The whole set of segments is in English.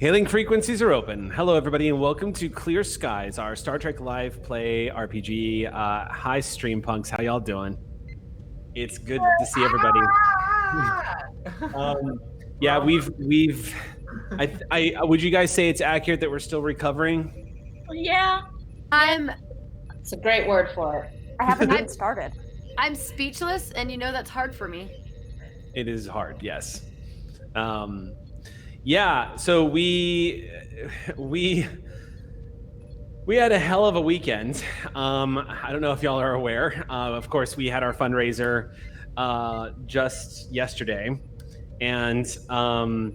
Hailing frequencies are open. Hello, everybody, and welcome to Clear Skies, our Star Trek Live Play RPG. Hi, Stream Punks. How y'all doing? It's good to see everybody. Yeah, we've. Would you guys say it's accurate that we're still recovering? Yeah. It's a great word for it. I haven't even started. I'm speechless, and you know that's hard for me. It is hard, yes. Yeah, so we had a hell of a weekend. I don't know if y'all are aware. Of course, we had our fundraiser just yesterday, and I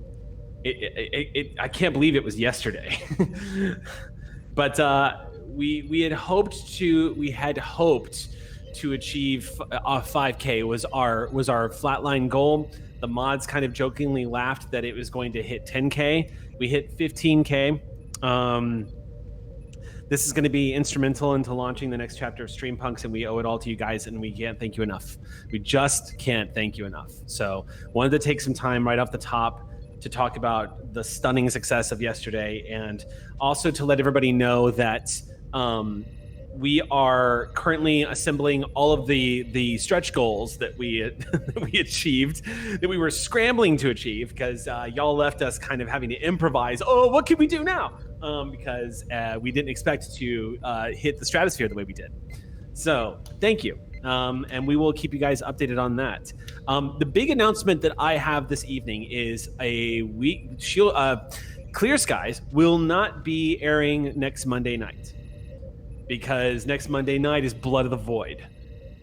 can't believe it was yesterday. But we had hoped to achieve a 5K was our flatline goal. The mods kind of jokingly laughed that it was going to hit 10K. We hit 15K. This is going to be instrumental into launching the next chapter of Stream Punks, and we owe it all to you guys, and we can't thank you enough. We just can't thank you enough. So wanted to take some time right off the top to talk about the stunning success of yesterday, and also to let everybody know that we are currently assembling all of the stretch goals that we achieved, that we were scrambling to achieve, because y'all left us kind of having to improvise. Oh, what can we do now? Because we didn't expect to hit the stratosphere the way we did. So thank you. And we will keep you guys updated on that. The big announcement that I have this evening is Clear Skies will not be airing next Monday night, because next Monday night is Blood of the Void.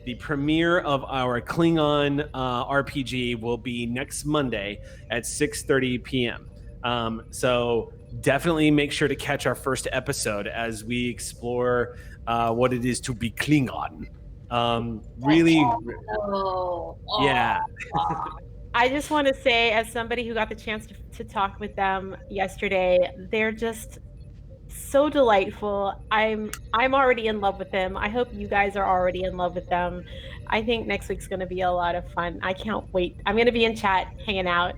The premiere of our Klingon RPG will be next Monday at 6:30 p.m. So definitely make sure to catch our first episode as we explore what it is to be Klingon. Yeah. I just want to say, as somebody who got the chance to talk with them yesterday, they're just so delightful. I'm already in love with them. I hope you guys are already in love with them. I think next week's going to be a lot of fun. I can't wait. I'm going to be in chat hanging out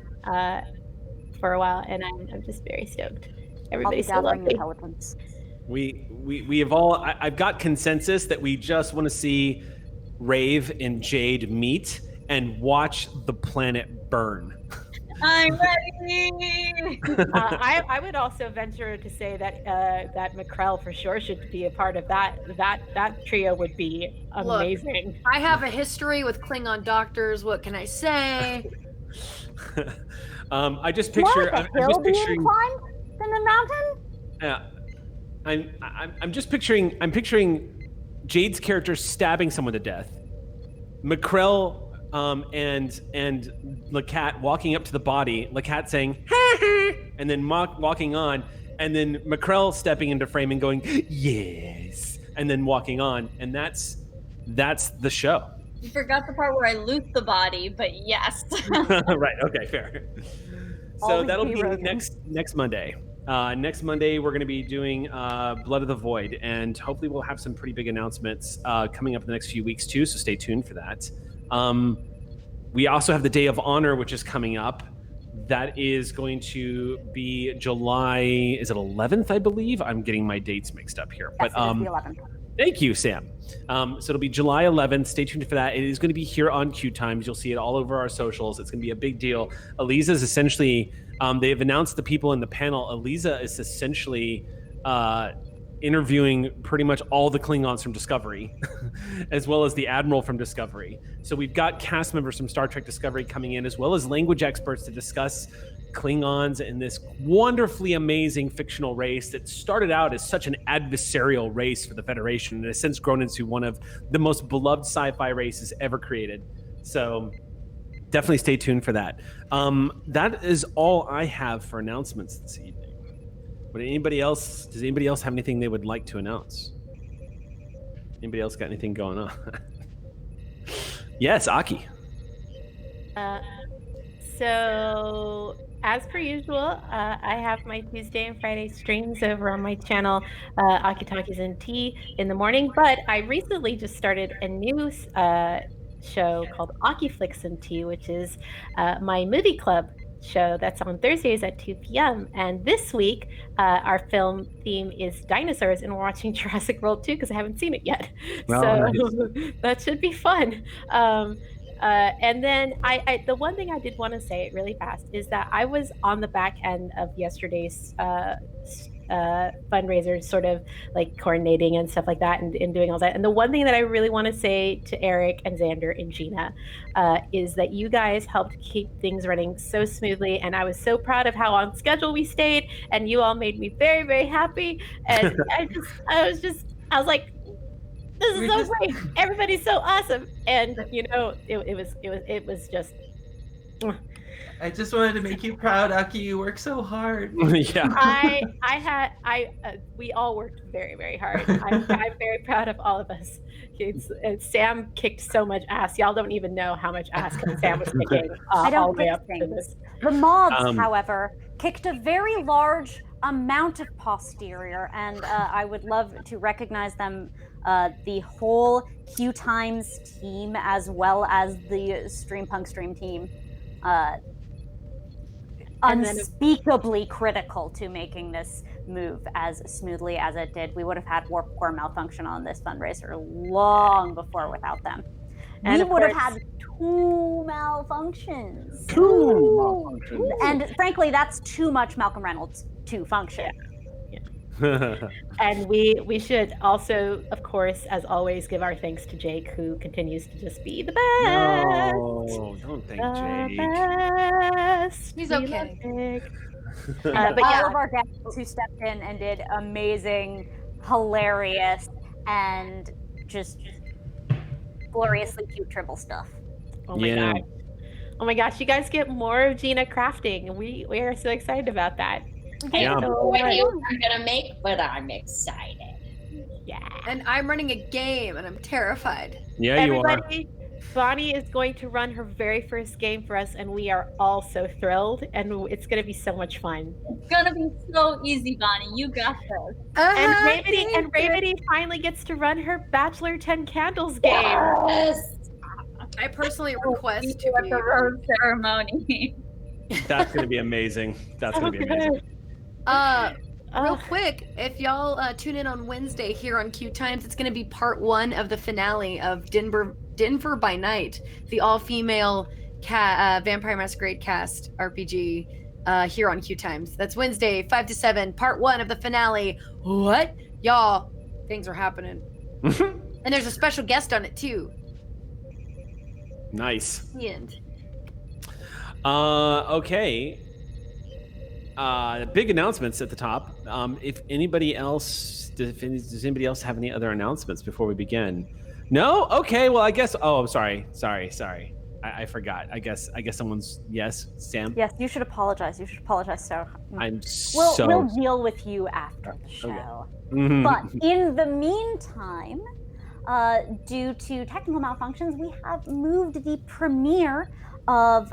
for a while, and I'm just very stoked. Everybody's so lovely. We have all. I've got consensus that we just want to see Rave and Jade meet and watch the planet burn. I'm ready. I would also venture to say that that McCrell for sure should be a part of that. That trio would be amazing. Look, I have a history with Klingon doctors. What can I say? I just picture. I'm just picturing. From the mountain. Yeah, I'm just picturing. I'm picturing Jade's character stabbing someone to death. McCrell. And LAKAT walking up to the body, LAKAT saying, and then walking on, and then McCrell stepping into frame and going, yes, and then walking on, and that's the show. You forgot the part where I loot the body, but yes. Right, okay, fair. So that'll be next Monday. Next Monday, we're going to be doing Blood of the Void, and hopefully we'll have some pretty big announcements coming up in the next few weeks too, so stay tuned for that. We also have the Day of Honor, which is coming up. That is going to be July, is it 11th, I believe? I'm getting my dates mixed up here. Yes, it is the 11th. Thank you, Sam. So it'll be July 11th. Stay tuned for that. It is going to be here on QueueTimes. You'll see it all over our socials. It's going to be a big deal. Eliza's essentially, they've announced the people in the panel. Eliza is essentially interviewing pretty much all the Klingons from Discovery, as well as the Admiral from Discovery. So we've got cast members from Star Trek Discovery coming in, as well as language experts to discuss Klingons and this wonderfully amazing fictional race that started out as such an adversarial race for the Federation and has since grown into one of the most beloved sci-fi races ever created. So definitely stay tuned for that. That is all I have for announcements this evening. Does anybody else have anything they would like to announce? Anybody else got anything going on? Yes, Aki. So, as per usual, I have my Tuesday and Friday streams over on my channel, Aki Talkies and Tea in the morning. But I recently just started a new show called Aki Flicks and Tea, which is my movie club show that's on Thursdays at 2 p.m. And this week, our film theme is dinosaurs, and we're watching Jurassic World 2 because I haven't seen it yet. Well, so nice. that should be fun. And then the one thing I did want to say really fast is that I was on the back end of yesterday's fundraisers, sort of like coordinating and stuff like that, and doing all that. And the one thing that I really want to say to Eric and Xander and Gina is that you guys helped keep things running so smoothly, and I was so proud of how on schedule we stayed, and you all made me very, very happy. And I was like, this is so great. Everybody's so awesome. And it was just. I just wanted to make you proud, Aki. You work so hard. Yeah. We all worked very, very hard. I'm very proud of all of us. Sam kicked so much ass. Y'all don't even know how much ass Sam was kicking. I don't all the way kick up to things. this. The mods, however, kicked a very large amount of posterior, and I would love to recognize them, the whole QueueTimes team, as well as the Streampunk Stream team. Unspeakably critical to making this move as smoothly as it did. We would have had warp core malfunction on this fundraiser long before without them. And we would have had two malfunctions. And frankly, that's too much Malcolm Reynolds to function. And we should also, of course, as always, give our thanks to Jake, who continues to just be the best. No, don't thank Jake. Best. He's We okay. love Jake. But all of our guests who stepped in and did amazing, hilarious, and just gloriously cute triple stuff. Oh my Yeah. gosh. Oh my gosh, you guys get more of Gina crafting, and we are so excited about that. Yeah. I don't know what you are gonna make, but I'm excited. Yeah. And I'm running a game, and I'm terrified. Yeah, you are. Everybody, Bonnie is going to run her very first game for us, and we are all so thrilled, and it's going to be so much fun. It's gonna be so easy, Bonnie. You got this. And Revati finally gets to run her Bachelor 10 Candles game. Yes. I personally request to at be. the rose ceremony. That's going to be amazing. That's going to be amazing. Real quick, if y'all tune in on Wednesday here on QueueTimes, it's going to be part 1 of the finale of Denver by Night, the all-female Vampire Masquerade cast RPG here on QueueTimes. That's Wednesday, 5 to 7, part 1 of the finale. What? Y'all, things are happening. And there's a special guest on it, too. Nice. The end. Okay. Big announcements at the top. If anybody else, does anybody else have any other announcements before we begin? No? Okay. Well, I guess. Oh, I'm sorry. Sorry. I forgot. I guess someone's. Yes, Sam. Yes, you should apologize. So We'll deal with you after the show. Mhm. But in the meantime, due to technical malfunctions, we have moved the premiere of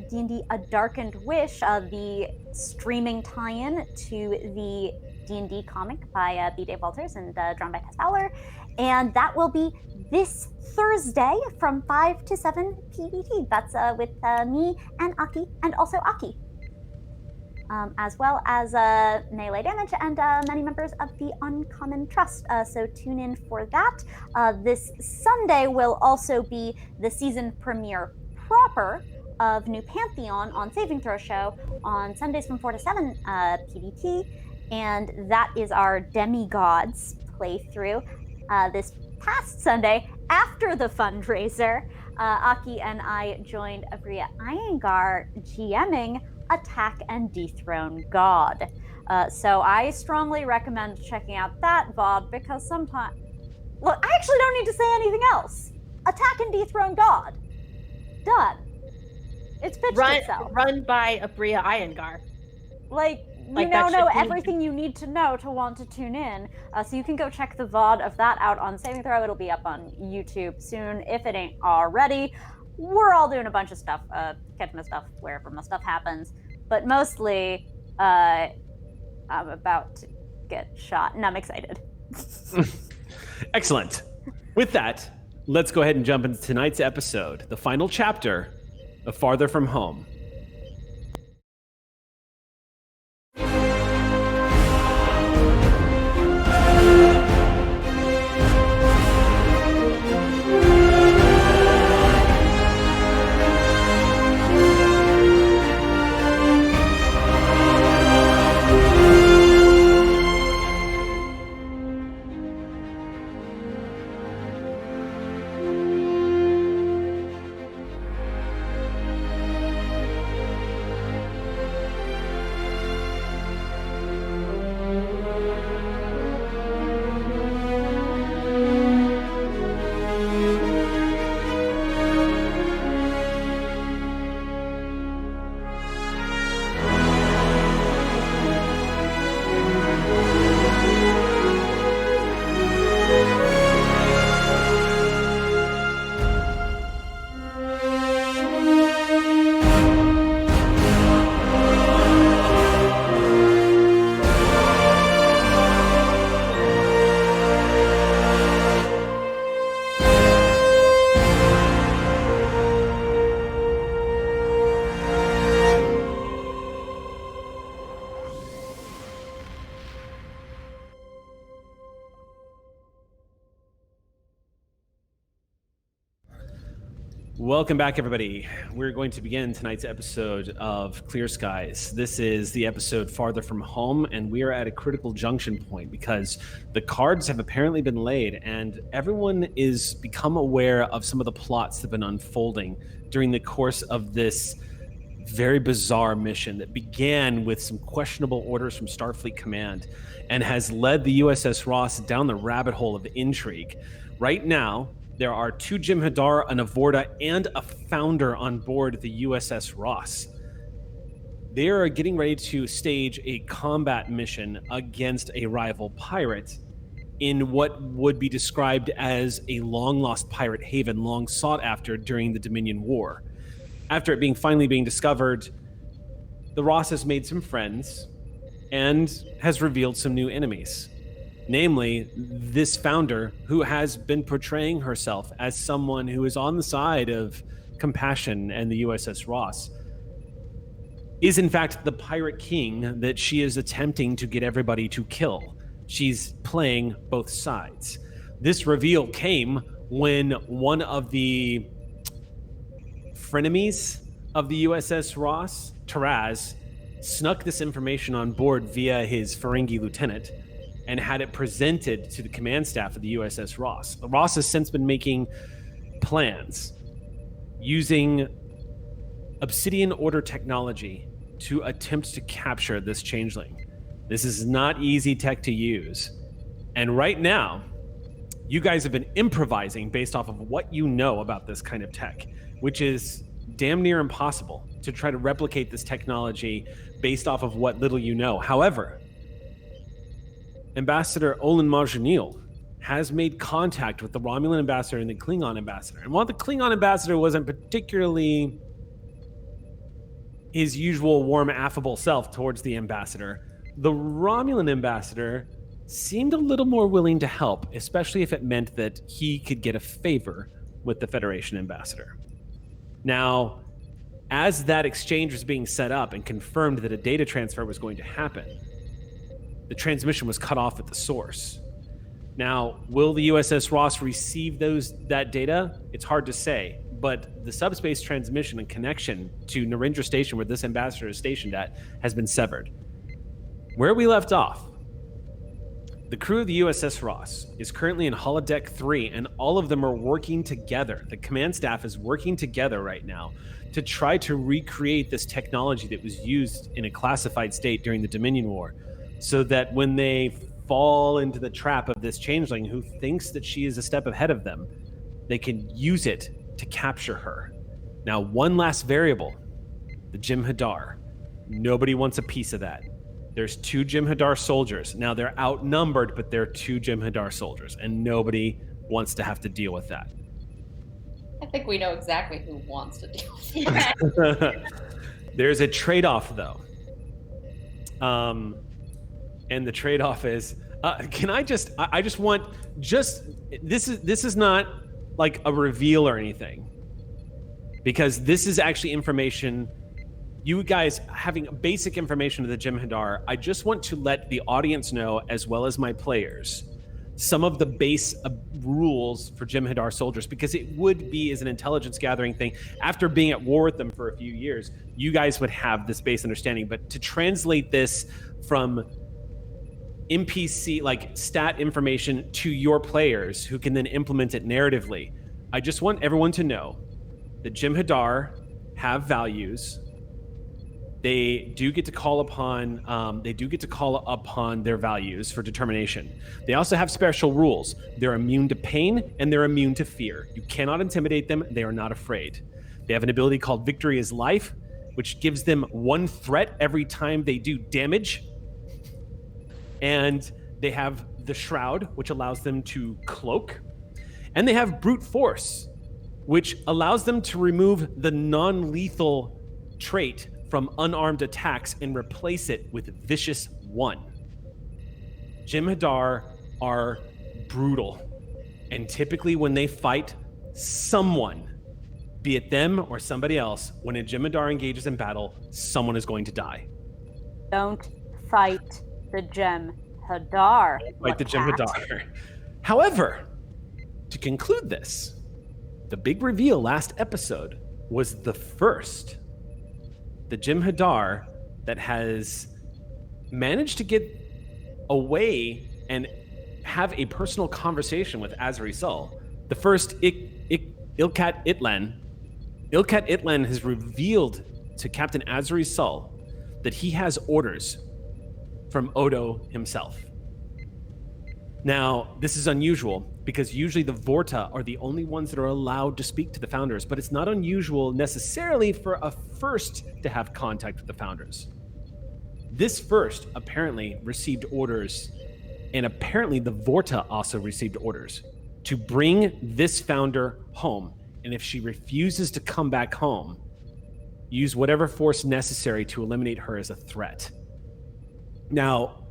D&D A Darkened Wish, the streaming tie-in to the D&D comic by B. Dave Walters and drawn by Tess Fowler. And that will be this Thursday from 5 to 7 PBT. That's with me and Aki, and also Aki. As well as Melee Damage and many members of the Uncommon Trust. So tune in for that. This Sunday will also be the season premiere proper of New Pantheon on Saving Throw Show on Sundays from 4 to 7 PBT. And that is our Demigods playthrough. This past Sunday, after the fundraiser, Aki and I joined Abria Iyengar GMing Attack and Dethrone God. So I strongly recommend checking out that VOD because sometimes... Look, I actually don't need to say anything else. Attack and Dethrone God. Done. It's pitched itself. Run by Abria Iyengar. You now know everything you need to know to want to tune in. So you can go check the VOD of that out on Saving Throw. It'll be up on YouTube soon, if it ain't already. We're all doing a bunch of stuff, catching my stuff wherever my stuff happens. But mostly, I'm about to get shot, and I'm excited. Excellent. With that, let's go ahead and jump into tonight's episode, the final chapter of Farther From Home. Welcome back, everybody. We're going to begin tonight's episode of Clear Skies. This is the episode Farther From Home, and we are at a critical junction point because the cards have apparently been laid, and everyone is become aware of some of the plots that have been unfolding during the course of this very bizarre mission that began with some questionable orders from Starfleet Command and has led the USS Ross down the rabbit hole of intrigue. Right now, there are 2 Jem'Hadar, an Avorta, and a Founder on board the USS Ross. They are getting ready to stage a combat mission against a rival pirate in what would be described as a long-lost pirate haven, long sought after during the Dominion War. After it finally being discovered, the Ross has made some friends and has revealed some new enemies. Namely, this Founder, who has been portraying herself as someone who is on the side of compassion and the USS Ross, is in fact the pirate king that she is attempting to get everybody to kill. She's playing both sides. This reveal came when one of the frenemies of the USS Ross, Taraz, snuck this information on board via his Ferengi lieutenant and had it presented to the command staff of the USS Ross. The Ross has since been making plans using Obsidian Order technology to attempt to capture this changeling. This is not easy tech to use. And right now, you guys have been improvising based off of what you know about this kind of tech, which is damn near impossible to try to replicate this technology based off of what little you know. However, Ambassador Olin Marjanil has made contact with the Romulan ambassador and the Klingon ambassador. And while the Klingon ambassador wasn't particularly his usual warm, affable self towards the ambassador, the Romulan ambassador seemed a little more willing to help, especially if it meant that he could get a favor with the Federation ambassador. Now, as that exchange was being set up and confirmed that a data transfer was going to happen, the transmission was cut off at the source. Now, will the USS Ross receive that data? It's hard to say, but the subspace transmission and connection to Narendra Station, where this ambassador is stationed at, has been severed. Where we left off, the crew of the USS Ross is currently in holodeck 3, and all of them are working together. The command staff is working together right now to try to recreate this technology that was used in a classified state during the Dominion War, so that when they fall into the trap of this changeling who thinks that she is a step ahead of them, they can use it to capture her. Now, one last variable, the Jem'Hadar. Nobody wants a piece of that. There's 2 Jem'Hadar soldiers. Now, they're outnumbered, but they're 2 Jem'Hadar soldiers, and nobody wants to have to deal with that. I think we know exactly who wants to deal with it. There's a trade-off, though. And the trade-off is, I just want, this is not like a reveal or anything, because this is actually information, you guys having basic information of the Jem'Hadar. I just want to let the audience know, as well as my players, some of the base rules for Jem'Hadar soldiers, because it would be as an intelligence gathering thing. After being at war with them for a few years, you guys would have this base understanding, but to translate this from NPC, like stat information, to your players who can then implement it narratively, I just want everyone to know that Jem'Hadar have values. They do get to call upon their values for determination. They also have special rules. They're immune to pain and they're immune to fear. You cannot intimidate them. They are not afraid. They have an ability called Victory is Life, which gives them 1 threat every time they do damage. And they have the Shroud, which allows them to cloak. And they have Brute Force, which allows them to remove the non-lethal trait from unarmed attacks and replace it with Vicious 1. Jem'Hadar are brutal. And typically when they fight someone, be it them or somebody else, when a Jem'Hadar engages in battle, someone is going to die. Don't fight the Jem'Hadar. Like the Jem'Hadar. However, to conclude this, The big reveal last episode was the first, the Jem'Hadar that has managed to get away and have a personal conversation with Azri Sul. The first LAKAT Itlan. LAKAT Itlan has revealed to Captain Azri Sul that he has orders from Odo himself. Now, this is unusual because usually the Vorta are the only ones that are allowed to speak to the Founders, but it's not unusual necessarily for a first to have contact with the Founders. This first apparently received orders, and apparently the Vorta also received orders to bring this Founder home. And if she refuses to come back home, use whatever force necessary to eliminate her as a threat. Now,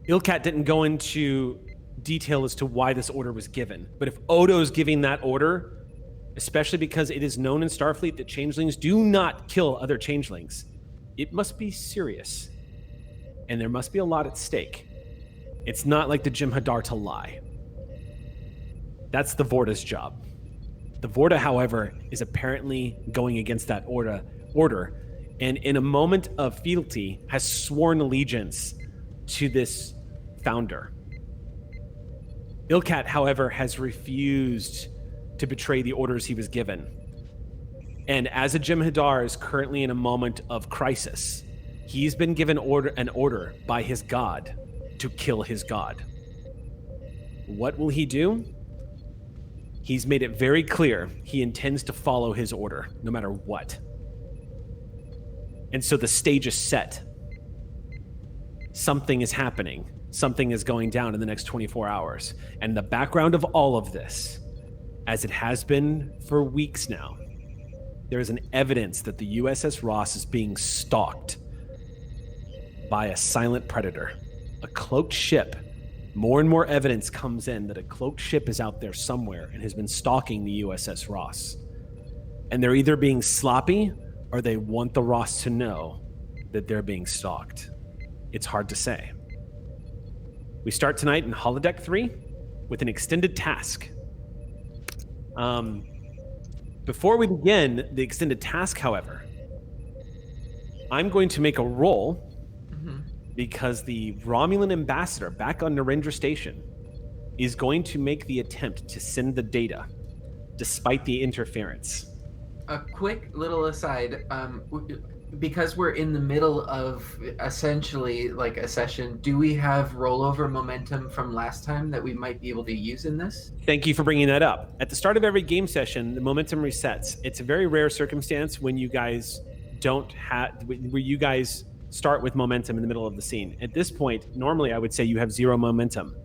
LAKAT didn't go into detail as to why this order was given, but if Odo's giving that order, especially because it is known in Starfleet that changelings do not kill other changelings, it must be serious, and there must be a lot at stake. It's not like the Jem'Hadar to lie. That's the Vorta's job. The Vorta, however, is apparently going against that order, and in a moment of fealty has sworn allegiance to this Founder. LAKAT, however, has refused to betray the orders he was given. And as a Jem'Hadar is currently in a moment of crisis, he's been given an order by his god to kill his god. What will he do? He's made it very clear he intends to follow his order, no matter what. And so the stage is set. Something is happening. Something is going down in the next 24 hours. And the background of all of this, as it has been for weeks now, there is an evidence that the USS Ross is being stalked by a silent predator, a cloaked ship. More and more evidence comes in that a cloaked ship is out there somewhere and has been stalking the USS Ross. And they're either being sloppy or they want the Ross to know that they're being stalked. It's hard to say. We start tonight in Holodeck 3 with an extended task. Before we begin the extended task, however, I'm going to make a roll because the Romulan ambassador back on Narendra Station is going to make the attempt to send the data despite the interference. A quick little aside, because we're in the middle of essentially like a session, do we have rollover momentum from last time that we might be able to use in this? Thank you for bringing that up. At the start of every game session, the momentum resets. It's a very rare circumstance when you guys where you guys start with momentum in the middle of the scene. At this point, normally I would say you have 0 momentum.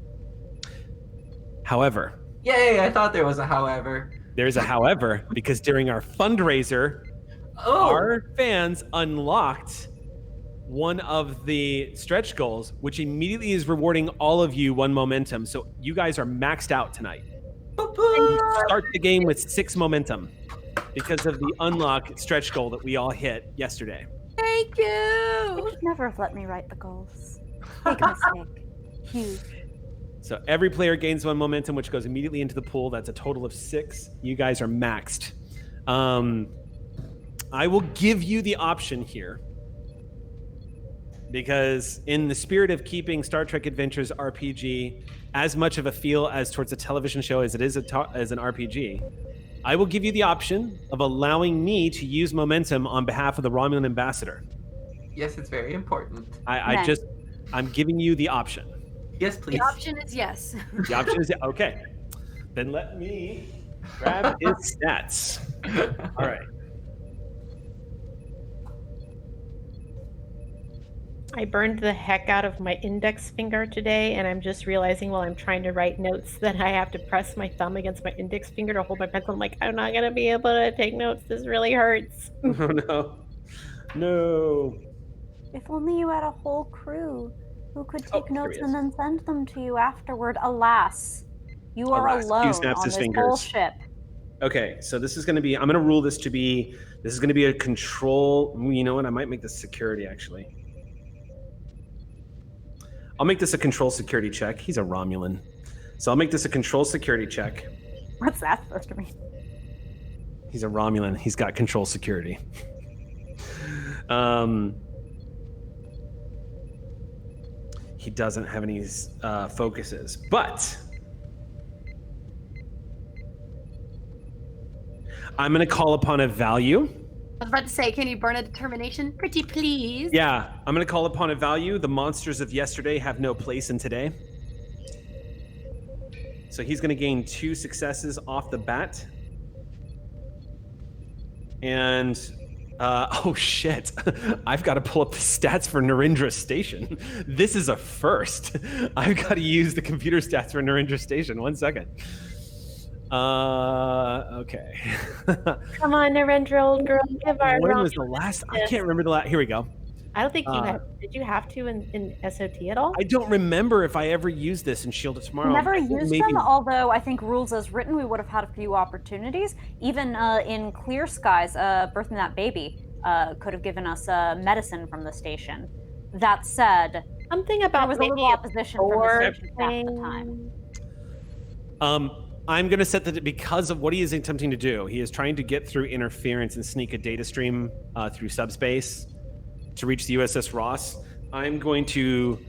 However. Yay, I thought there was a however. There's a however, because during our fundraiser, our fans unlocked one of the stretch goals, which immediately is rewarding all of you 1 momentum. So you guys are maxed out tonight. And you start the game with 6 momentum because of the unlock stretch goal that we all hit yesterday. Thank you. You should never have let me write the goals. Big mistake. Huge. So every player gains 1 momentum, which goes immediately into the pool. That's a total of 6. You guys are maxed. I will give you the option here, because in the spirit of keeping Star Trek Adventures RPG as much of a feel as towards a television show as it is as an RPG, I will give you the option of allowing me to use momentum on behalf of the Romulan ambassador. Yes, it's very important. I'm giving you the option. Yes, please. The option is yes. The option is okay. Then let me grab his stats. All right. I burned the heck out of my index finger today, and I'm just realizing while I'm trying to write notes that I have to press my thumb against my index finger to hold my pencil. I'm like, I'm not going to be able to take notes. This really hurts. Oh, no. No. If only you had a whole crew who could take notes here he and then send them to you afterward. Alas, you are alone Hugh snaps on his this fingers. whole ship. Okay, so this is going to be, I'm going to rule this to be, this is going to be a control. You know what? I might make this security, actually. I'll make this a control security check. He's a Romulan. So I'll make this a control security check. What's that supposed to mean? He's a Romulan. He's got control security. He doesn't have any focuses, but I'm going to call upon a value. I was about to say, can you burn a determination? Pretty please. Yeah, I'm going to call upon a value. The monsters of yesterday have no place in today. So he's going to gain 2 successes off the bat. And, oh shit, I've got to pull up the stats for Narendra Station. This is a first. I've got to use the computer stats for Narendra Station. 1 second. Okay. Come on, Narendra, old girl. Give our When was the last? I can't remember the last. Here we go. I don't think you had. Did you have to in SOT at all? I don't remember if I ever used this in Shield of Tomorrow. Never used them, although I think rules as written, we would have had a few opportunities. Even in Clear Skies, Birthing That Baby could have given us medicine from the station. That said, something about there was a little opposition from the station staff at the time. I'm going to set that because of what he is attempting to do. He is trying to get through interference and sneak a data stream through subspace to reach the USS Ross. I'm going to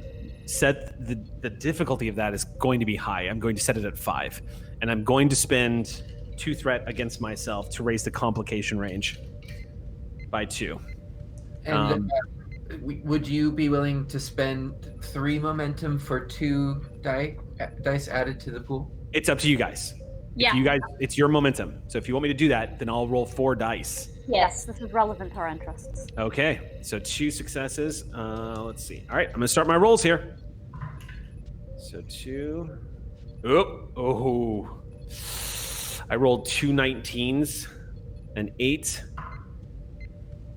set the difficulty of that is going to be high. I'm going to set it at 5. And I'm going to spend 2 threat against myself to raise the complication range by 2. And would you be willing to spend 3 momentum for 2 dice added to the pool? It's up to you guys. Yeah. You guys, it's your momentum. So if you want me to do that, then I'll roll 4 dice. Yes, this is relevant to our interests. Okay, so 2 successes. Let's see. All right, I'm gonna start my rolls here. So 2. Oh. I rolled 2 19s, an 8,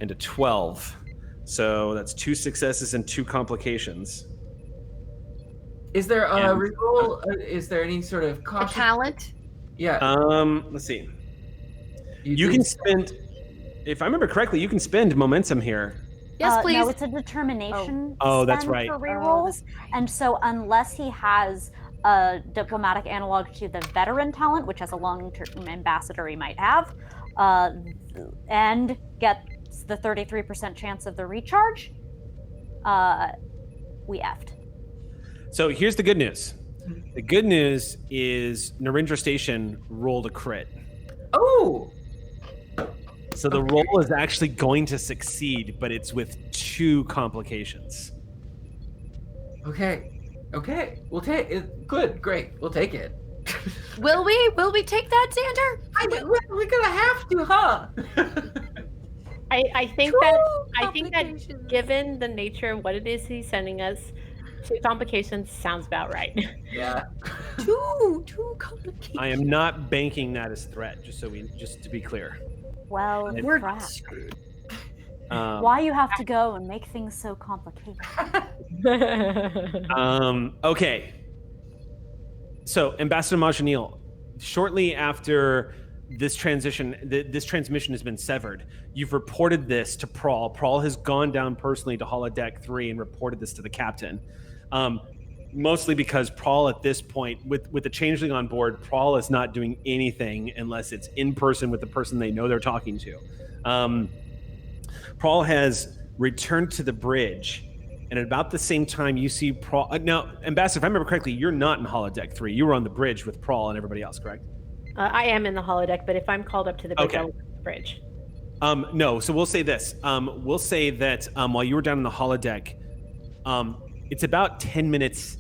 and a 12. So that's 2 successes and 2 complications. Is there a reroll? Is there any sort of caution? A talent? Yeah. Let's see. You can spend, if I remember correctly, you can spend momentum here. Yes, please. No, it's a determination. Oh, that's spend right. For rerolls, and so unless he has a diplomatic analog to the veteran talent, which has a long-term ambassador he might have, and gets the 33% chance of the recharge, we effed. So here's the good news. The good news is Narendra Station rolled a crit. Oh! So the roll is actually going to succeed, but it's with 2 complications. Okay. We'll take it. Good, great. We'll take it. Will we? Will we take that, Xander? We're gonna have to, huh? I think that given the nature of what it is he's sending us, 2 complications sounds about right. Yeah. 2 complications. I am not banking that as threat, just to be clear. Well, We're crap. screwed. Why you have to go and make things so complicated? Okay. So, Ambassador Majanil, shortly after this transmission has been severed, you've reported this to Prawl. Prawl has gone down personally to holodeck 3 and reported this to the captain. Mostly because Prawl at this point, with the changeling on board, Prawl is not doing anything unless it's in person with the person they know they're talking to. Prawl has returned to the bridge, and at about the same time you see Prawl. Now, Ambassador, if I remember correctly, you're not in holodeck 3. You were on the bridge with Prawl and everybody else, correct? I am in the holodeck, but if I'm called up to the bridge, Okay. I will go to the bridge. No, so we'll say this. We'll say that while you were down in the holodeck, it's about 10 minutes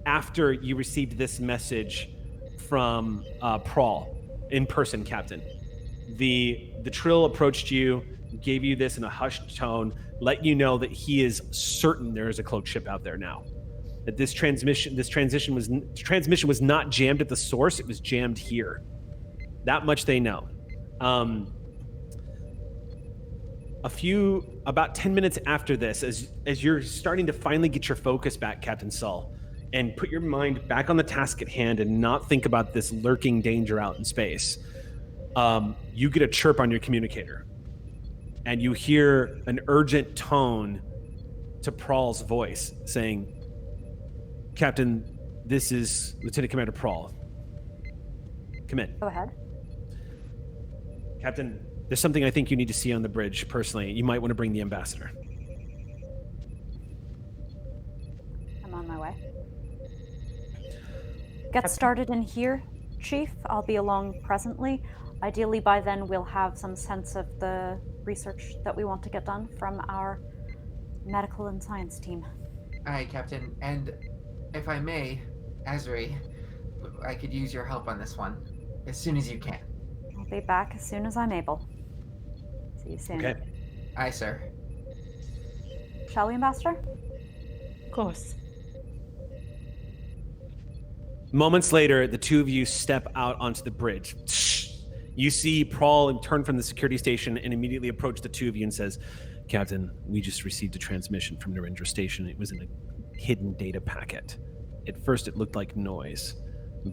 after you received this message from Prawl, in person, Captain. The Trill approached you, gave you this in a hushed tone, let you know that he is certain there is a cloaked ship out there now. That this transmission was not jammed at the source; it was jammed here. That much they know. About 10 minutes after this, as you're starting to finally get your focus back, Captain Sull, and put your mind back on the task at hand and not think about this lurking danger out in space, you get a chirp on your communicator. And you hear an urgent tone to Prawl's voice saying, "Captain, this is Lieutenant Commander Prawl. Come in." Go ahead. Captain, there's something I think you need to see on the bridge personally. You might want to bring the ambassador. I'm on my way. Get started in here, Chief. I'll be along presently. Ideally, by then, we'll have some sense of the research that we want to get done from our medical and science team. Aye, Captain. And if I may, Azri, I could use your help on this one as soon as you can. I'll be back as soon as I'm able. See you soon. Okay. Aye, sir. Shall we, Ambassador? Of course. Moments later, the two of you step out onto the bridge. You see Prawl turn from the security station and immediately approach the two of you and says, Captain, we just received a transmission from Narendra Station. It was in a hidden data packet. At first, it looked like noise,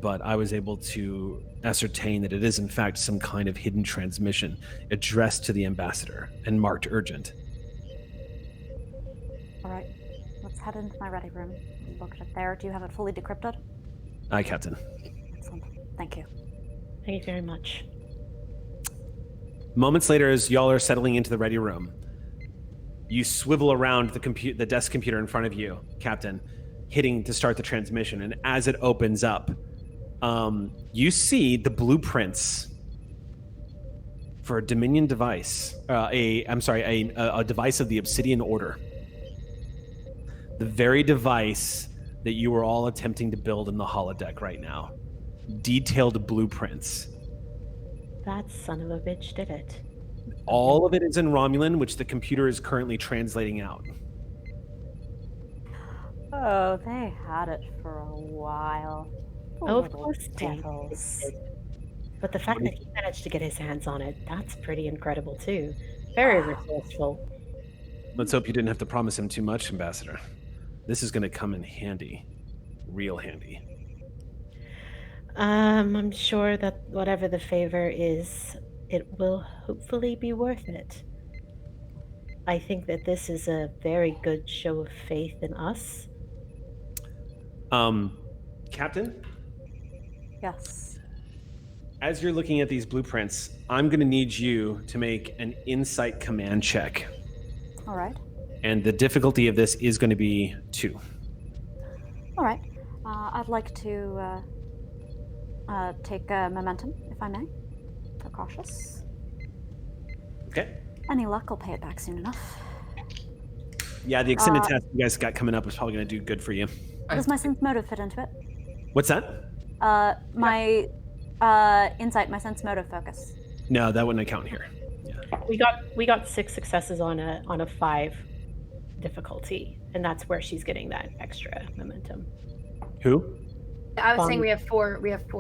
but I was able to ascertain that it is, in fact, some kind of hidden transmission addressed to the ambassador and marked urgent. All right, let's head into my ready room. Look at it there. Do you have it fully decrypted? Aye, Captain. Excellent. Thank you. Thank you very much. Moments later, as y'all are settling into the ready room, you swivel around the desk computer in front of you, Captain, hitting to start the transmission. And as it opens up, you see the blueprints for a Dominion device, a device of the Obsidian Order. The very device that you were all attempting to build in the holodeck right now. Detailed blueprints. That son of a bitch did it. All of it is in Romulan, which the computer is currently translating out. Oh, they had it for a while. Oh, of Little course they devils. did. But the fact that he managed to get his hands on it, that's pretty incredible too. Very resourceful. Let's hope you didn't have to promise him too much, Ambassador. This is going to come in handy. Real handy. I'm sure that whatever the favor is, it will hopefully be worth it. I think that this is a very good show of faith in us. Captain, Yes. as you're looking at these blueprints, I'm going to need you to make an insight command check. All right. And the difficulty of this is going to be 2. All right. I'd like to take momentum, if I may. Precautious. Okay. Any luck, I'll pay it back soon enough. Yeah, the extended test you guys got coming up is probably going to do good for you. Does my sense motive fit into it? What's that? My insight, my sense motive focus. No, that wouldn't count here. Yeah. We got 6 successes on a 5 difficulty, and that's where she's getting that extra momentum. Who? I was saying we have 4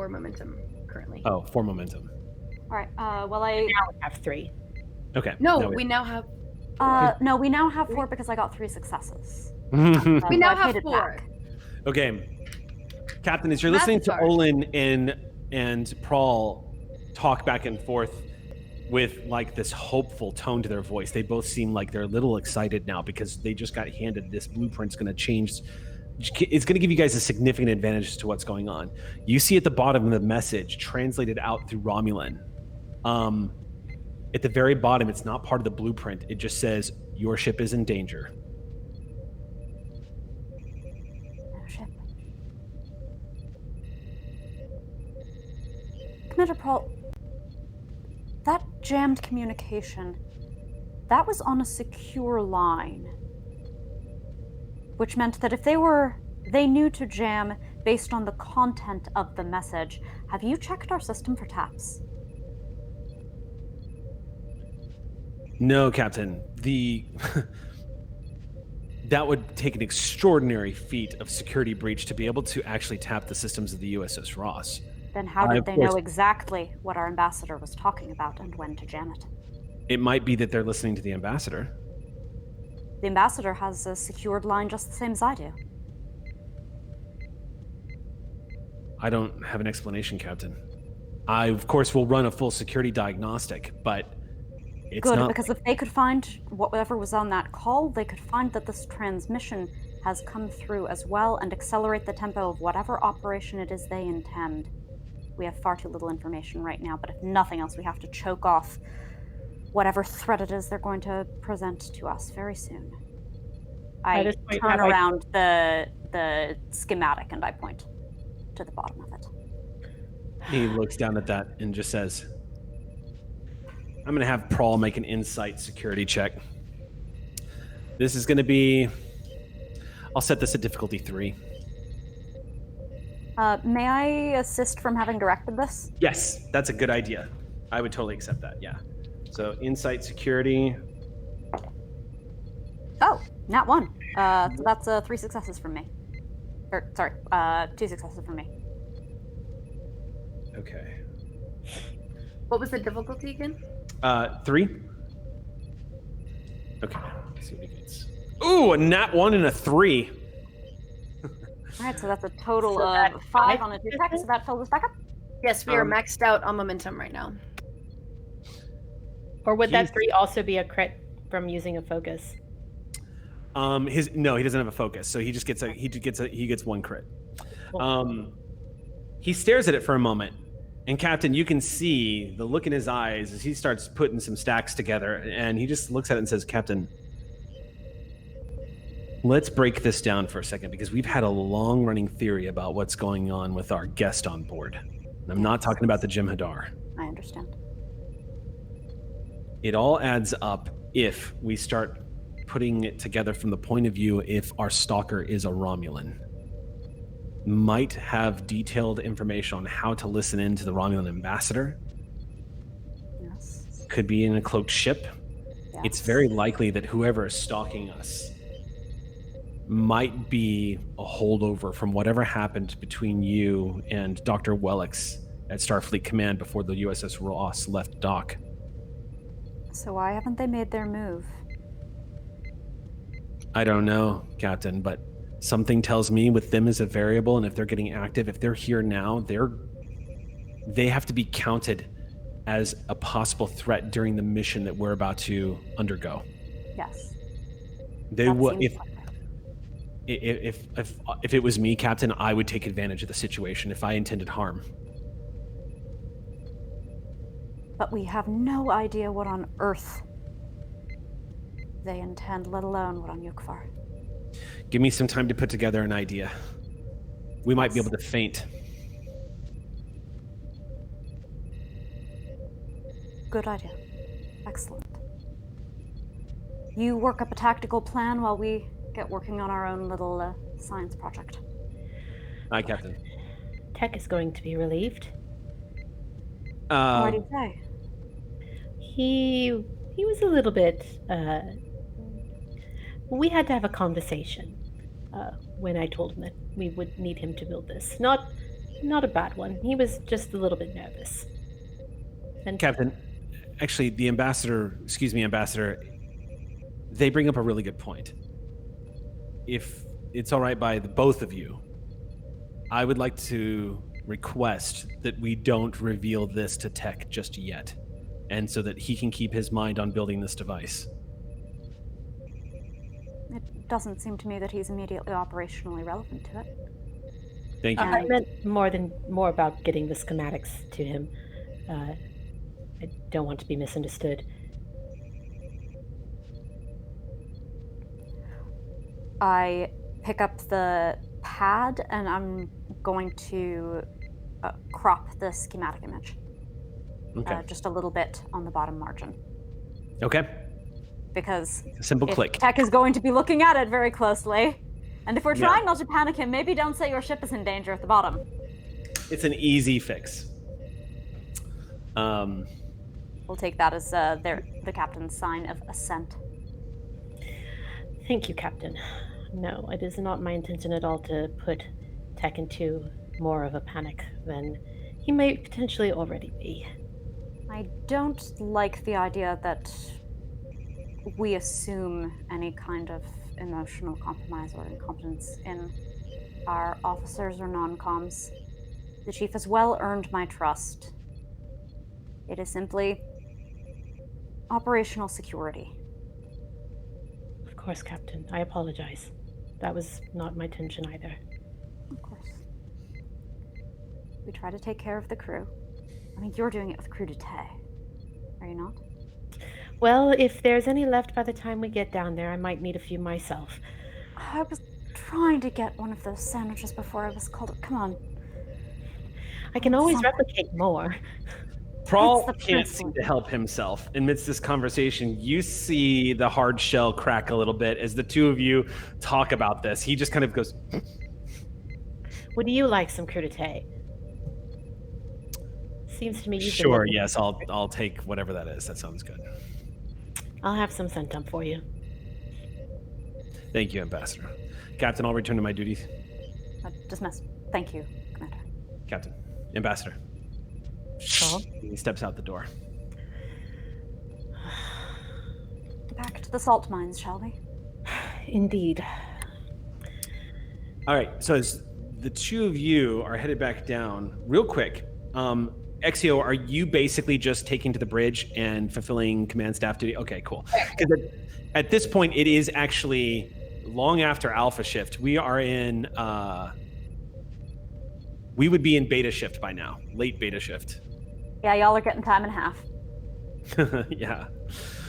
momentum currently. Oh, 4 momentum. All right. Well, Now we have 3. Okay. No, now we now have no, we now have 4 because I got 3 successes. we now I have paid it 4. back. Okay. Captain, as you're Math listening is to hard. Olin and Prawl talk back and forth with like this hopeful tone to their voice, they both seem like they're a little excited now because they just got handed this blueprint's going to change. It's going to give you guys a significant advantage to what's going on. You see at the bottom of the message translated out through Romulan. At the very bottom, it's not part of the blueprint. It just says, your ship is in danger. No ship. Commander Paul, that jammed communication, that was on a secure line. Which meant that if they knew to jam based on the content of the message. Have you checked our system for taps? No, Captain. That would take an extraordinary feat of security breach to be able to actually tap the systems of the USS Ross. Then how did of they course. know exactly what our ambassador was talking about and when to jam it? It might be that they're listening to the ambassador. The ambassador has a secured line just the same as I do. I don't have an explanation, Captain. I, of course, will run a full security diagnostic, but it's Good, not... because if they could find whatever was on that call, they could find that this transmission has come through as well and accelerate the tempo of whatever operation it is they intend. We have far too little information right now, but if nothing else, we have to choke off whatever threat it is they're going to present to us very soon. I turn around the schematic and I point to the bottom of it. He looks down at that and just says, I'm going to have Prawl make an insight security check. This is going to be... I'll set this at difficulty 3. May I assist from having directed this? Yes, that's a good idea. I would totally accept that, yeah. So, insight security. Oh, nat 1. So that's 3 successes from me. Or, sorry, 2 successes from me. Okay. What was the difficulty again? 3. Okay, let's see what he gets. Ooh, a nat 1 and a 3. All right, so that's a total of 5 on a 2 check, so that fills us back up. Yes, we are maxed out on momentum right now. Or would that 3 also be a crit from using a focus? No, he doesn't have a focus, so he just gets he gets 1 crit. He stares at it for a moment, and Captain, you can see the look in his eyes as he starts putting some stacks together, and he just looks at it and says, Captain, let's break this down for a second, because we've had a long-running theory about what's going on with our guest on board. And I'm not talking about the Jem'Hadar. I understand. It all adds up if we start putting it together from the point of view if our stalker is a Romulan. Might have detailed information on how to listen in to the Romulan ambassador. Yes. Could be in a cloaked ship. Yes. It's very likely that whoever is stalking us might be a holdover from whatever happened between you and Dr. Wellix at Starfleet Command before the USS Ross left dock. So why haven't they made their move? I don't know, Captain, but something tells me with them as a variable, and if they're getting active, if they're here now, they have to be counted as a possible threat during the mission that we're about to undergo. Yes. They would if it was me, Captain, I would take advantage of the situation if I intended harm. But we have no idea what on earth they intend, let alone what on Yukvar. Give me some time to put together an idea. We might be able to feint. Good idea. Excellent. You work up a tactical plan while we get working on our own little science project. Aye, Captain. Tech is going to be relieved. Why do you say? He was a little bit. We had to have a conversation when I told him that we would need him to build this. Not a bad one. He was just a little bit nervous. And Captain, actually, the ambassador, they bring up a really good point. If it's all right by the both of you, I would like to request that we don't reveal this to Tech just yet, and so that he can keep his mind on building this device. It doesn't seem to me that he's immediately operationally relevant to it. Thank you. I meant more about getting the schematics to him. I don't want to be misunderstood. I pick up the pad and I'm going to crop the schematic image. Okay. Just a little bit on the bottom margin. Okay. Because A simple click. Tech is going to be looking at it very closely. And if we're trying not to panic him, maybe don't say your ship is in danger at the bottom. It's an easy fix. We'll take that as the captain's sign of assent. Thank you, Captain. No, it is not my intention at all to put Tech into more of a panic than he may potentially already be. I don't like the idea that we assume any kind of emotional compromise or incompetence in our officers or non-coms. The chief has well earned my trust. It is simply operational security. Of course, Captain. I apologize. That was not my intention either. Of course. We try to take care of the crew. I mean, you're doing it with crudité, are you not? Well, if there's any left by the time we get down there, I might need a few myself. I was trying to get one of those sandwiches before I was called up. Come on. I can always replicate more. Prawl That's the can't principle. seem to help himself. Amidst this conversation, you see the hard shell crack a little bit as the two of you talk about this. He just kind of goes, Would you like some crudité? Seems to me you've been sure, looking- yes, I'll take whatever that is. That sounds good. I'll have some sent up for you. Thank you, Ambassador. Captain, I'll return to my duties. Dismissed. Thank you, Commander. Captain, Ambassador. Prawl? He steps out the door. Back to the salt mines, shall we? Indeed. All right, so as the two of you are headed back down, real quick, EXEO, are you basically just taking to the bridge and fulfilling command staff duty? Okay, cool. Because at this point, it is actually long after Alpha Shift. We are in, we would be in Beta Shift by now, late Beta Shift. Yeah, y'all are getting time and a half. Yeah.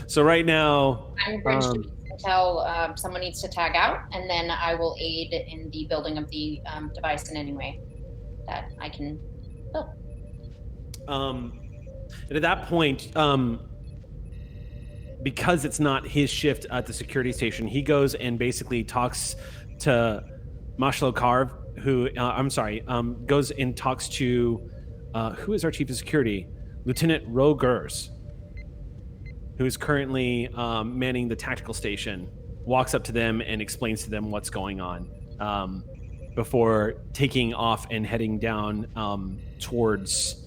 So right now, I'm bridge until someone needs to tag out, and then I will aid in the building of the device in any way that I can build. and at that point, because it's not his shift at the security station, he goes and basically talks to Mashlo Karv, who, goes and talks to, who is our chief of security? Lieutenant Rogers, who is currently manning the tactical station, walks up to them and explains to them what's going on before taking off and heading down towards...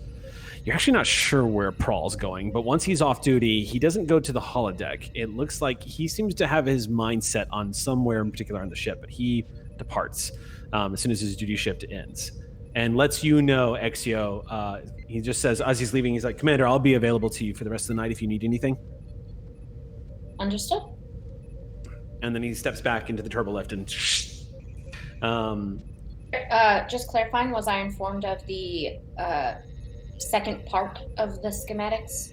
You're actually not sure where Prawl's going, but once he's off duty, he doesn't go to the holodeck. It looks like he seems to have his mind set on somewhere in particular on the ship, but he departs as soon as his duty shift ends. And lets you know, EXEO, he just says, as he's leaving, he's like, Commander, I'll be available to you for the rest of the night if you need anything. Understood. And then he steps back into the turbo lift and... Just clarifying, was I informed of the second part of the schematics?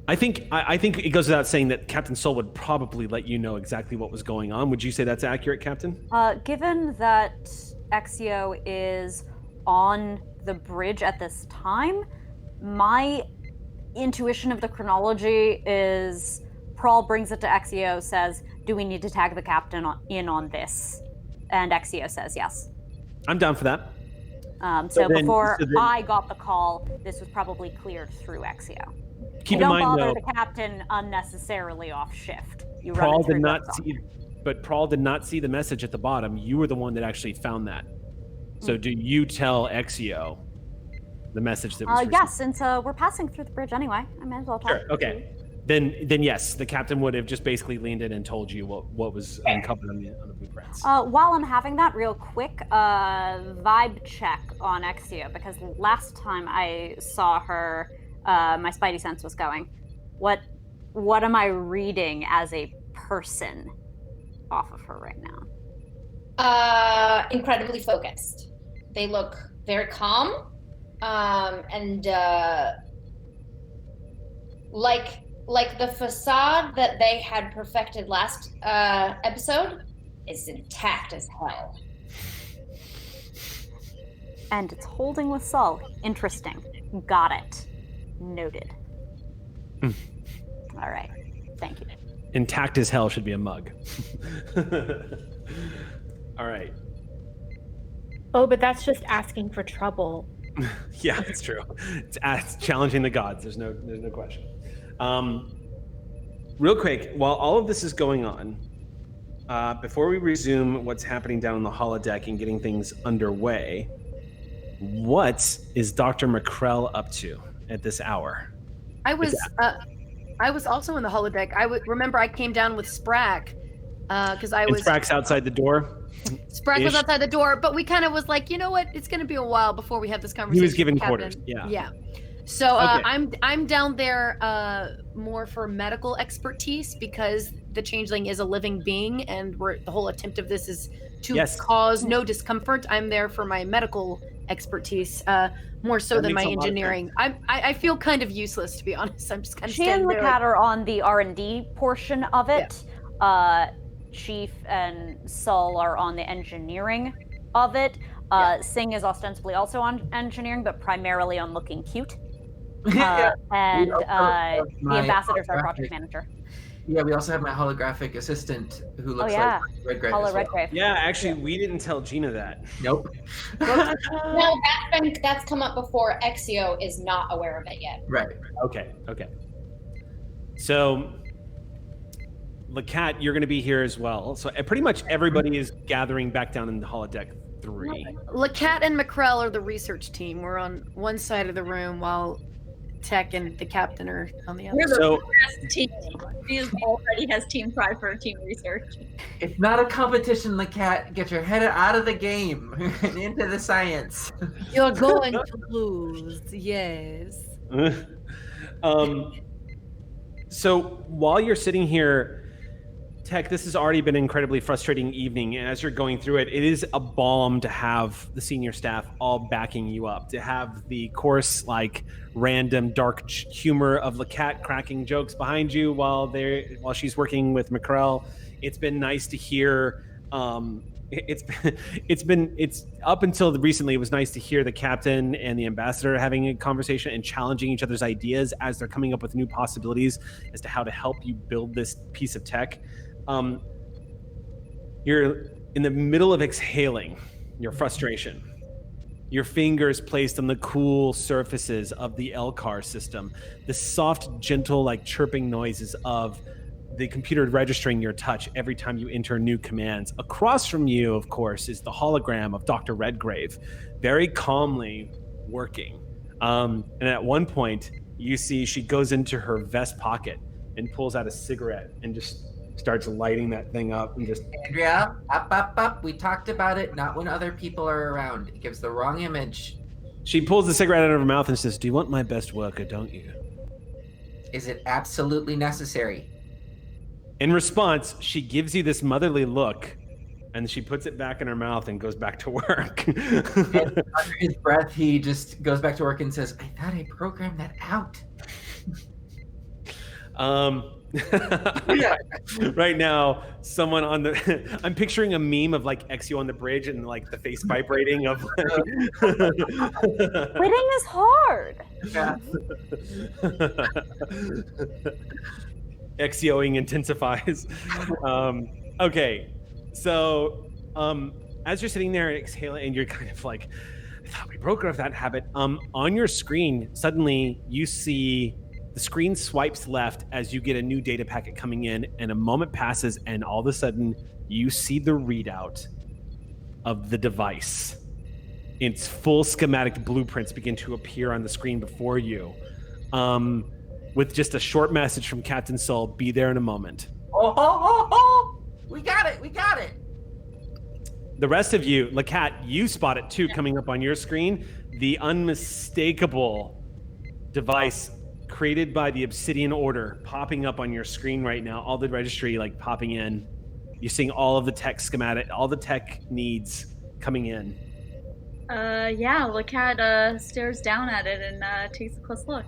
I think it goes without saying that Captain Soul would probably let you know exactly what was going on. Would you say that's accurate, Captain? Given that EXEO is on the bridge at this time, my intuition of the chronology is Prawl brings it to EXEO, says, do we need to tag the captain in on this? And EXEO says yes. I'm down for that. So before I got the call, this was probably cleared through EXEO. Keep you in don't mind, bother though, the captain unnecessarily off shift. You Prawl run it through did not Gopsong. see, but Prawl did not see the message at the bottom. You were the one that actually found that. So do you tell EXEO the message that was received? Yes, since we're passing through the bridge anyway, I may as well talk. Sure. Okay. Then yes, the captain would have just basically leaned in and told you what was uncovered on the blueprints. While I'm having that, real quick, vibe check on EXEO, because last time I saw her, my spidey sense was going. What am I reading as a person off of her right now? Incredibly focused. They look very calm, and like the facade that they had perfected last episode is intact as hell. And it's holding with Sol. Interesting. Got it. Noted. All right. Thank you. Intact as hell should be a mug. All right. Oh, but that's just asking for trouble. Yeah, it's true. It's challenging the gods. There's no question. Real quick, while all of this is going on, before we resume what's happening down on the holodeck and getting things underway, what is Dr. McCrell up to at this hour? I was also in the holodeck. Remember I came down with Sprack because I was. Sprack's outside the door. Sprack was outside the door, but we kind of was like, you know what? It's going to be a while before we have this conversation. He was given Captain. quarters. Yeah. Yeah. So Okay. I'm down there more for medical expertise because the changeling is a living being, and the whole attempt of this is to cause no discomfort. I'm there for my medical expertise, more so than my engineering. I feel kind of useless, to be honest. I'm just kind of She and standing there. LAKAT are on the R&D portion of it. Chief and Sol are on the engineering of it. Singh is ostensibly also on engineering, but primarily on looking cute. And the ambassador's our project manager. Yeah, we also have my holographic assistant who looks like Redgrave. Redgrave. Yeah, actually, we didn't tell Gina that. Nope. No, that's come up before. EXEO is not aware of it yet. Right. Okay. So, LAKAT, you're going to be here as well. So pretty much everybody is gathering back down in the holodeck 3. LAKAT and Mackrell are the research team. We're on one side of the room while Tech and the captain are on the other. We're the best team. She already has team pride for team research. It's not a competition, LAKAT. Get your head out of the game and into the science. You're going to lose, yes. So while you're sitting here, Tech, this has already been an incredibly frustrating evening. And as you're going through it, it is a balm to have the senior staff all backing you up, to have the coarse, like, random dark humor of LAKAT cracking jokes behind you while she's working with Mackrell. It's been nice to hear. It's up until recently, it was nice to hear the captain and the ambassador having a conversation and challenging each other's ideas as they're coming up with new possibilities as to how to help you build this piece of tech. You're in the middle of exhaling your frustration. Your fingers placed on the cool surfaces of the LCAR system. The soft, gentle, like chirping noises of the computer registering your touch every time you enter new commands. Across from you, of course, is the hologram of Dr. Redgrave, very calmly working. And at one point, you see she goes into her vest pocket and pulls out a cigarette and just starts lighting that thing up and just... Andrea, up. We talked about it, not when other people are around. It gives the wrong image. She pulls the cigarette out of her mouth and says, "Do you want my best worker, don't you?" Is it absolutely necessary? In response, she gives you this motherly look, and she puts it back in her mouth and goes back to work. And under his breath, he just goes back to work and says, "I thought I programmed that out." Right now, someone on the I'm picturing a meme of like EXEO on the bridge and like the face vibrating of like... Quitting is hard. Yeah. EXEOing intensifies. Okay, so as you're sitting there and exhaling, and you're kind of like, I thought we broke off that habit. On your screen, suddenly you see the screen swipes left as you get a new data packet coming in, and a moment passes, and all of a sudden you see the readout of the device. Its full schematic blueprints begin to appear on the screen before you, with just a short message from Captain Sol: "Be there in a moment." Oh! We got it! The rest of you, LAKAT, you spot it too, coming up on your screen. The unmistakable device created by the Obsidian Order popping up on your screen right now. All the registry like popping in. You're seeing all of the tech schematic, all the tech needs coming in. Yeah, LAKAT stares down at it and takes a close look.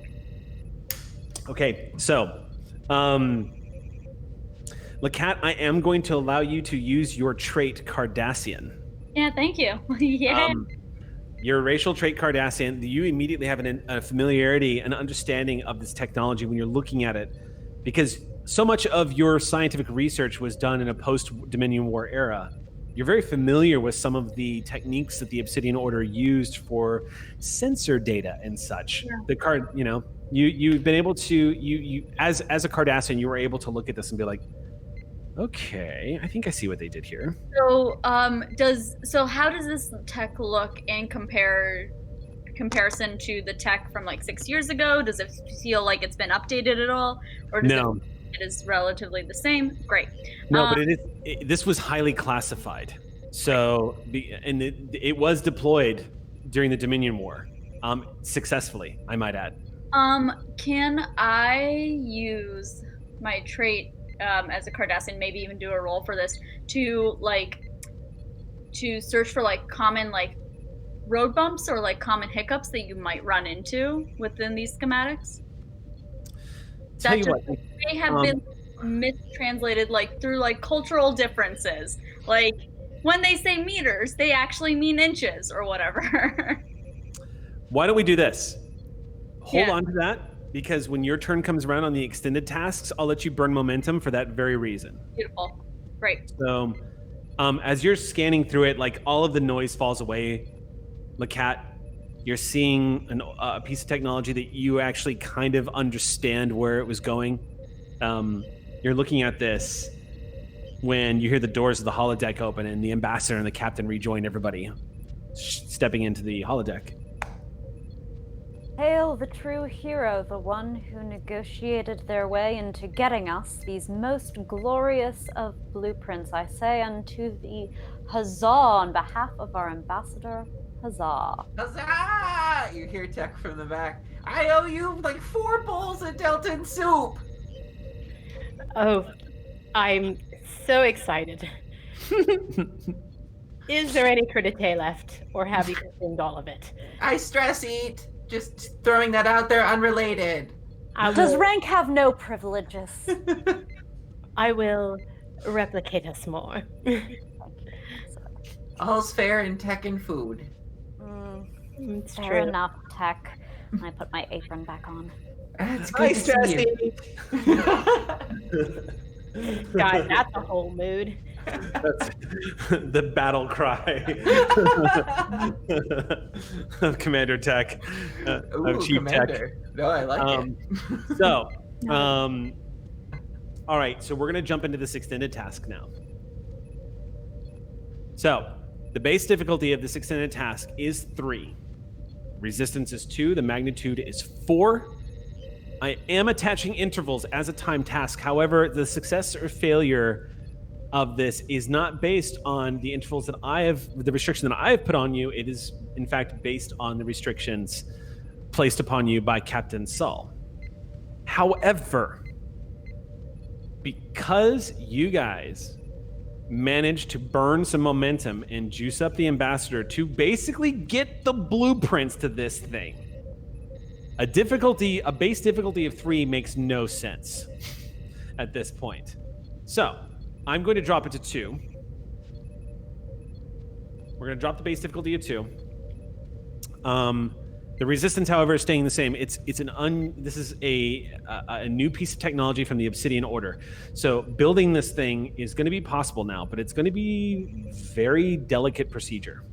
Okay, so LAKAT, I am going to allow you to use your trait Cardassian. Yeah, thank you. Yeah. Your racial trait Cardassian, you immediately have a familiarity and understanding of this technology when you're looking at it, because so much of your scientific research was done in a post-Dominion War era. You're very familiar with some of the techniques that the Obsidian Order used for sensor data and such. Yeah. You've been able to, as a Cardassian, you were able to look at this and be like, okay, I think I see what they did here. So, how does this tech look in comparison to the tech from like 6 years ago? Does it feel like it's been updated at all, or does it is relatively the same? Great. No, but this was highly classified. So, and it was deployed during the Dominion War, successfully, I might add. Can I use my trait as a Cardassian, maybe even do a roll for this, to search for like common like road bumps or like common hiccups that you might run into within these schematics? Tell you what, May have been mistranslated like through like cultural differences. Like when they say meters, they actually mean inches or whatever. why don't we do this? Hold on to that, because when your turn comes around on the extended tasks, I'll let you burn momentum for that very reason. Beautiful. Great. So as you're scanning through it, like all of the noise falls away. LAKAT, you're seeing a piece of technology that you actually kind of understand where it was going. You're looking at this when you hear the doors of the holodeck open and the ambassador and the captain rejoin everybody stepping into the holodeck. Hail the true hero, the one who negotiated their way into getting us these most glorious of blueprints. I say unto thee, huzzah on behalf of our ambassador, huzzah. Huzzah! You hear Tech from the back. I owe you like 4 bowls of Delton soup. Oh, I'm so excited. Is there any crudité left, or have you consumed all of it? I stress eat. Just throwing that out there, unrelated. Does rank have no privileges? I will replicate us more. All's fair in tech and food. It's Fair true. enough, Tech. I put my apron back on. It's good to see you. Guys, that's a whole mood. That's the battle cry of Commander Tech, of Chief Commander. Tech. No, I like it. So, all right, so we're going to jump into this extended task now. So, the base difficulty of this extended task is 3. Resistance is 2. The magnitude is 4. I am attaching intervals as a time task. However, the success or failure of this is not based on the intervals that the restriction that I have put on you. It is, in fact, based on the restrictions placed upon you by Captain Saul. However, because you guys managed to burn some momentum and juice up the ambassador to basically get the blueprints to this thing, a base difficulty of 3 makes no sense at this point. So I'm going to drop it to 2. We're going to drop the base difficulty to 2. The resistance, however, is staying the same. This is a new piece of technology from the Obsidian Order. So building this thing is going to be possible now, but it's going to be very delicate procedure.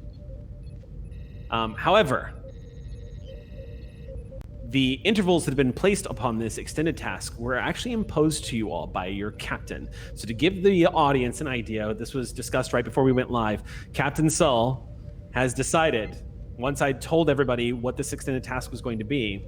However, the intervals that have been placed upon this extended task were actually imposed to you all by your captain. So to give the audience an idea, this was discussed right before we went live. Captain Saul has decided, once I told everybody what this extended task was going to be,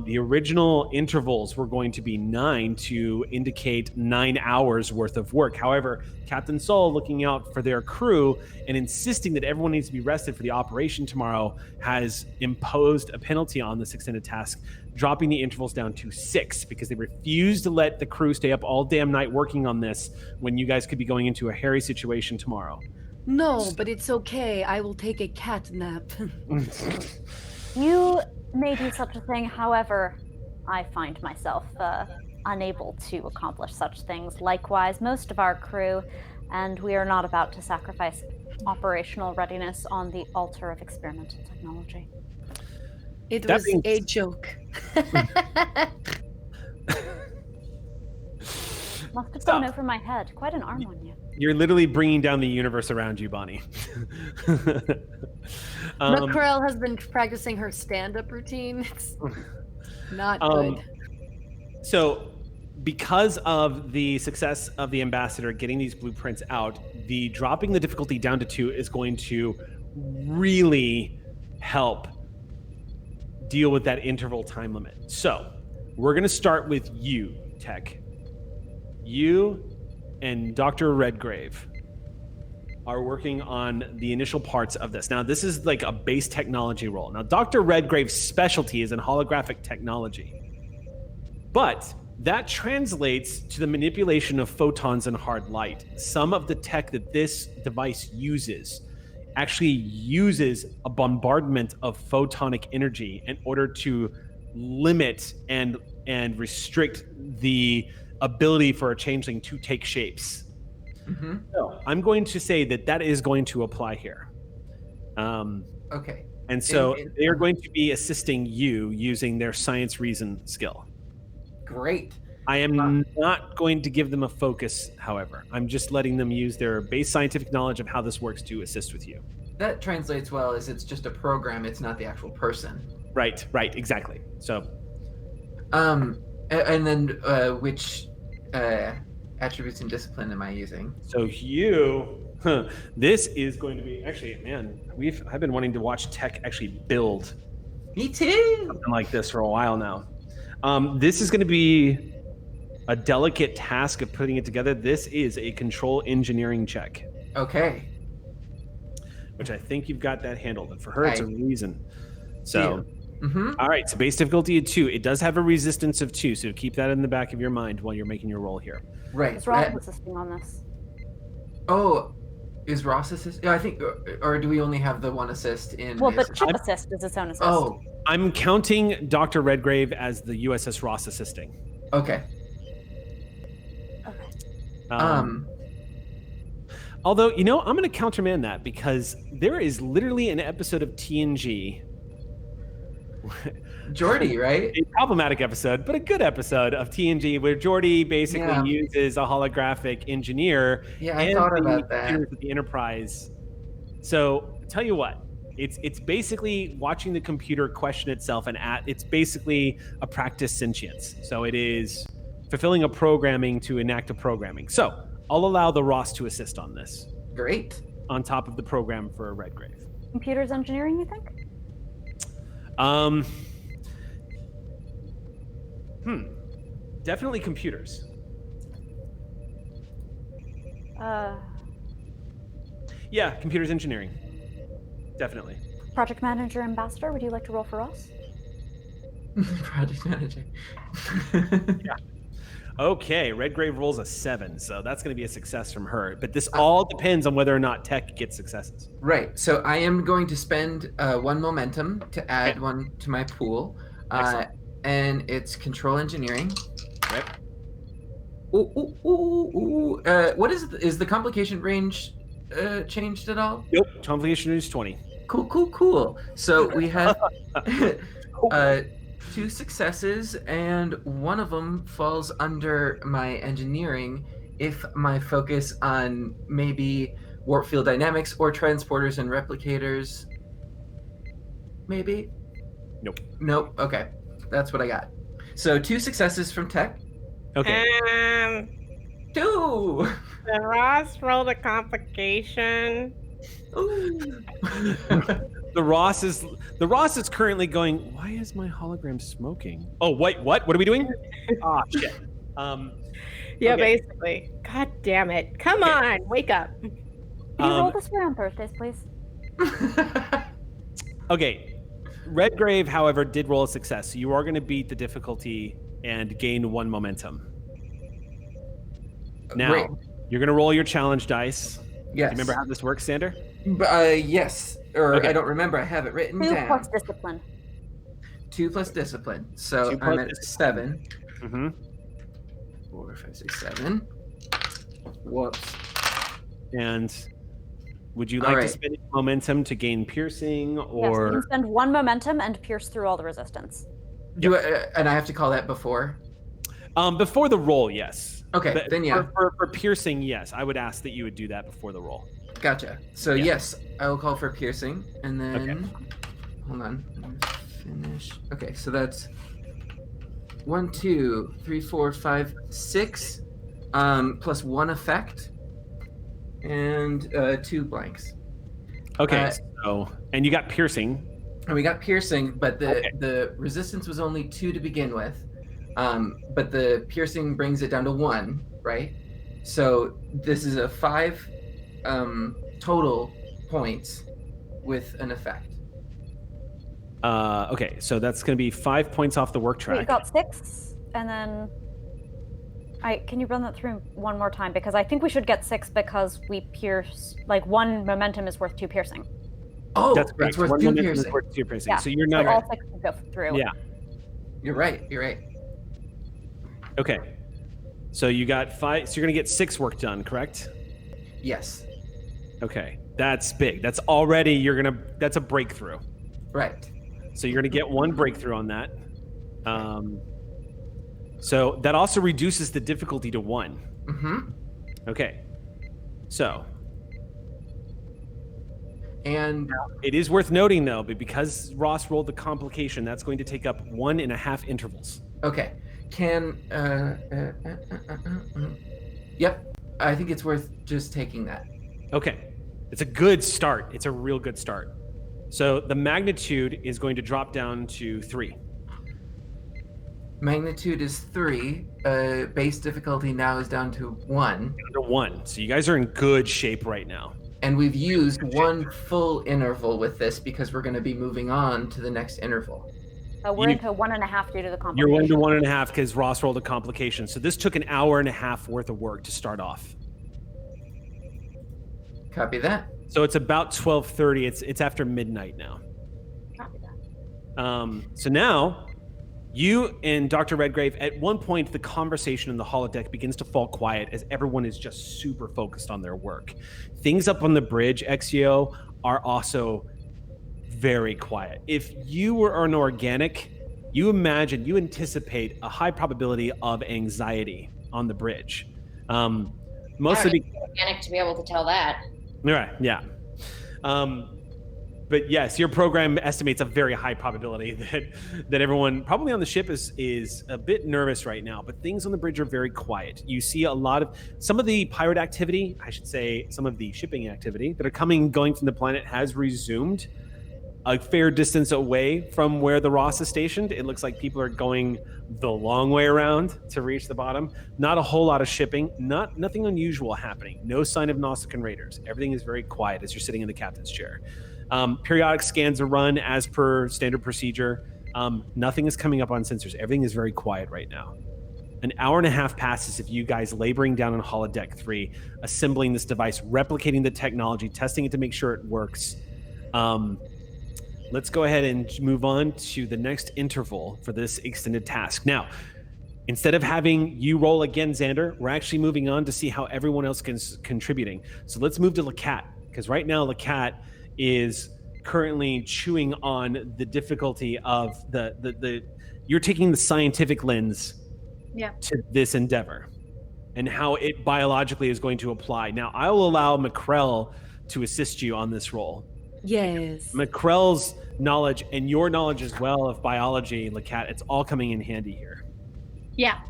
the original intervals were going to be 9 to indicate 9 hours worth of work. However, Captain Saul, looking out for their crew and insisting that everyone needs to be rested for the operation tomorrow, has imposed a penalty on this extended task, dropping the intervals down to 6 because they refused to let the crew stay up all damn night working on this when you guys could be going into a hairy situation tomorrow. No, but it's okay. I will take a cat nap. You may do such a thing, however, I find myself unable to accomplish such things. Likewise, most of our crew, and we are not about to sacrifice operational readiness on the altar of experimental technology. It was a joke. Must have gone over my head. Quite an arm on you. You're literally bringing down the universe around you, Bonnie. Mackerel has been practicing her stand-up routine. It's not good. So, because of the success of the ambassador getting these blueprints out, the dropping the difficulty down to 2 is going to really help deal with that interval time limit. So, we're going to start with you, Tech. You and Dr. Redgrave are working on the initial parts of this. Now, this is like a base technology role. Now, Dr. Redgrave's specialty is in holographic technology. But that translates to the manipulation of photons and hard light. Some of the tech that this device uses actually uses a bombardment of photonic energy in order to limit and restrict the ability for a changeling to take shapes. Mm-hmm. So I'm going to say that is going to apply here. Okay. And so they are going to be assisting you using their science reason skill. Great. I am not going to give them a focus, however. I'm just letting them use their base scientific knowledge of how this works to assist with you. That translates well as it's just a program, it's not the actual person. Right, exactly. So and then which attributes and discipline am I using? So this is going to be actually, man, I've been wanting to watch tech actually build. Me too. Something like this for a while now. This is going to be a delicate task of putting it together. This is a control engineering check. Okay. Which I think you've got that handled. And for her, it's a reason. So, mm-hmm. All right. So base difficulty of 2. It does have a resistance of 2. So keep that in the back of your mind while you're making your roll here. Right. Is Ross assisting on this? Oh, is Ross assist? Yeah, I think, or do we only have the one assist in? Well, but Chip assist is its own assist. Oh, I'm counting Dr. Redgrave as the USS Ross assisting. Okay. Although, I'm going to countermand that because there is literally an episode of TNG. Geordi, right? A problematic episode, but a good episode of TNG where Geordi basically uses a holographic engineer. Yeah, I thought about that. The Enterprise. So, tell you what, it's basically watching the computer question itself, and it's basically a practice sentience. So it is fulfilling a programming to enact a programming. So I'll allow the Ross to assist on this. Great. On top of the program for Redgrave. Computers engineering, you think? Definitely computers. Yeah, computers engineering. Definitely. Project manager ambassador, would you like to roll for us? Project manager. Yeah. Okay, Redgrave rolls a 7, so that's going to be a success from her. But this all depends on whether or not Tech gets successes. Right. So I am going to spend 1 momentum to add 1 to my pool, and it's control engineering. Right. What is the complication range changed at all? Nope. Complication range is 20. Cool. So we have 2 successes, and one of them falls under my engineering if my focus on maybe warp field dynamics or transporters and replicators. Maybe? Nope. Okay. That's what I got. So 2 successes from Tech. Okay. 2! The Ross rolled a complication. Ooh. The Ross is currently going, why is my hologram smoking? Oh, wait, what? What are we doing? Shit. Yeah, basically. God damn it. Come on, wake up. Can you roll this way on Thursdays, please? Okay. Redgrave, however, did roll a success. So you are going to beat the difficulty and gain 1 momentum. Now, you're going to roll your challenge dice. Yes. Do you remember how this works, Sander? Yes. Or I don't remember. I have it written 2 down. plus discipline. 2 plus discipline. So I'm at 7. Mm-hmm. 4, 5, 6, 7. Whoops. And would you like to spend momentum to gain piercing, or Yes, you can spend 1 momentum and pierce through all the resistance. And I have to call that before? Before the roll, yes. Okay, but then yeah. For piercing, yes. I would ask that you would do that before the roll. Gotcha. So yes, I will call for piercing, and then hold on. Finish. Okay, so that's 1, 2, 3, 4, 5, 6, plus 1 effect, and 2 blanks. Okay. And you got piercing. And we got piercing, but the resistance was only 2 to begin with. But the piercing brings it down to 1, right? So this is a 5 total points with an effect. Okay, so that's going to be 5 points off the work track. Wait, you got 6, and then Can you run that through one more time? Because I think we should get 6 because we pierce, like 1 momentum is worth 2 piercing. Oh, That's correct. it's worth One 2 momentum is piercing. worth 2 piercing. Yeah. So you're not. So all 6 will go through. Yeah. You're right. Okay. So you got 5. So you're gonna get 6 work done, correct? Yes. Okay. That's big. That's that's a breakthrough. Right. So you're gonna get 1 breakthrough on that. So that also reduces the difficulty to 1. Mm-hmm. Okay. So. And It is worth noting, though, but because Ross rolled the complication, that's going to take up 1.5 intervals. okay, yep. I think it's worth just taking that. Okay. It's a good start. It's a real good start. So the magnitude is going to drop down to 3. Magnitude is 3. Base difficulty now is down to 1. Down to 1. So you guys are in good shape right now. And we've used 1 full interval with this because we're going to be moving on to the next interval. We're into 1.5 due to the complication. You're 1 to 1.5 because Ross rolled a complication. So this took an hour and a half worth of work to start off. Copy that. So it's about 12:30. It's after midnight now. Copy that. So now, you and Dr. Redgrave, at one point, the conversation in the holodeck begins to fall quiet as everyone is just super focused on their work. Things up on the bridge, EXEO, are also very quiet. If you were an organic, you anticipate a high probability of anxiety on the bridge. Mostly organic to be able to tell that. Right, yeah. But yes, your program estimates a very high probability that everyone probably on the ship is a bit nervous right now, but things on the bridge are very quiet. You see some of the pirate activity, I should say some of the shipping activity that are going from the planet has resumed a fair distance away from where the Ross is stationed. It looks like people are going the long way around to reach the bottom. Not a whole lot of shipping, nothing unusual happening. No sign of Nausicaan raiders. Everything is very quiet as you're sitting in the captain's chair. Periodic scans are run as per standard procedure. Nothing is coming up on sensors. Everything is very quiet right now. An hour and a half passes of you guys laboring down on holodeck 3, assembling this device, replicating the technology, testing it to make sure it works. Let's go ahead and move on to the next interval for this extended task. Now, instead of having you roll again, Xander, we're actually moving on to see how everyone else is contributing. So let's move to LAKAT, because right now LAKAT is currently chewing on the difficulty of you're taking the scientific lens to this endeavor and how it biologically is going to apply. Now, I will allow McCrell to assist you on this role. Yes. McCrell's knowledge and your knowledge as well of biology, LAKAT, it's all coming in handy here. Yeah.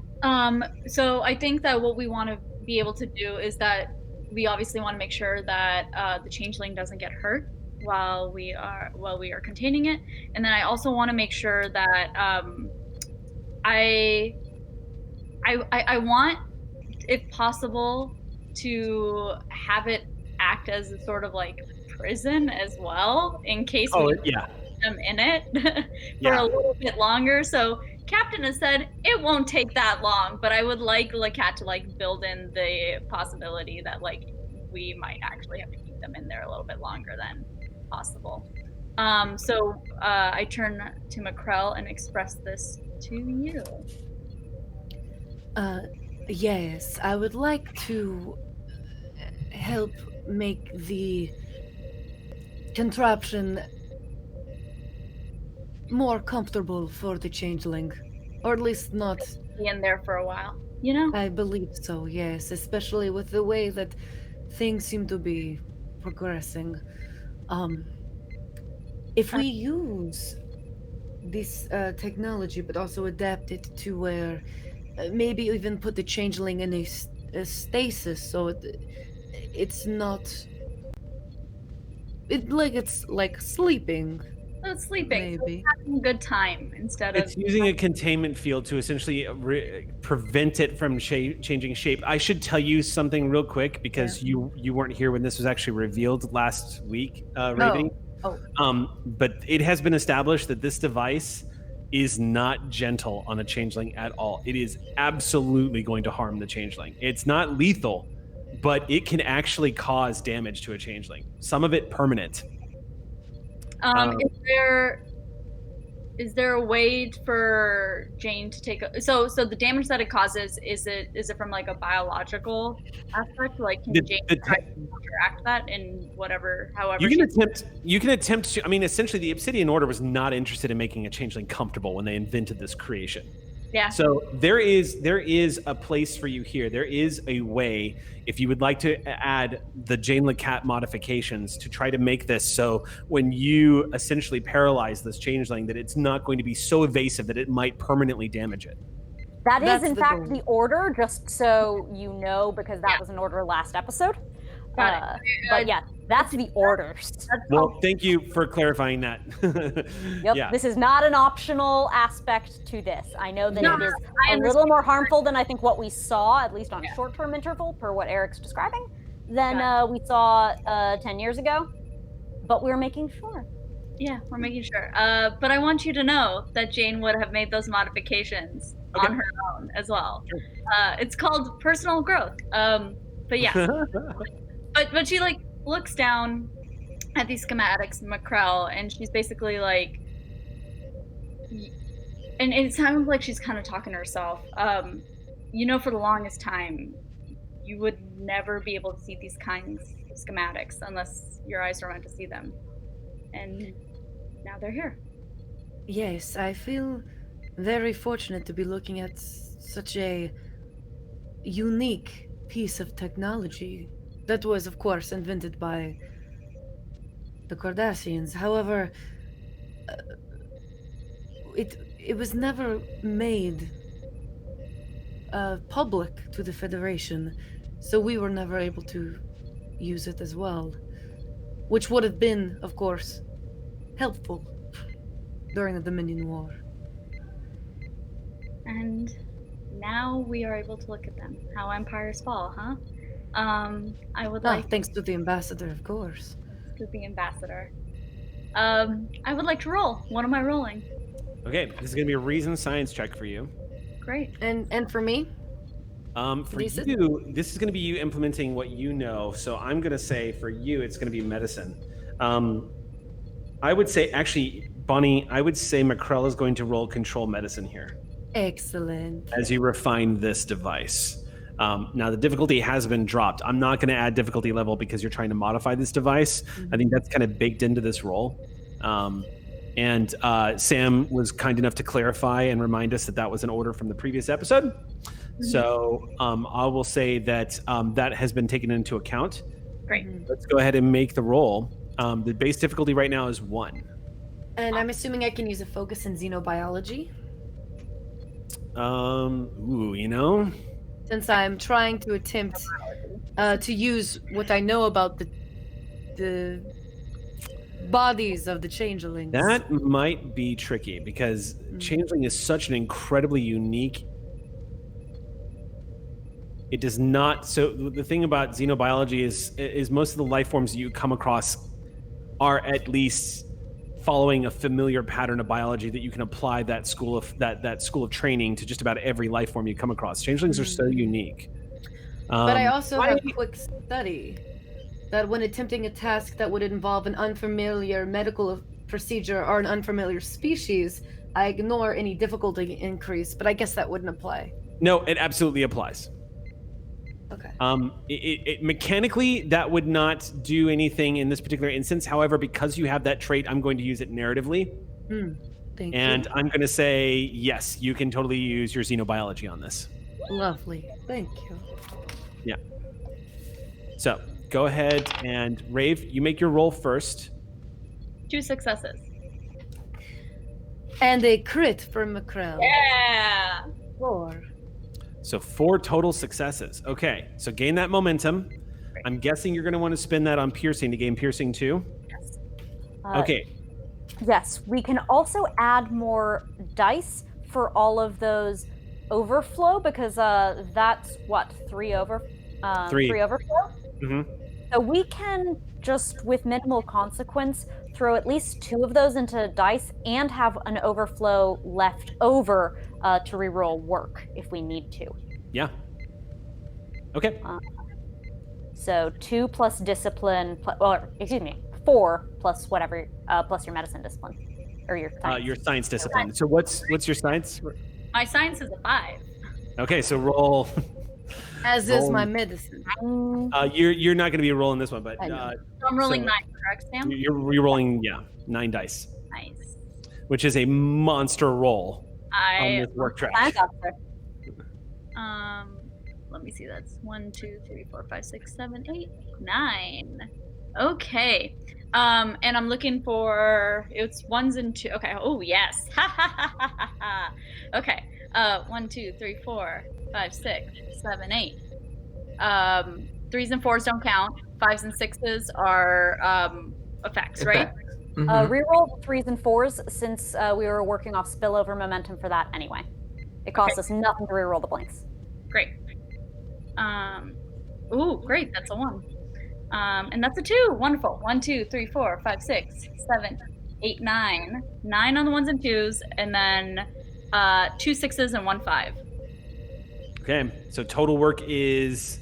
So I think that what we want to be able to do is that we obviously want to make sure that the changeling doesn't get hurt while we are containing it, and then I also want to make sure that I want, if possible, to have it act as a sort of like prison as well, in case we put them in it for a little bit longer. So Captain has said it won't take that long, but I would like LAKAT to like build in the possibility that like we might actually have to keep them in there a little bit longer than possible. So I turn to McCrell and express this to you. Yes, I would like to help make the contraption more comfortable for the changeling, or at least not be in there for a while, you know? I believe so, yes, especially with the way that things seem to be progressing. If we use this technology but also adapt it to where maybe even put the changeling in a stasis, so it's not it's like sleeping. So it's sleeping. Maybe. So it's having a good time instead of... It's using a containment field to essentially prevent it from changing shape. I should tell you something real quick, because you weren't here when this was actually revealed last week, Raven. Oh. But it has been established that this device is not gentle on a changeling at all. It is absolutely going to harm the changeling. It's not lethal, but it can actually cause damage to a changeling. Some of it permanent. Is there a way for Jane to take so the damage that it causes, is it from like a biological aspect? Like can Jane try to counteract that in however you can attempt to. I mean, essentially the Obsidian Order was not interested in making a changeling comfortable when they invented this creation. Yeah. So there is a place for you here. There is a way, if you would like to add the Jane LAKAT modifications to try to make this so when you essentially paralyze this changeling, that it's not going to be so evasive that it might permanently damage it. That's in fact the order, just so you know, because that was an order last episode. But yeah, that's the orders. Well, thank you for clarifying that. Yep, Yeah. This is not an optional aspect to this. I know that it is a little more harmful than I think what we saw, at least on a short-term interval, per what Eric's describing, than we saw 10 years ago. But we're making sure. Yeah, we're making sure. But I want you to know that Jane would have made those modifications on her own as well. Sure. It's called personal growth. But yeah. But she like looks down at these schematics, Macrel, and she's basically like, and it sounds like she's kind of talking to herself. For the longest time, you would never be able to see these kinds of schematics unless your eyes were meant to see them. And now they're here. Yes, I feel very fortunate to be looking at such a unique piece of technology that was, of course, invented by the Cardassians. However, it was never made public to the Federation, so we were never able to use it as well, which would have been, of course, helpful during the Dominion War. And now we are able to look at them. How empires fall, huh? I would like... thanks to the ambassador, of course. To the ambassador. I would like to roll. What am I rolling? Okay, this is going to be a reason science check for you. Great. And for me? For you, this is going to be you implementing what you know. So I'm going to say for you, it's going to be medicine. I would say, actually, Bonnie, I would say Macrel is going to roll control medicine here. Excellent. As you refine this device. Now, the difficulty has been dropped. I'm not going to add difficulty level because you're trying to modify this device. I think that's kind of baked into this role. And Sam was kind enough to clarify and remind us that that was an order from the previous episode. So I will say that that has been taken into account. Great. Let's go ahead and make the roll. The base difficulty right now is 1. And I'm assuming I can use a focus in xenobiology? Since I'm trying to attempt to use what I know about the bodies of the changelings. That might be tricky because changeling is such an incredibly unique. It does not. So the thing about xenobiology is most of the life forms you come across are at least following a familiar pattern of biology that you can apply that school of training to just about every life form you come across. Changelings are so unique. But I also have a quick study that when attempting a task that would involve an unfamiliar medical procedure or an unfamiliar species, I ignore any difficulty increase, but I guess that wouldn't apply. No, it absolutely applies. Okay. It mechanically, that would not do anything in this particular instance. However, because you have that trait, I'm going to use it narratively. Thank and you. I'm going to say, yes, you can totally use your xenobiology on this. Lovely. Thank you. Yeah. So go ahead and Rave, you make your roll first. 2 successes. And a crit for Macrel. Yeah. 4. So 4 total successes. Okay, so gain that momentum. I'm guessing you're going to want to spend that on piercing to gain piercing too. Yes. Okay. Yes, we can also add more dice for all of those overflow because that's what 3 overflow. Mm-hmm. So we can just, with minimal consequence, throw at least 2 of those into dice and have an overflow left over to reroll work if we need to. Yeah. Okay. So 2 plus discipline, or excuse me, 4 plus whatever, plus your medicine discipline, or your science. Your science discipline. So what's your science? My science is a 5. Okay, so roll. As is my medicine. You're not going to be rolling this one, but So I'm rolling 9, correct, Sam? You're rolling 9 dice. Nice. Which is a monster roll on this work track. Let me see. That's 1, 2, 3, 4, 5, 6, 7, 8, 9. Okay. And I'm looking for it's 1s and 2. Okay. Oh yes. Okay. 1, 2, 3, 4, 5, 6, 7, 8. 3s and 4s don't count. 5s and 6s are effects, right? Mm-hmm. Reroll 3s and 4s since we were working off spillover momentum for that anyway. It costs us nothing to reroll the blanks. Great. Ooh, great. That's a 1. And that's a 2. Wonderful. 1, 2, 3, 4, 5, 6, 7, 8, 9. 9 on the 1s and 2s, and then 2 6s and 1 5. Okay, so total work is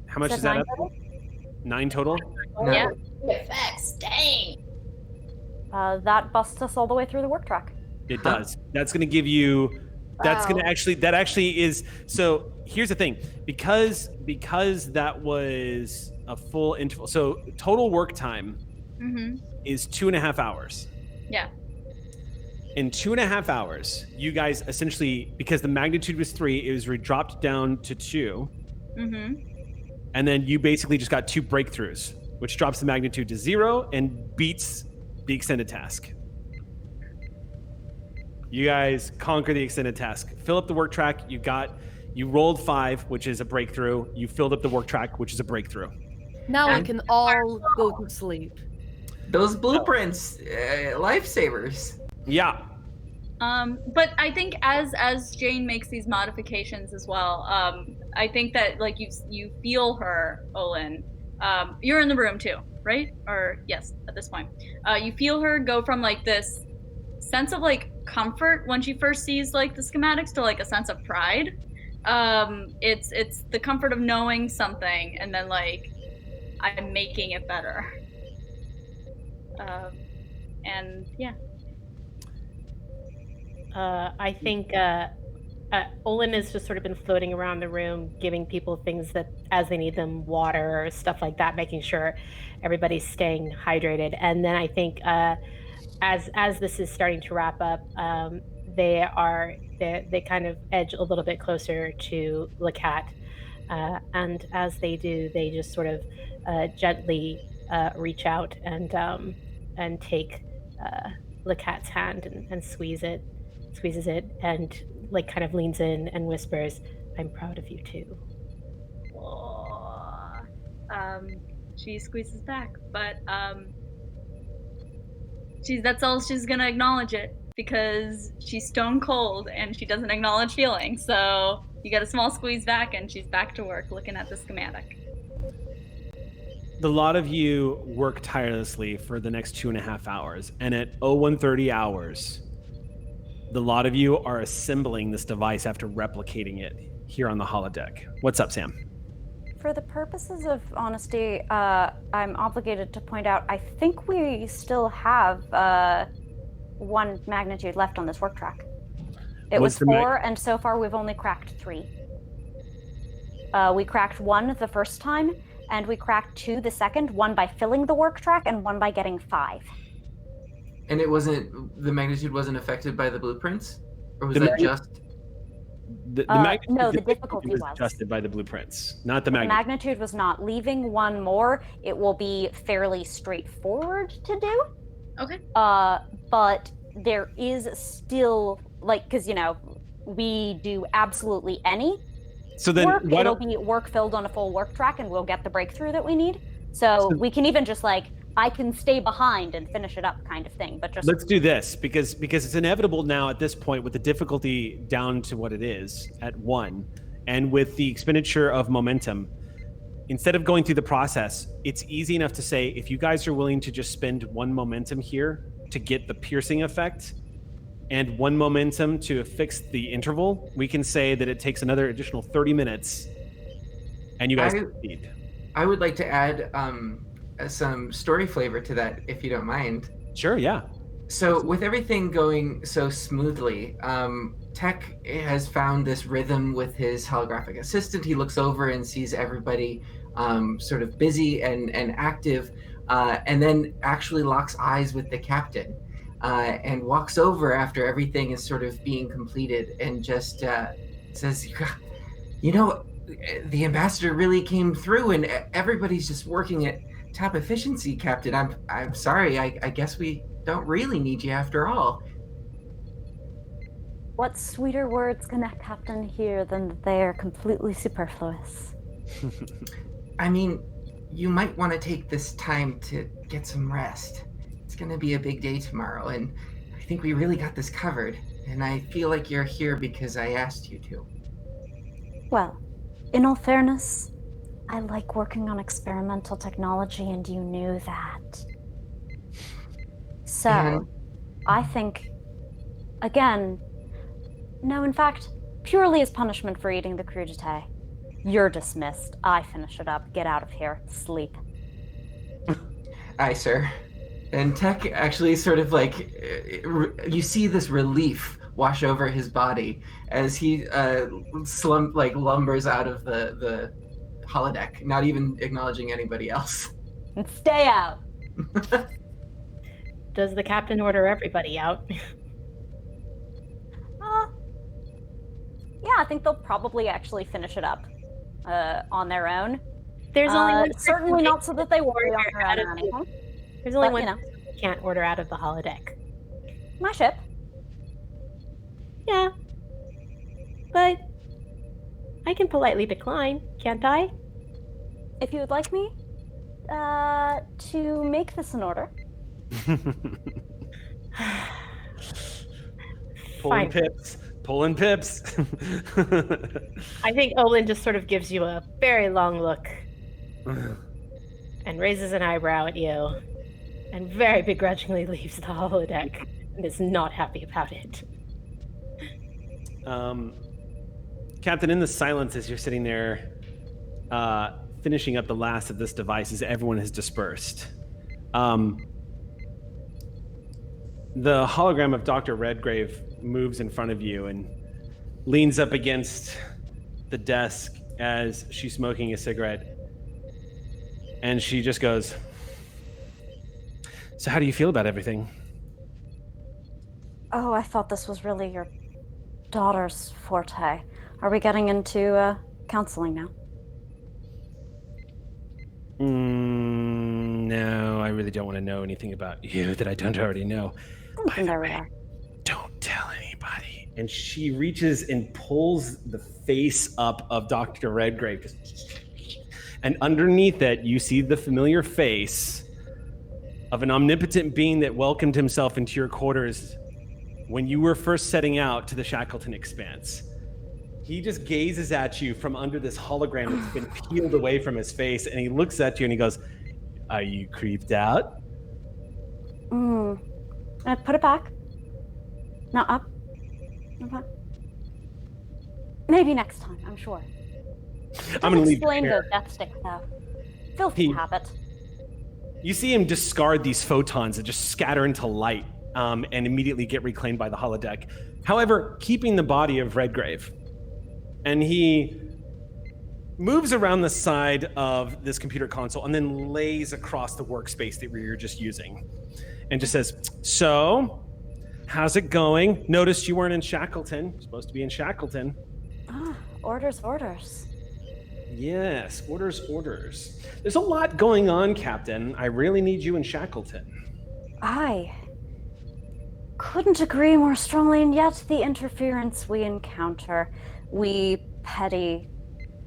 how much is that up? 9 total? No. Yeah. Effects, dang. That busts us all the way through the work track. It does. That's going to give you. That's going to actually. That actually is. So here's the thing, because that was a full interval. So total work time is 2.5 hours. Yeah. In 2.5 hours, you guys essentially, because the magnitude was 3, it was dropped down to 2. And then you basically just got 2 breakthroughs, which drops the magnitude to 0 and beats the extended task. You guys conquer the extended task. Fill up the work track. You rolled 5, which is a breakthrough. You filled up the work track, which is a breakthrough. Now we can all go to sleep. Those blueprints, lifesavers. Yeah. But I think as Jane makes these modifications as well, I think that like you feel her, Olin. You're in the room too, right? Or yes, at this point, you feel her go from like this sense of like comfort when she first sees like the schematics to like a sense of pride. It's the comfort of knowing something and then like I'm making it better. And yeah. I think Olin has just sort of been floating around the room, giving people things that as they need them, water or stuff like that, making sure everybody's staying hydrated. And then I think as this is starting to wrap up, they kind of edge a little bit closer to LAKAT, and as they do, they just sort of gently reach out and take LAKAT's hand and squeezes it, and like kind of leans in and whispers, "I'm proud of you too." She squeezes back, but that's all she's gonna acknowledge it, because she's stone cold and she doesn't acknowledge feeling. So you get a small squeeze back and she's back to work looking at the schematic. The lot of you work tirelessly for the next 2.5 hours, and at 01:30 hours, the lot of you are assembling this device after replicating it here on the holodeck. What's up, Sam? For the purposes of honesty, I'm obligated to point out, I think we still have 1 magnitude left on this work track. It was 4, and so far we've only cracked 3. We cracked 1 the first time, and we cracked 2 the second, 1 by filling the work track and 1 by getting 5. And the magnitude wasn't affected by the blueprints? Or was The that just... The magnitude, no, the difficulty was adjusted by the blueprints, not the magnitude. The magnitude was not. Leaving 1 more, it will be fairly straightforward to do. Okay. But there is still, like, because, we do absolutely any So then work. It'll be work filled on a full work track, and we'll get the breakthrough that we need. So we can even just, like, I can stay behind and finish it up kind of thing. But just let's do this, because it's inevitable now at this point, with the difficulty down to what it is at 1, and with the expenditure of momentum, instead of going through the process, it's easy enough to say, if you guys are willing to just spend 1 momentum here to get the piercing effect and 1 momentum to fix the interval, we can say that it takes another additional 30 minutes and you guys succeed. I would like to add some story flavor to that, if you don't mind. Sure, yeah. So with everything going so smoothly, Tech has found this rhythm with his holographic assistant. He looks over and sees everybody sort of busy and active, and then actually locks eyes with the captain and walks over after everything is sort of being completed and just says, you know, the ambassador really came through and everybody's just working at top efficiency, Captain. I'm sorry. I guess we don't really need you after all. What sweeter words can a captain hear than that they are completely superfluous? I mean, you might want to take this time to get some rest. It's going to be a big day tomorrow, and I think we really got this covered. And I feel like you're here because I asked you to. Well, in all fairness, I like working on experimental technology, and you knew that. So, I think, again, no, in fact, purely as punishment for eating the crudité. You're dismissed. I finish it up. Get out of here. Sleep. Aye, sir. And Tech actually sort of like, you see this relief wash over his body as he lumbers out of the holodeck, not even acknowledging anybody else. And stay out. Does the captain order everybody out? Yeah, I think they'll probably actually finish it up on their own. There's only one certainly not so that they worry on their own or anything. There's only one who can't order out of the holodeck. My ship. Yeah. But I can politely decline, can't I? If you would like me to make this an order. Pulling pips. Pulling pips. I think Olin just sort of gives you a very long look and raises an eyebrow at you and very begrudgingly leaves the holodeck and is not happy about it. Captain, in the silence as you're sitting there finishing up the last of this device as everyone has dispersed, the hologram of Dr. Redgrave moves in front of you and leans up against the desk as she's smoking a cigarette. And she just goes, "So how do you feel about everything?" Oh, I thought this was really your daughter's forte. Are we getting into counseling now? No, I really don't want to know anything about you that I don't already know. By the way, don't tell anybody. And she reaches and pulls the face up of Dr. Redgrave. And underneath it, you see the familiar face of an omnipotent being that welcomed himself into your quarters when you were first setting out to the Shackleton Expanse. He just gazes at you from under this hologram that's been peeled away from his face, and he looks at you and he goes, "Are you creeped out?" Put it back. Not up. Okay. Maybe next time, I'm sure. I'm going to leave explain the death stick, though. Filthy habit. You see him discard these photons that just scatter into light and immediately get reclaimed by the holodeck. However, keeping the body of Redgrave. And he moves around the side of this computer console and then lays across the workspace that we were just using. And just says, "So, how's it going? Noticed you weren't in Shackleton. You're supposed to be in Shackleton." Orders, orders. Yes, orders, orders. There's a lot going on, Captain. I really need you in Shackleton. I couldn't agree more strongly, and yet the interference we encounter, we petty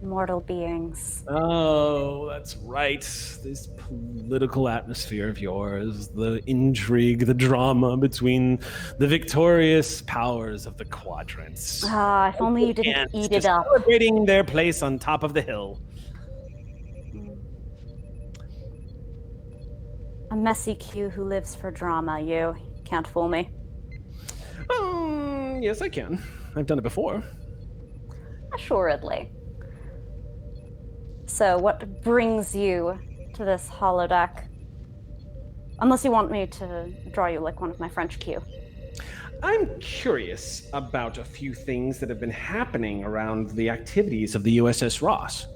mortal beings. Oh, that's right. This political atmosphere of yours, the intrigue, the drama between the victorious powers of the quadrants. If only you didn't eat it up. Celebrating their place on top of the hill. A messy Q who lives for drama. You can't fool me. Yes, I can. I've done it before. Assuredly. So, what brings you to this holodeck? Unless you want me to draw you like one of my French Q. I'm curious about a few things that have been happening around the activities of the USS Ross.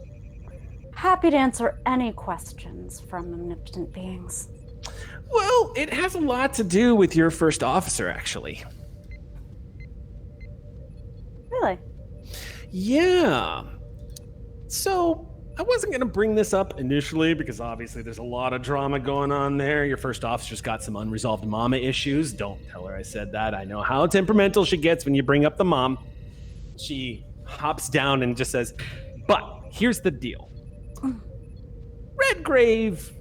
Happy to answer any questions from omnipotent beings. Well, it has a lot to do with your first officer, actually. Really? Yeah. So, I wasn't going to bring this up initially because obviously there's a lot of drama going on there. Your first officer's got some unresolved mama issues. Don't tell her I said that. I know how temperamental she gets when you bring up the mom. She hops down and just says, but here's the deal. Redgrave.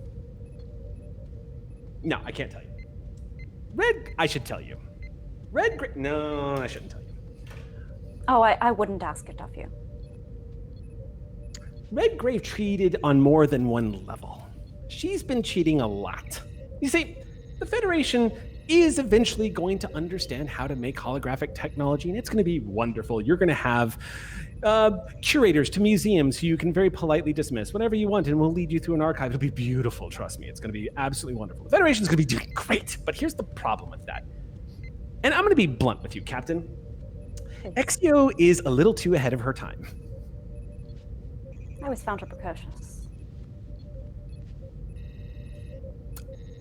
No, I can't tell you. I should tell you. Redgrave. No, I shouldn't tell you. Oh, I wouldn't ask it of you. Redgrave cheated on more than one level. She's been cheating a lot. You see, the Federation is eventually going to understand how to make holographic technology, and it's going to be wonderful. You're going to have curators to museums who you can very politely dismiss whenever you want, and we'll lead you through an archive. It'll be beautiful, trust me. It's going to be absolutely wonderful. The Federation's going to be doing great, but here's the problem with that. And I'm going to be blunt with you, Captain. EXEO is a little too ahead of her time. I always found her precocious.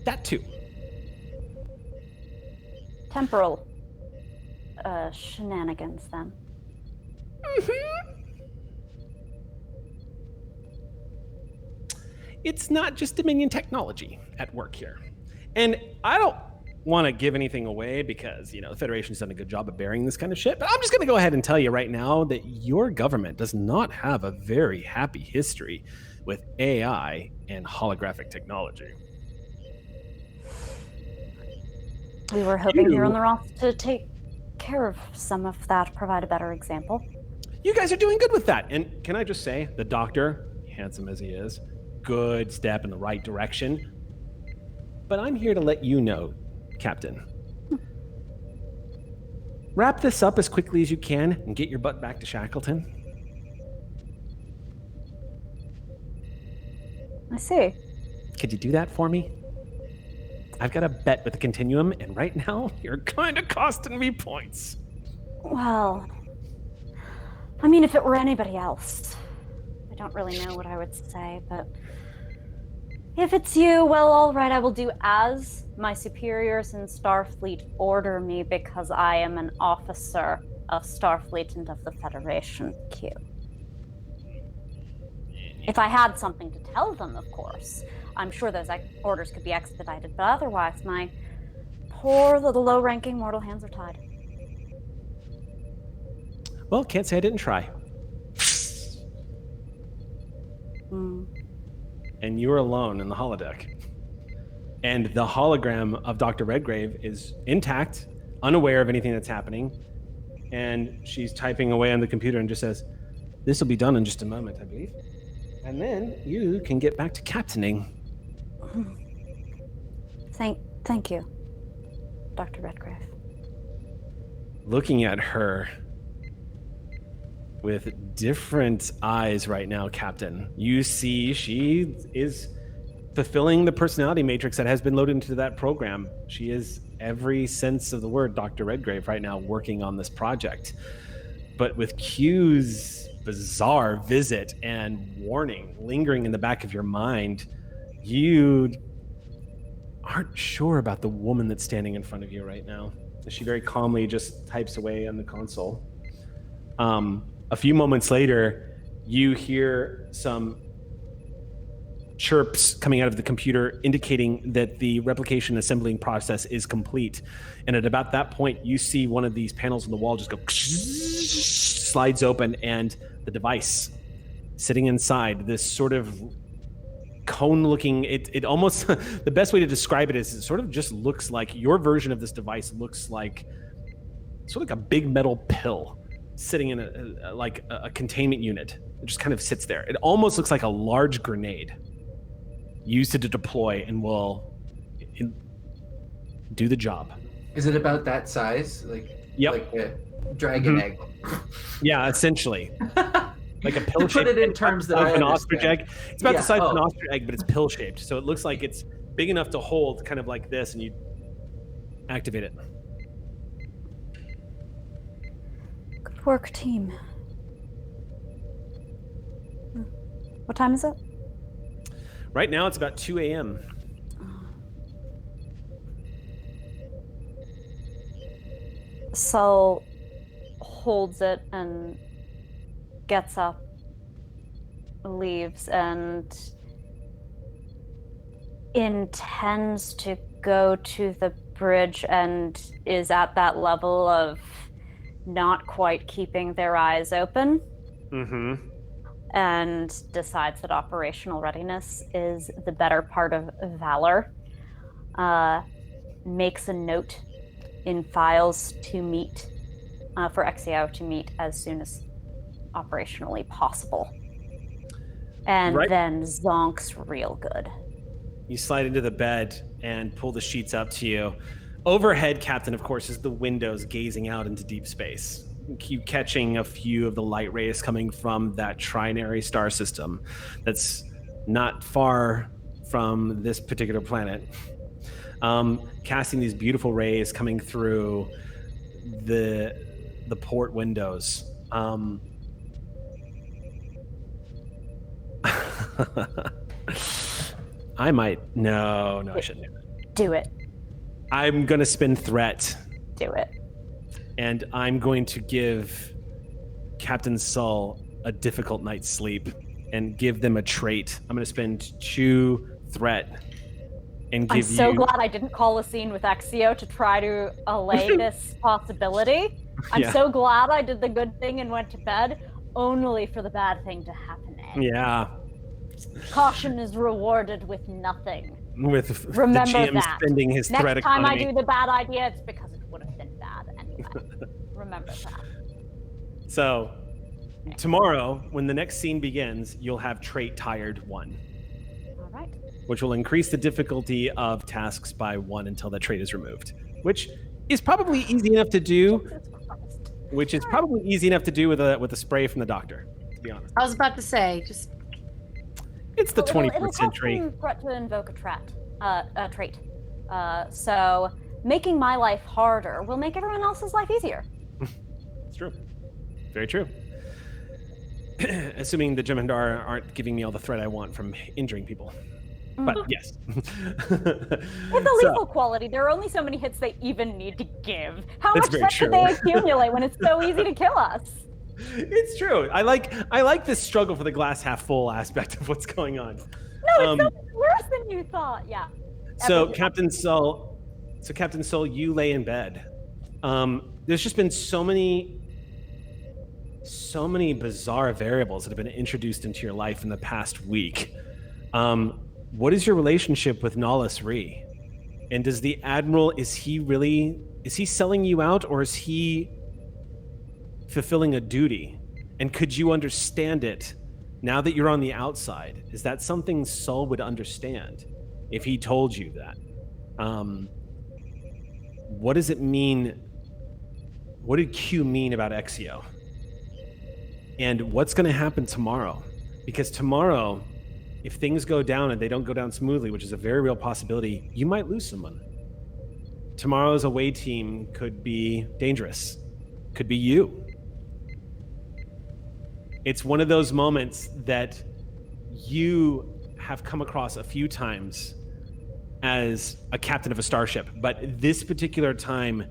That too. Temporal shenanigans, then. Mm-hmm. It's not just Dominion technology at work here. And I don't want to give anything away because, the Federation's done a good job of burying this kind of shit, but I'm just going to go ahead and tell you right now that your government does not have a very happy history with AI and holographic technology. We were hoping here on the Ross to take care of some of that, provide a better example. You guys are doing good with that. And can I just say, the doctor, handsome as he is, good step in the right direction. But I'm here to let you know, Captain. Wrap this up as quickly as you can and get your butt back to Shackleton. I see. Could you do that for me? I've got a bet with the Continuum, and right now, you're kind of costing me points. Well, I mean, if it were anybody else, I don't really know what I would say, but if it's you, well, all right, I will do as my superiors in Starfleet order me because I am an officer of Starfleet and of the Federation, Q. If I had something to tell them, of course, I'm sure those orders could be expedited, but otherwise, my poor little low-ranking mortal hands are tied. Well, can't say I didn't try. And you're alone in the holodeck. And the hologram of Dr. Redgrave is intact, unaware of anything that's happening. And she's typing away on the computer and just says, this will be done in just a moment, I believe. And then you can get back to captaining. Thank you, Dr. Redgrave. Looking at her with different eyes right now, Captain, you see she is fulfilling the personality matrix that has been loaded into that program. She is every sense of the word Dr. Redgrave right now working on this project. But with Q's bizarre visit and warning lingering in the back of your mind, you aren't sure about the woman that's standing in front of you right now. She very calmly just types away on the console. A few moments later, you hear some chirps coming out of the computer indicating that the replication assembling process is complete. And at about that point, you see one of these panels on the wall just go slides open, and the device sitting inside this sort of cone-looking, it almost, the best way to describe it is it sort of just looks like, your version of this device looks like sort of like a big metal pill sitting in a containment unit. It just kind of sits there. It almost looks like a large grenade used to deploy and will do the job. Is it about that size? Yep. Like a dragon egg? Yeah, essentially. Like a pill To put it in terms that I an ostrich understand. egg. It's about the size of an ostrich egg, but it's pill shaped. So it looks like it's big enough to hold kind of like this, and you activate it. Good work, team. What time is it? Right now it's about 2 a.m. Sol holds it and gets up, leaves, and intends to go to the bridge and is at that level of not quite keeping their eyes open. Mm-hmm. And decides that operational readiness is the better part of valor. Makes a note in files to meet, for EXEO to meet as soon as operationally possible. And then zonks real good. You slide into the bed and pull the sheets up to you. Overhead, Captain, of course, is the windows gazing out into deep space. You catching a few of the light rays coming from that trinary star system that's not far from this particular planet. Casting these beautiful rays coming through the port windows. I might. No, I shouldn't do it. Do it. I'm going to spin threat. Do it. And I'm going to give Captain Sol a difficult night's sleep and give them a trait. I'm going to spend 2 threat and give you... I'm so glad I didn't call a scene with EXEO to try to allay this possibility. I'm so glad I did the good thing and went to bed, only for the bad thing to happen. Yeah. Caution is rewarded with nothing. Remember the GM that. spending his Next threat time economy. I do the bad idea, it's because it would have been bad anyway. Remember that. So, tomorrow, when the next scene begins, you'll have trait tired 1. All right. Which will increase the difficulty of tasks by 1 until that trait is removed. Which is probably easy enough to do. Which is probably easy enough to do with a spray from the doctor, to be honest. I was about to say, just... It's the 21st century. It'll threat to invoke a trait. So making my life harder will make everyone else's life easier. It's true. Very true. Assuming the Jem'Hadar aren't giving me all the threat I want from injuring people. But yes. With the lethal quality, there are only so many hits they even need to give. How much threat do they accumulate when it's so easy to kill us? It's true. I like this struggle for the glass half full aspect of what's going on. No, it's so much worse than you thought. Yeah. So Captain Sol, you lay in bed. There's just been so many bizarre variables that have been introduced into your life in the past week. What is your relationship with Nahlis Ree? And does the Admiral, is he selling you out, or is he fulfilling a duty? And could you understand it now that you're on the outside? Is that something Sol would understand if he told you that? What does it mean? What did Q mean about EXEO? And what's going to happen tomorrow? Because tomorrow, if things go down and they don't go down smoothly, which is a very real possibility, you might lose someone. Tomorrow's away team could be dangerous. Could be you. It's one of those moments that you have come across a few times as a captain of a starship, but this particular time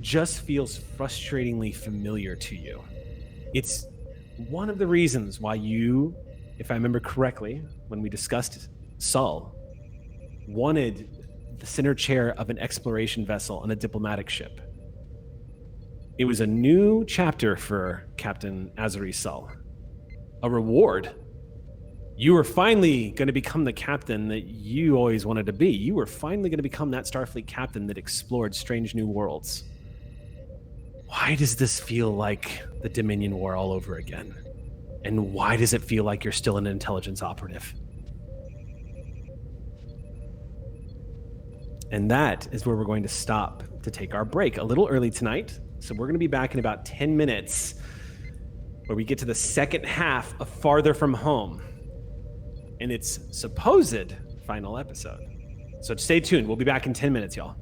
just feels frustratingly familiar to you. It's one of the reasons why you, if I remember correctly, when we discussed Sol, wanted the center chair of an exploration vessel on a diplomatic ship. It was a new chapter for Captain Azari Sol. A reward. You were finally going to become the captain that you always wanted to be. You were finally going to become that Starfleet captain that explored strange new worlds. Why does this feel like the Dominion War all over again? And why does it feel like you're still an intelligence operative? And that is where we're going to stop to take our break a little early tonight. So we're going to be back in about 10 minutes where we get to the second half of Farther From Home and its supposed final episode. So stay tuned. We'll be back in 10 minutes, y'all.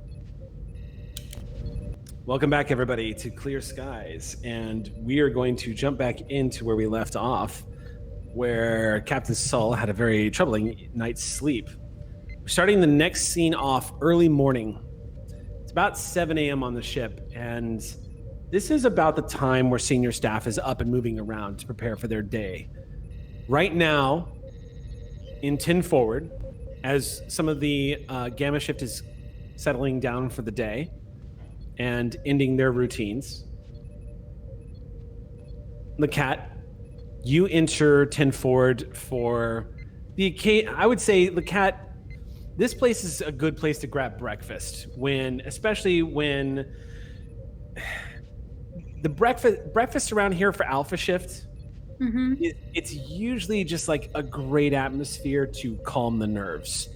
Welcome back, everybody, to Clear Skies. And we are going to jump back into where we left off, where Captain Sull had a very troubling night's sleep. We're starting the next scene off early morning. It's about 7 a.m. on the ship, and this is about the time where senior staff is up and moving around to prepare for their day. Right now, in 10 forward, as some of the Gamma shift is settling down for the day and ending their routines, LAKAT, you enter 10 forward for the occasion. I would say, LAKAT, this place is a good place to grab breakfast, especially when the breakfast around here for Alpha Shift, it's usually just like a great atmosphere to calm the nerves.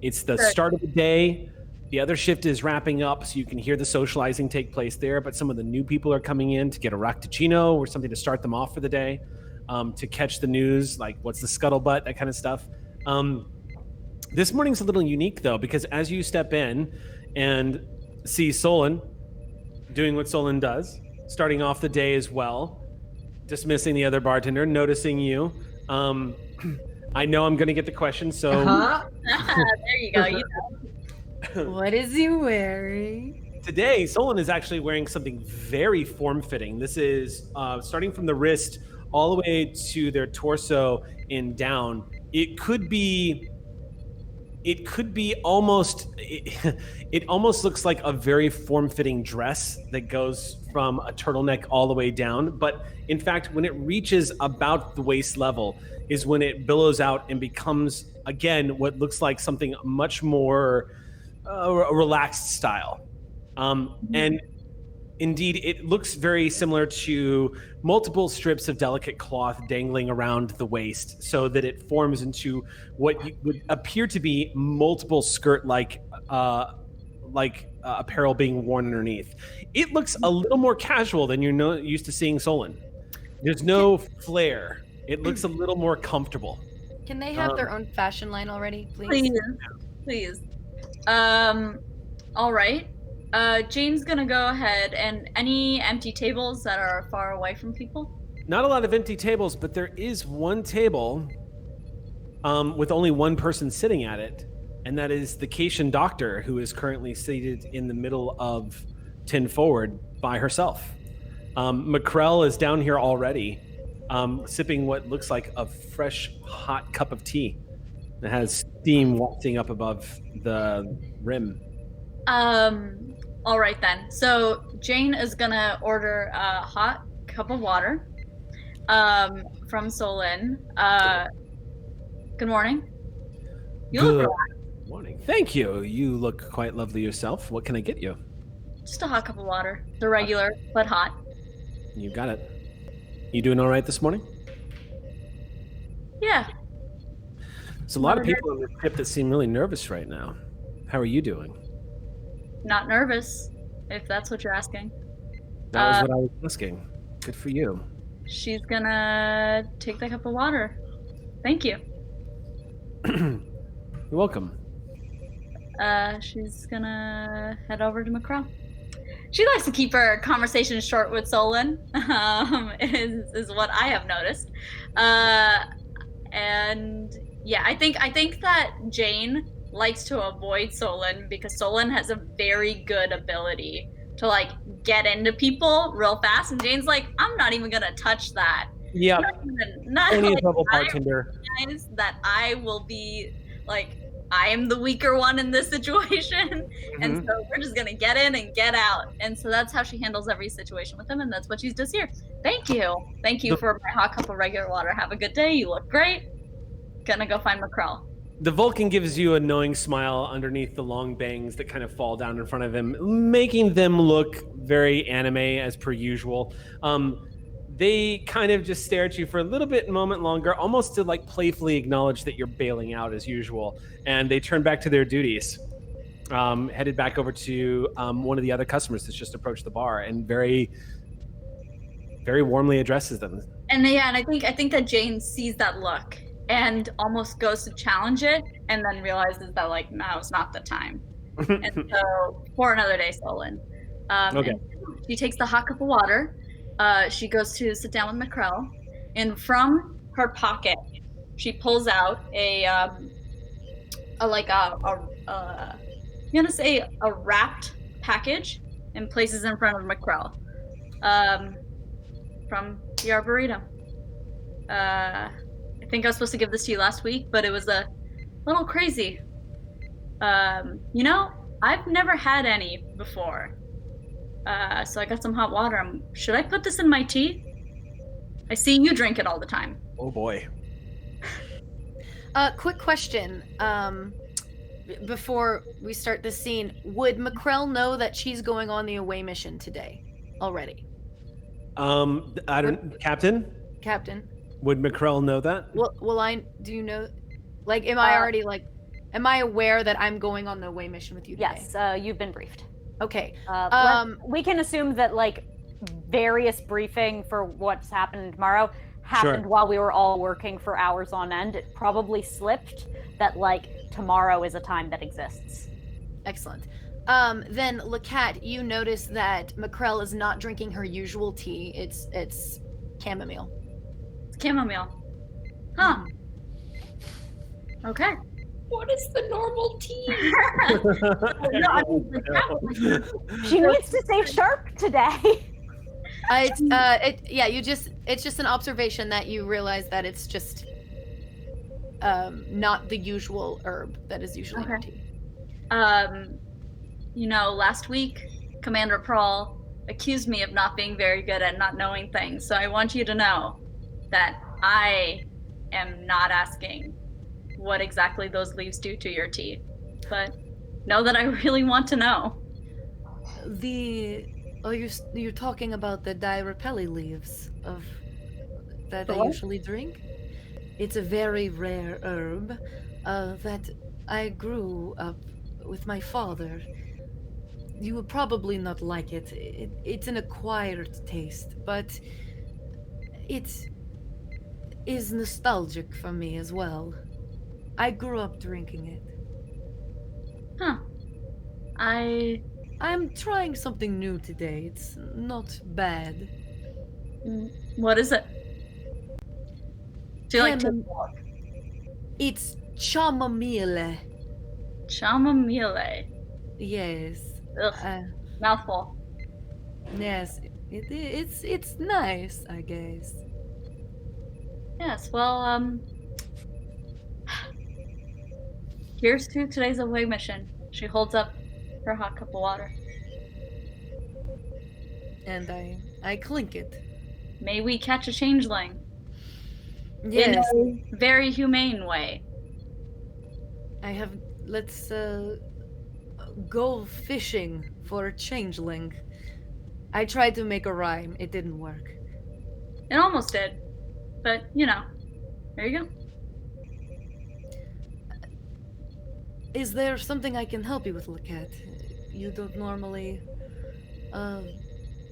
It's the start of the day. The other shift is wrapping up, so you can hear the socializing take place there, but some of the new people are coming in to get a Raktuccino or something to start them off for the day, to catch the news, like what's the scuttlebutt, that kind of stuff. This morning's a little unique, though, because as you step in and see Solon doing what Solon does, starting off the day as well, dismissing the other bartender, noticing you. I know I'm going to get the question, so... There you go. What is he wearing? Today, Solon is actually wearing something very form-fitting. This is starting from the wrist all the way to their torso and down. It could be almost, it almost looks like a very form-fitting dress that goes from a turtleneck all the way down. But in fact, when it reaches about the waist level is when it billows out and becomes, again, what looks like something much more a relaxed style. And indeed, it looks very similar to multiple strips of delicate cloth dangling around the waist so that it forms into what would appear to be multiple skirt-like apparel being worn underneath. It looks a little more casual than you're used to seeing Solon. There's no flair. It looks a little more comfortable. Can they have their own fashion line already, please? Please. All right. Jane's gonna go ahead, and any empty tables that are far away from people? Not a lot of empty tables, but there is one table with only one person sitting at it, and that is the Cation doctor, who is currently seated in the middle of 10 forward by herself. McCrell is down here already, sipping what looks like a fresh, hot cup of tea that has steam wafting up above the rim. All right then. So Jane is gonna order a hot cup of water from Solon. Good morning. You look relaxed. Good morning. Thank you. You look quite lovely yourself. What can I get you? Just a hot cup of water. The regular, but hot. You got it. You doing all right this morning? Yeah. There's a lot of people on the trip that seem really nervous right now. How are you doing? Not nervous, if that's what you're asking. That was what I was asking. Good for you. She's gonna take the cup of water. Thank you. You're welcome. She's gonna head over to Macron. She likes to keep her conversation short with Solon, is what I have noticed. And yeah, I think that Jane likes to avoid Solon because Solon has a very good ability to like get into people real fast, and Jane's like, I'm not even gonna touch that. Yeah. Not Any like, level bartender. I recognize that I will be like, I am the weaker one in this situation, and so we're just gonna get in and get out, and so that's how she handles every situation with him, and that's what she does here. Thank you for my hot cup of regular water. Have a good day. You look great. Gonna go find McCrell. The Vulcan gives you a knowing smile underneath the long bangs that kind of fall down in front of him, making them look very anime as per usual. They kind of just stare at you for a little bit moment longer, almost to like playfully acknowledge that you're bailing out as usual, and they turn back to their duties. headed back over to one of the other customers that's just approached the bar and very, very warmly addresses them. And I think that Jane sees that look and almost goes to challenge it, and then realizes that like now is not the time. And so for another day, Solon. Okay. And she takes the hot cup of water. She goes to sit down with Macrell, and from her pocket, she pulls out I'm gonna say a wrapped package, and places in front of Macrell. From the Arboretum. I think I was supposed to give this to you last week, but it was a little crazy. I've never had any before. So I got some hot water. Should I put this in my tea? I see you drink it all the time. Oh boy. Quick question. Before we start this scene, would Macrell know that she's going on the away mission today already? Captain? Captain. Would Macrell know that? Do you know, like, am I aware that I'm going on the away mission with you today? Yes, you've been briefed. Okay. We can assume that, like, various briefing for what's happening tomorrow happened while we were all working for hours on end. It probably slipped that, like, tomorrow is a time that exists. Excellent. Then LAKAT, you notice that Macrell is not drinking her usual tea. It's chamomile. It's chamomile. Huh. Okay. What is the normal tea? She needs to stay sharp today. It's just an observation that you realize that it's just not the usual herb that is usually in tea. Last week, Commander Prawl accused me of not being very good at not knowing things. So I want you to know that I am not asking what exactly those leaves do to your tea. But know that I really want to know. You're talking about the direpelli leaves that I usually drink? It's a very rare herb that I grew up with my father. You would probably not like it. It's an acquired taste, but it is nostalgic for me as well. I grew up drinking it. Huh. I'm trying something new today. It's not bad. What is it? Do you like to... It's chamomile. Chamomile. Yes. Ugh. Mouthful. Yes. It's nice, I guess. Yes, well, here's to today's away mission. She holds up her hot cup of water. And I clink it. May we catch a changeling. Yes. In a very humane way. Let's go fishing for a changeling. I tried to make a rhyme. It didn't work. It almost did. But, there you go. Is there something I can help you with, LAKAT? You don't normally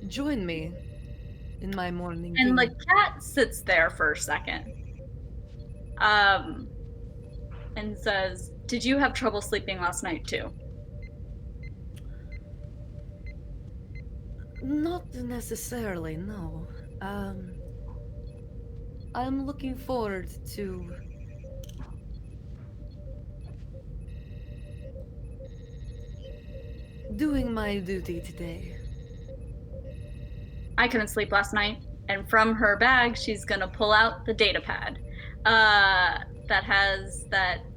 join me in my morning. And LAKAT sits there for a second. And says, "Did you have trouble sleeping last night too?" Not necessarily, no. I'm looking forward to doing my duty today. I couldn't sleep last night, and from her bag, she's gonna pull out the data pad that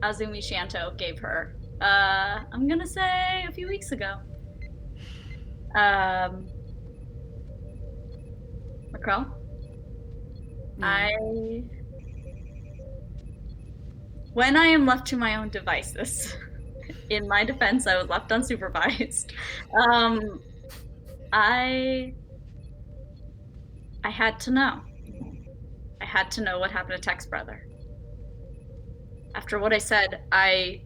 Azumi Shanto gave her. I'm gonna say a few weeks ago. Macrell? When I am left to my own devices, in my defense, I was left unsupervised. I had to know. I had to know what happened to Tech's brother. After what I said, I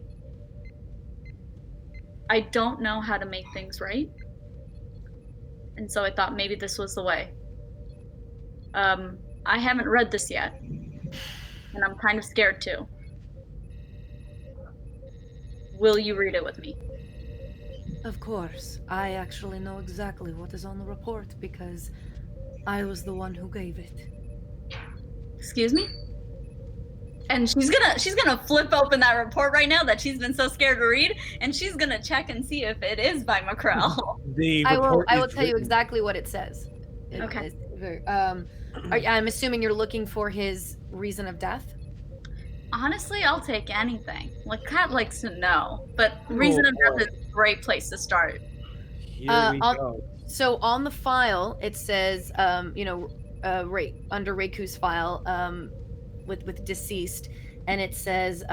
I don't know how to make things right. And so I thought maybe this was the way. I haven't read this yet, and I'm kind of scared too. Will you read it with me? Of course. I actually know exactly what is on the report because I was the one who gave it. Excuse me? And she's gonna flip open that report right now that she's been so scared to read, and she's gonna check and see if it is by Macrell. I will tell you exactly what it says. Okay. I'm assuming you're looking for his reason of death. Honestly, I'll take anything. LAKAT likes to know, but reason of death is a great place to start. Here we go. So on the file, it says, under Reiku's file, with deceased, and it says,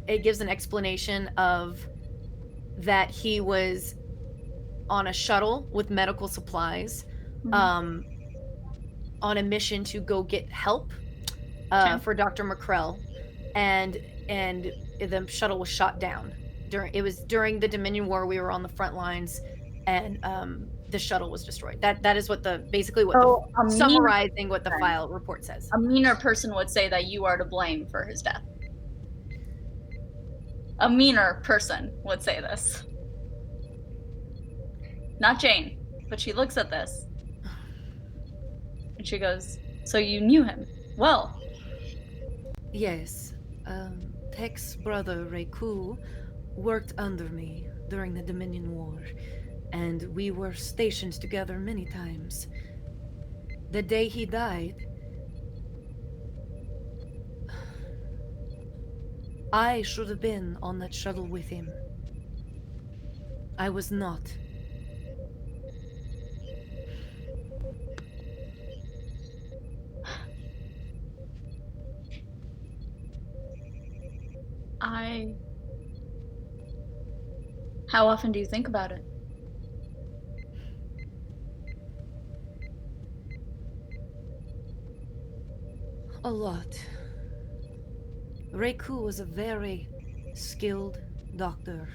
it gives an explanation of that he was on a shuttle with medical supplies, on a mission to go get help for Dr. Macrell, and the shuttle was shot down. During the Dominion War. We were on the front lines, and the shuttle was destroyed. That is what summarizing what the file report says. A meaner person would say that you are to blame for his death. A meaner person would say this. Not Jane, but she looks at this and she goes, "So you knew him well?" Yes. Tech's brother, Reiku, worked under me during the Dominion War, and we were stationed together many times. The day he died, I should have been on that shuttle with him. I was not. How often do you think about it? A lot. Reiku was a very skilled doctor.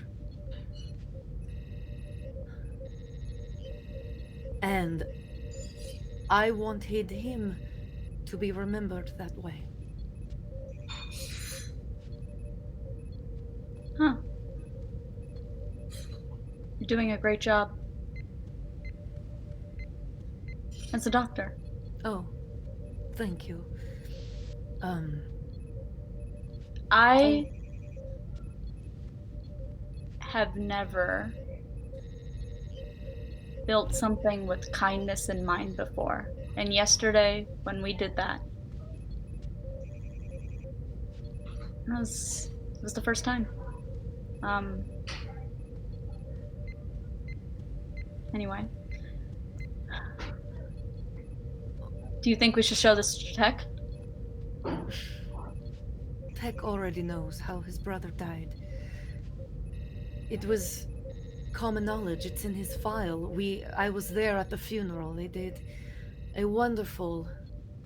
And I wanted him to be remembered that way. Huh. You're doing a great job. As a doctor. Oh, thank you. I have never built something with kindness in mind before. And yesterday, when we did that, it was the first time. Anyway. Do you think we should show this to Tech? Tech already knows how his brother died. It was common knowledge. It's in his file. I was there at the funeral. They did a wonderful,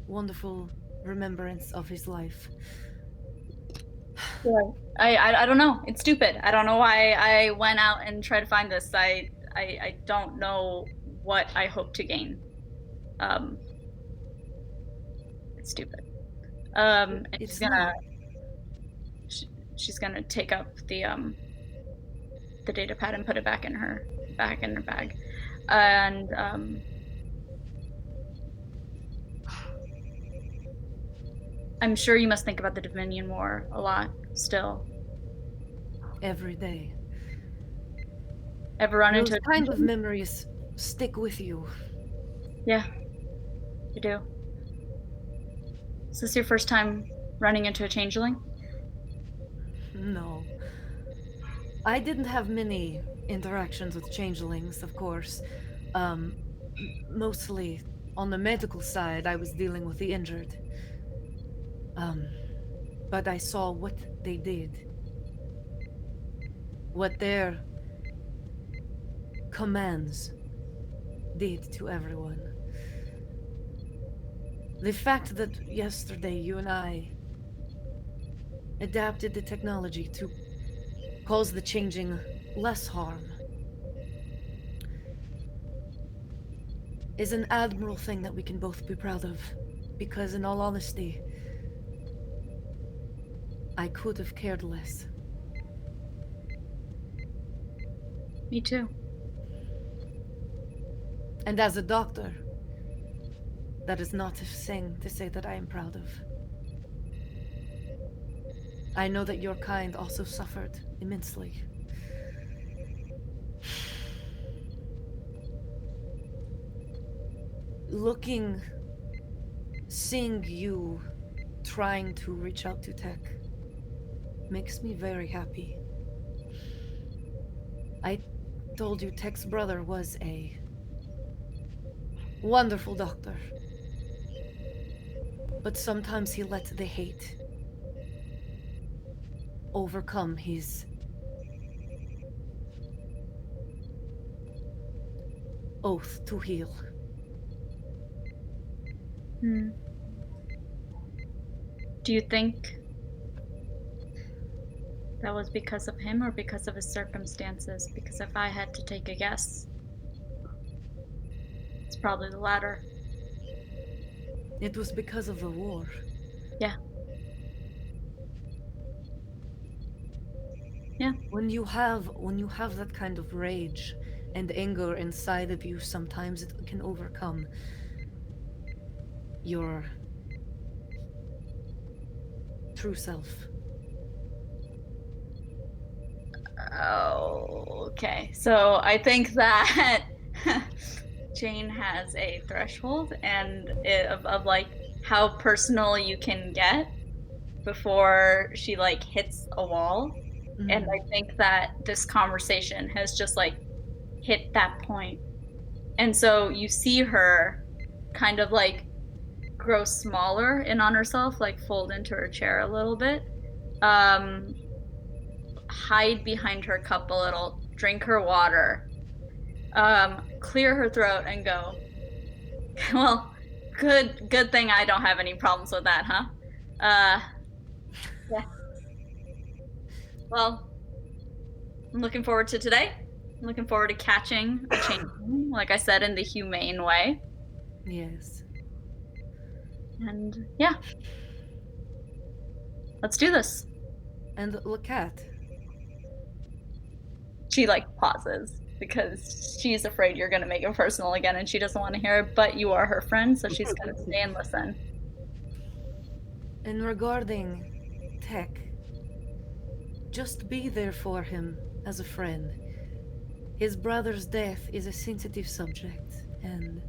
wonderful remembrance of his life. Yeah. I don't know. It's stupid. I don't know why I went out and tried to find this. I don't know what I hope to gain. It's stupid. And she's gonna take up the data pad and put it back in her bag. And I'm sure you must think about the Dominion War a lot still. Every day. Ever run into those kind of memories stick with you? Yeah, you do. Is this your first time running into a changeling? No. I didn't have many interactions with changelings, of course. Mostly on the medical side, I was dealing with the injured. But I saw what they did. What their commands did to everyone. The fact that yesterday you and I adapted the technology to cause the changing less harm is an admirable thing that we can both be proud of. Because in all honesty, I could have cared less. Me too. And as a doctor, that is not a thing to say that I am proud of. I know that your kind also suffered immensely. Seeing you trying to reach out to Tech makes me very happy. I told you Tech's brother was a wonderful doctor. But sometimes he let the hate overcome his oath to heal. Do you think that was because of him or because of his circumstances? Because if I had to take a guess, it's probably the latter. It was because of the war. Yeah. Yeah. When you have that kind of rage and anger inside of you, sometimes it can overcome your true self. Okay, so I think that Jane has a threshold of like how personal you can get before she like hits a wall. Mm-hmm. And I think that this conversation has just like hit that point. And so you see her kind of like grow smaller in on herself, like fold into her chair a little bit, hide behind her cup a little, drink her water, clear her throat and go, well, good thing I don't have any problems with that, huh? Yeah. Well, I'm looking forward to today. I'm looking forward to catching a changeling, like I said, in the humane way. Yes. And yeah, let's do this. And LAKAT. She like pauses because she's afraid you're gonna make it personal again, and she doesn't want to hear it. But you are her friend, so she's gonna stay and listen. And regarding Tech, just be there for him as a friend. His brother's death is a sensitive subject, and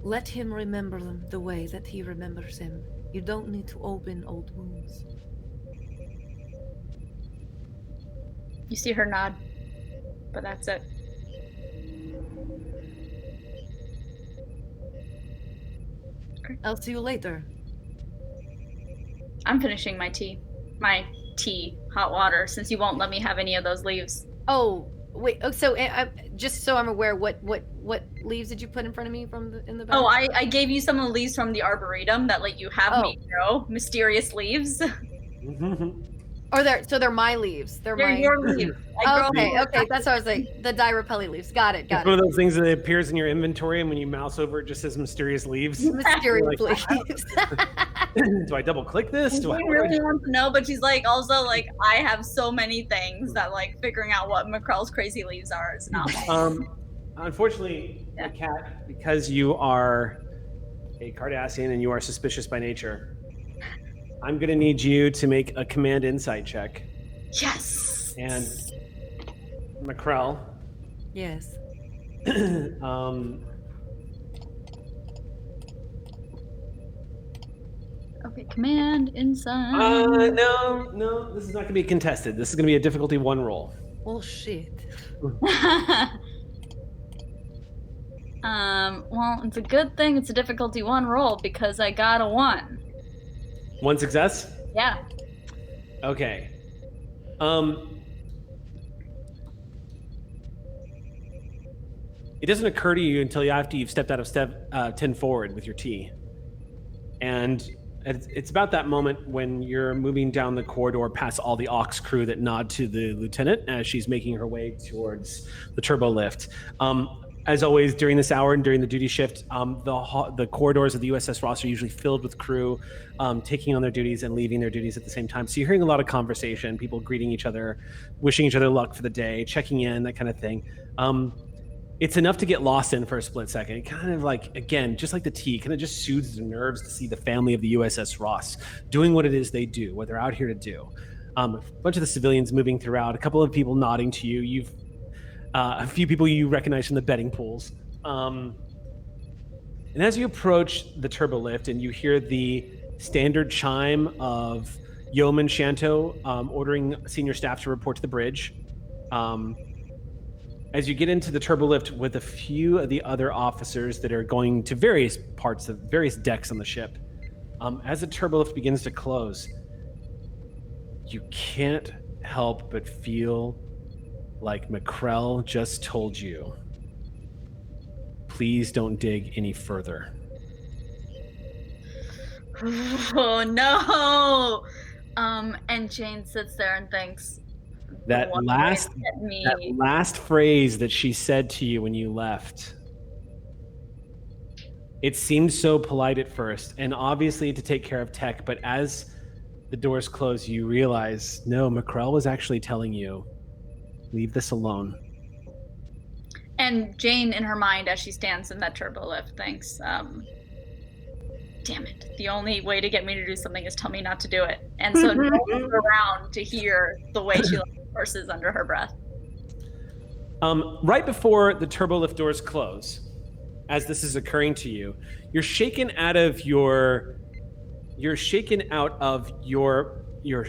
let him remember them the way that he remembers him. You don't need to open old wounds. You see her nod, but that's it. Okay. I'll see you later. I'm finishing my tea. Hot water, since you won't let me have any of those leaves. Oh, wait. Oh, so just so I'm aware, what leaves did you put in front of me in the back? Oh, I gave you some of the leaves from the arboretum that let you have me grow. Mysterious leaves. So they're my leaves. They're my... your leaves. Okay. That's what I was like. The Direpelli leaves. Got it. One of those things that appears in your inventory, and when you mouse over, it just says mysterious leaves. Mysterious leaves. Do I double click this? I really want to know, but she's like, also like, I have so many things that like figuring out what McCrell's crazy leaves are is not. Unfortunately, LAKAT, because you are a Cardassian and you are suspicious by nature, I'm going to need you to make a command insight check. Yes. And McCrell. Yes. Okay, command insight. No, this is not going to be contested. This is going to be a difficulty 1 roll. Oh shit. Well, it's a good thing it's a difficulty 1 roll because I got a 1. 1 success? Yeah. Okay. It doesn't occur to you until after you've stepped out of step 10 forward with your tea. And it's about that moment when you're moving down the corridor past all the Aux crew that nod to the lieutenant as she's making her way towards the turbo lift. As always, during this hour and during the duty shift, the corridors of the USS Ross are usually filled with crew taking on their duties and leaving their duties at the same time. So you're hearing a lot of conversation, people greeting each other, wishing each other luck for the day, checking in, that kind of thing. It's enough to get lost in for a split second. It kind of like, again, just like the tea, kind of just soothes the nerves to see the family of the USS Ross doing what it is they do, what they're out here to do. A bunch of the civilians moving throughout, a couple of people nodding to you. You've a few people you recognize from the betting pools. And as you approach the turbo lift and you hear the standard chime of Yeoman Shanto ordering senior staff to report to the bridge, as you get into the turbo lift with a few of the other officers that are going to various parts of various decks on the ship, as the turbo lift begins to close, you can't help but feel like McCrell just told you, please don't dig any further. Oh no! And Jane sits there and thinks, that last phrase that she said to you when you left, it seemed so polite at first and obviously to take care of Tech, but as the doors close, you realize, no, McCrell was actually telling you, leave this alone. And Jane, in her mind, as she stands in that turbo lift, thinks, damn it, the only way to get me to do something is tell me not to do it. And so no one's around to hear the way she curses under her breath. Right before the turbo lift doors close, as this is occurring to you, you're shaken out of your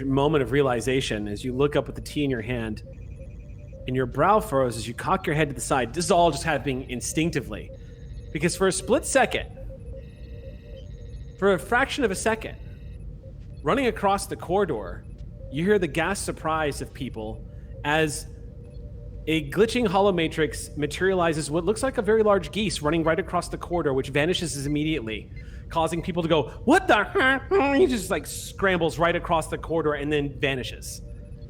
moment of realization as you look up with the tea in your hand, and your brow furrows as you cock your head to the side. This is all just happening instinctively, because for a split second, for a fraction of a second, running across the corridor, you hear the gasp surprise of people as a glitching hollow matrix materializes what looks like a very large geese running right across the corridor, which vanishes immediately, causing people to go, what the heck? He just like scrambles right across the corridor and then vanishes.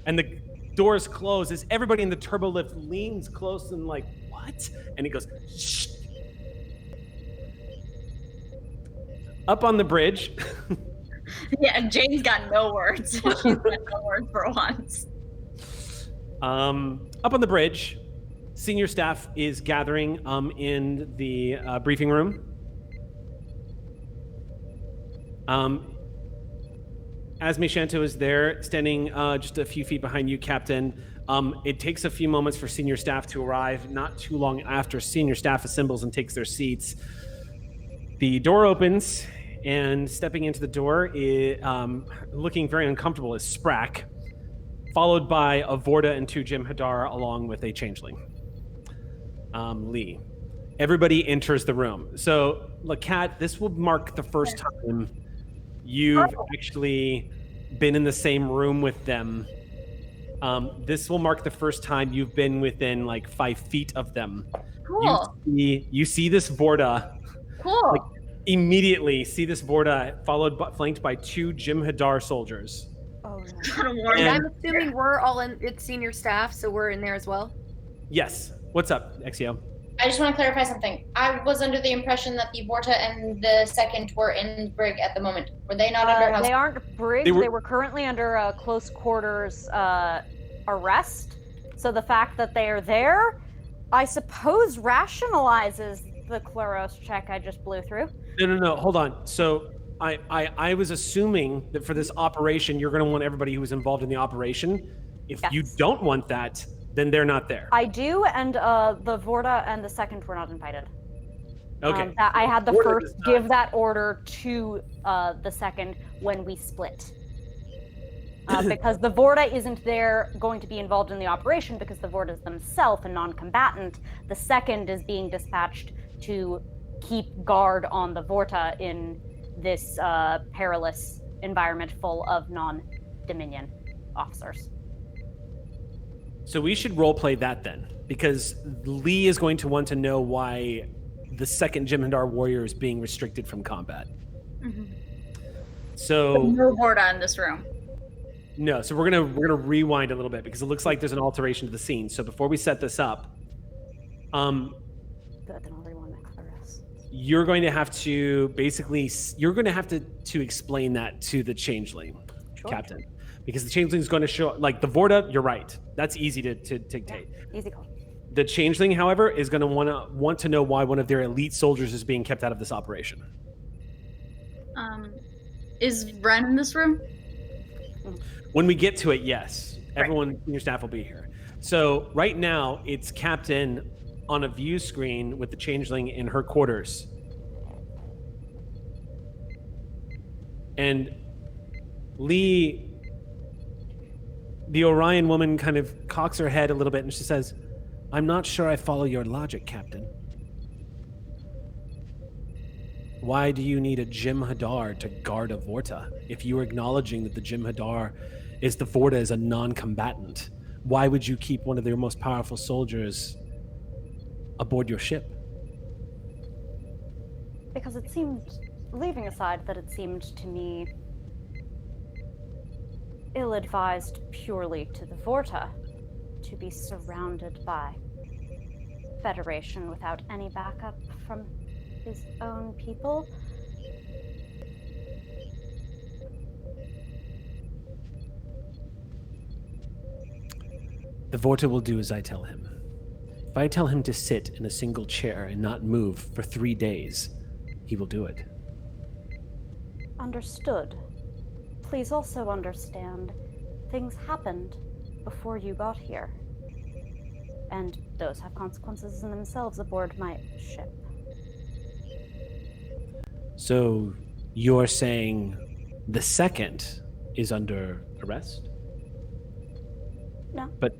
And the doors close as everybody in the turbo lift leans close and like, what? And he goes, shh. Up on the bridge. Yeah, Jane's got no words. She's got no words for once. Up on the bridge, senior staff is gathering in the briefing room. Asmi Shanto is there, standing just a few feet behind you, Captain. It takes a few moments for senior staff to arrive. Not too long after senior staff assembles and takes their seats, the door opens, and stepping into the door, looking very uncomfortable, is Sprack, followed by a Vorta and 2 Jim Hadar, along with a changeling, Lee. Everybody enters the room. So, LAKAT, this will mark the first time you've actually been in the same room with them. This will mark the first time you've been within like 5 feet of them. Cool. You see this Vorta. Cool. Like, immediately see this Vorta flanked by 2 Jim Hadar soldiers. Oh, no. And I'm assuming we're all in. It's senior staff, so we're in there as well. Yes. What's up, EXEO? I just want to clarify something. I was under the impression that the Vorta and the second were in brig at the moment. Were they not under house? They aren't brig. They were currently under a close quarters arrest. So the fact that they are there, I suppose, rationalizes the Claros check I just blew through. No. Hold on. So I was assuming that for this operation, you're going to want everybody who was involved in the operation. If you don't want that, then they're not there. I do, and the Vorta and the second were not invited. Okay. I had the first give that order to the second when we split. Because the Vorta isn't there going to be involved in the operation because the Vorta is themselves a non-combatant. The second is being dispatched to keep guard on the Vorta in this perilous environment full of non-Dominion officers. So we should roleplay that then, because Lee is going to want to know why the second Jim Hadar warrior is being restricted from combat. Mm-hmm. So no Vorta in this room. No, so we're gonna rewind a little bit because it looks like there's an alteration to the scene. So before we set this up, Good, then I'll rewind my chorus. you're going to have to to explain that to the changeling, Sure. Captain, because the changeling is going to show like the Vorta. You're right. That's easy to dictate. Yeah, easy call. The changeling, however, is going to want to know why one of their elite soldiers is being kept out of this operation. Is Ren in this room? When we get to it, yes. Everyone in your staff will be here. So right now, it's Captain on a view screen with the changeling in her quarters. And Lee, the Orion woman, kind of cocks her head a little bit and she says, "I'm not sure I follow your logic, Captain. Why do you need a Jim Hadar to guard a Vorta? If you are acknowledging that the Jim Hadar is the Vorta as a non-combatant, why would you keep one of their most powerful soldiers aboard your ship?" Because it seemed, leaving aside that it seemed to me ill-advised purely to the Vorta to be surrounded by Federation without any backup from his own people. The Vorta will do as I tell him. If I tell him to sit in a single chair and not move for 3 days, he will do it. Understood. Please also understand, things happened before you got here. And those have consequences in themselves aboard my ship. So you're saying the second is under arrest? No. But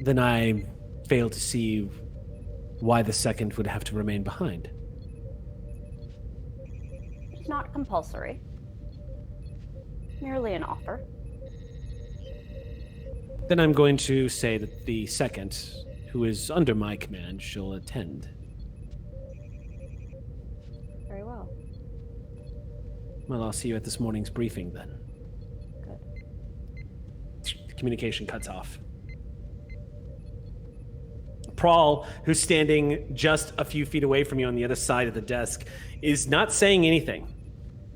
then I fail to see why the second would have to remain behind. It's not compulsory. Merely an offer. Then I'm going to say that the second, who is under my command, shall attend. Very well. Well, I'll see you at this morning's briefing then. Good. The communication cuts off. Prawl, who's standing just a few feet away from you on the other side of the desk, is not saying anything.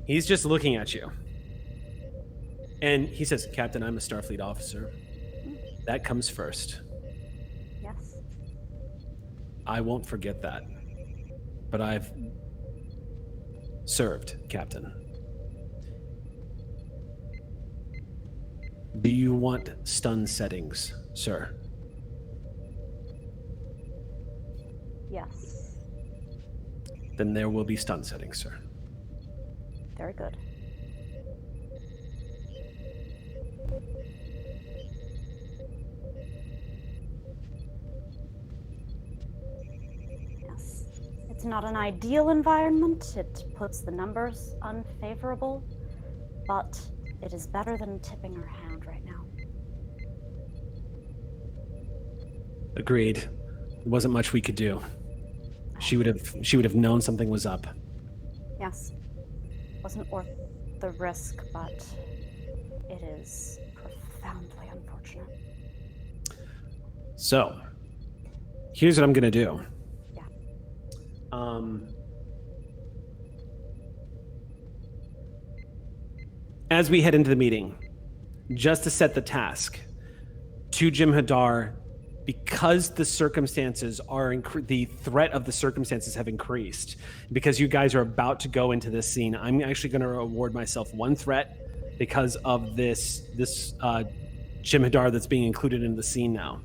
He's just looking at you. And he says, "Captain, I'm a Starfleet officer. That comes first. Yes. I won't forget that. But I've served, Captain. Do you want stun settings, sir?" Yes. Then there will be stun settings, sir. Very good. Yes. It's not an ideal environment. It puts the numbers unfavorable, but it is better than tipping our hand right now. Agreed. There wasn't much we could do. She would have known something was up. Yes. Wasn't worth the risk, but it is profoundly unfortunate. So, here's what I'm gonna do. Yeah. As we head into the meeting, just to set the task, to Jim Hadar, because the circumstances are the threat of the circumstances have increased, because you guys are about to go into this scene, I'm actually going to award myself one threat because of this Jim Hadar that's being included in the scene now.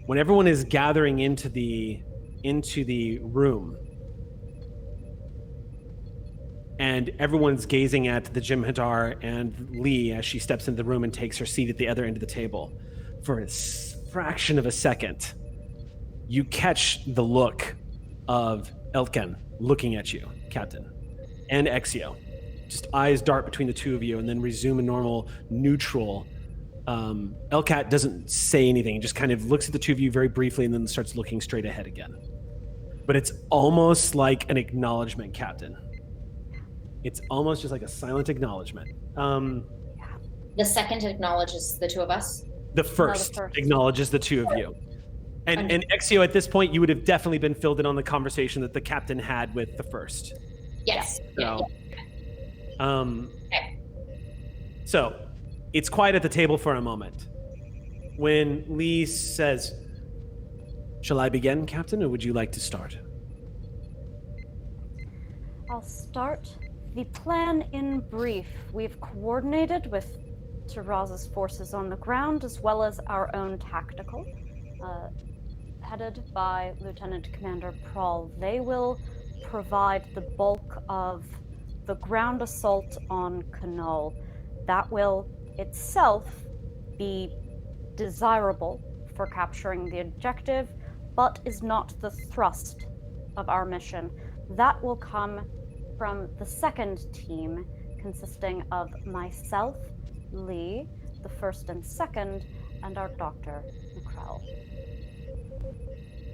When everyone is gathering into the room, and everyone's gazing at the Jim Hadar and Lee as she steps into the room and takes her seat at the other end of the table, for a fraction of a second, you catch the look of Elkan looking at you, Captain, and EXEO. Just eyes dart between the two of you and then resume a normal, neutral. LAKAT doesn't say anything, just kind of looks at the two of you very briefly and then starts looking straight ahead again. but it's almost like an acknowledgement, Captain. It's almost just like a silent acknowledgement. The second acknowledges the two of us? The first acknowledges the two of you. And EXEO, at this point, you would have definitely been filled in on the conversation that the captain had with the first. Yes. So, so it's quiet at the table for a moment. When Lee says, "Shall I begin, Captain, or would you like to start?" I'll start. The plan in brief. We've coordinated with Taraz's forces on the ground as well as our own tactical, headed by Lieutenant Commander Prahl. They will provide the bulk of the ground assault on Canal. That will itself be desirable for capturing the objective, but is not the thrust of our mission. That will come from the second team, consisting of myself, Lee, the first and second, and our Dr. McCrell.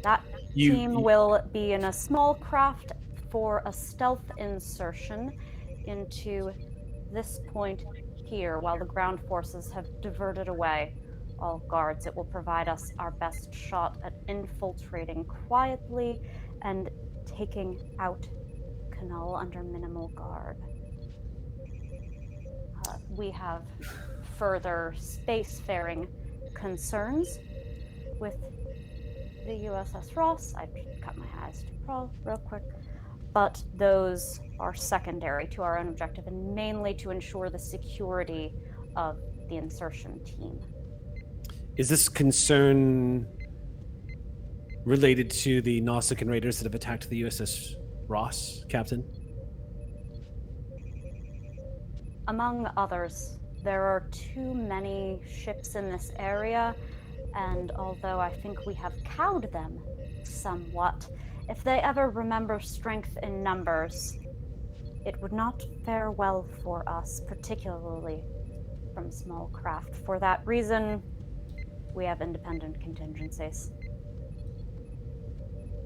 That team will be in a small craft for a stealth insertion into this point here while the ground forces have diverted away all guards. It will provide us our best shot at infiltrating quietly and taking out Canal under minimal guard. We have further spacefaring concerns with the USS Ross. I cut my eyes to Prahl real quick. But those are secondary to our own objective and mainly to ensure the security of the insertion team. Is this concern related to the Nausicaan raiders that have attacked the USS Ross, Captain? Among others, there are too many ships in this area, and although I think we have cowed them somewhat, if they ever remember strength in numbers, it would not fare well for us, particularly from small craft. For that reason, we have independent contingencies.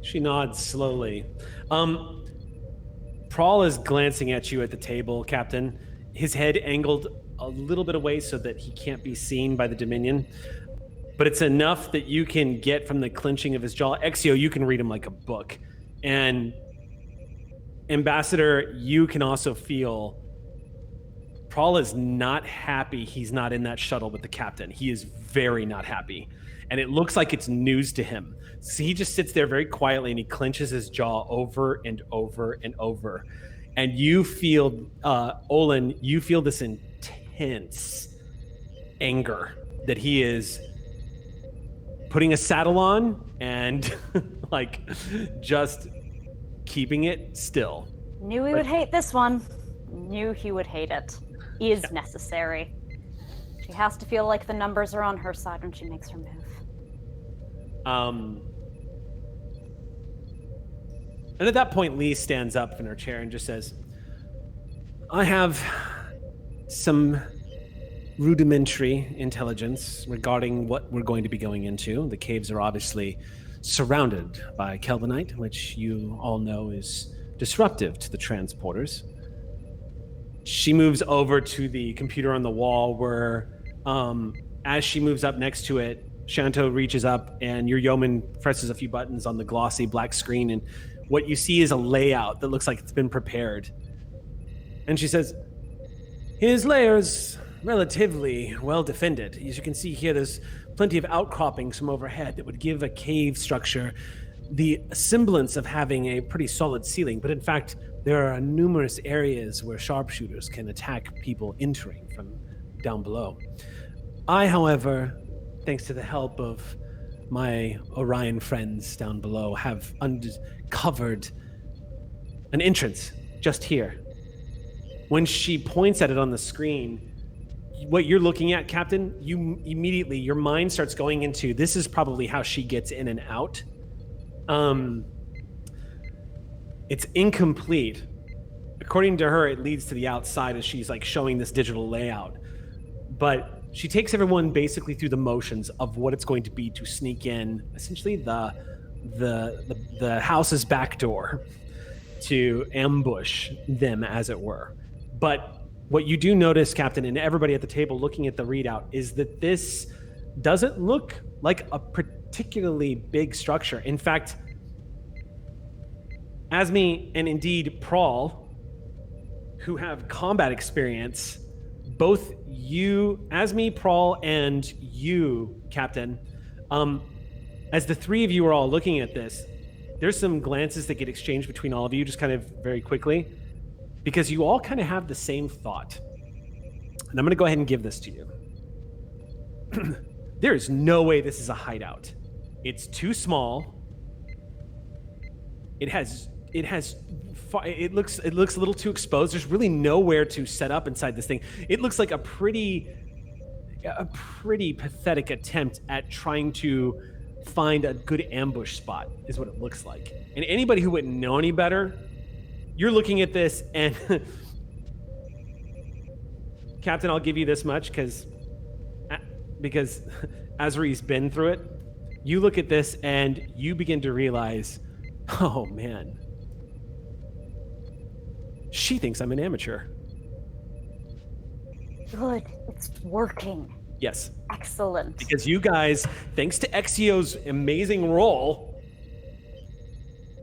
She nods slowly. Prahl is glancing at you at the table, Captain. His head angled a little bit away so that he can't be seen by the Dominion. But it's enough that you can get from the clenching of his jaw. EXEO, you can read him like a book. And Ambassador, you can also feel Prahl is not happy he's not in that shuttle with the captain. He is very not happy. And it looks like it's news to him. So he just sits there very quietly and he clenches his jaw over and over and over. And you feel, Olin, you feel this intense anger that he is putting a saddle on and like just keeping it still. Knew he would hate this one. Knew he would hate it. Is necessary. She has to feel like the numbers are on her side when she makes her move. And at that point, Lee stands up in her chair and just says, I have some rudimentary intelligence regarding what we're going to be going into. The caves are obviously surrounded by Kelvinite, which you all know is disruptive to the transporters. She moves over to the computer on the wall where, as she moves up next to it, Shanto reaches up and your yeoman presses a few buttons on the glossy black screen, and what you see is a layout that looks like it's been prepared. And she says, his layer's relatively well defended. As you can see here, there's plenty of outcroppings from overhead that would give a cave structure the semblance of having a pretty solid ceiling, but in fact, there are numerous areas where sharpshooters can attack people entering from down below. I, however, thanks to the help of my Orion friends down below, have uncovered an entrance just here. When she points at it on the screen, what you're looking at, Captain, you immediately, your mind starts going into, this is probably how she gets in and out. It's incomplete. According to her, it leads to the outside as she's like showing this digital layout. But she takes everyone basically through the motions of what it's going to be to sneak in essentially the the house's back door to ambush them, as it were. But what you do notice, Captain, and everybody at the table looking at the readout, is that this doesn't look like a particularly big structure. In fact, Asmi and indeed Prawl, who have combat experience, both you, Asmi, Prawl, and you, Captain, as the three of you are all looking at this, there's some glances that get exchanged between all of you just kind of very quickly, because you all kind of have the same thought. And I'm going to go ahead and give this to you. There is no way this is a hideout. It's too small. It looks a little too exposed. There's really nowhere to set up inside this thing. It looks like a pretty pathetic attempt at trying to find a good ambush spot, is what it looks like. And anybody who wouldn't know any better, you're looking at this and Captain, I'll give you this much because Azri's been through it. You look at this and you begin to realize, oh man, she thinks I'm an amateur. Good, it's working. Yes. Excellent. Because you guys, thanks to EXEO's amazing role,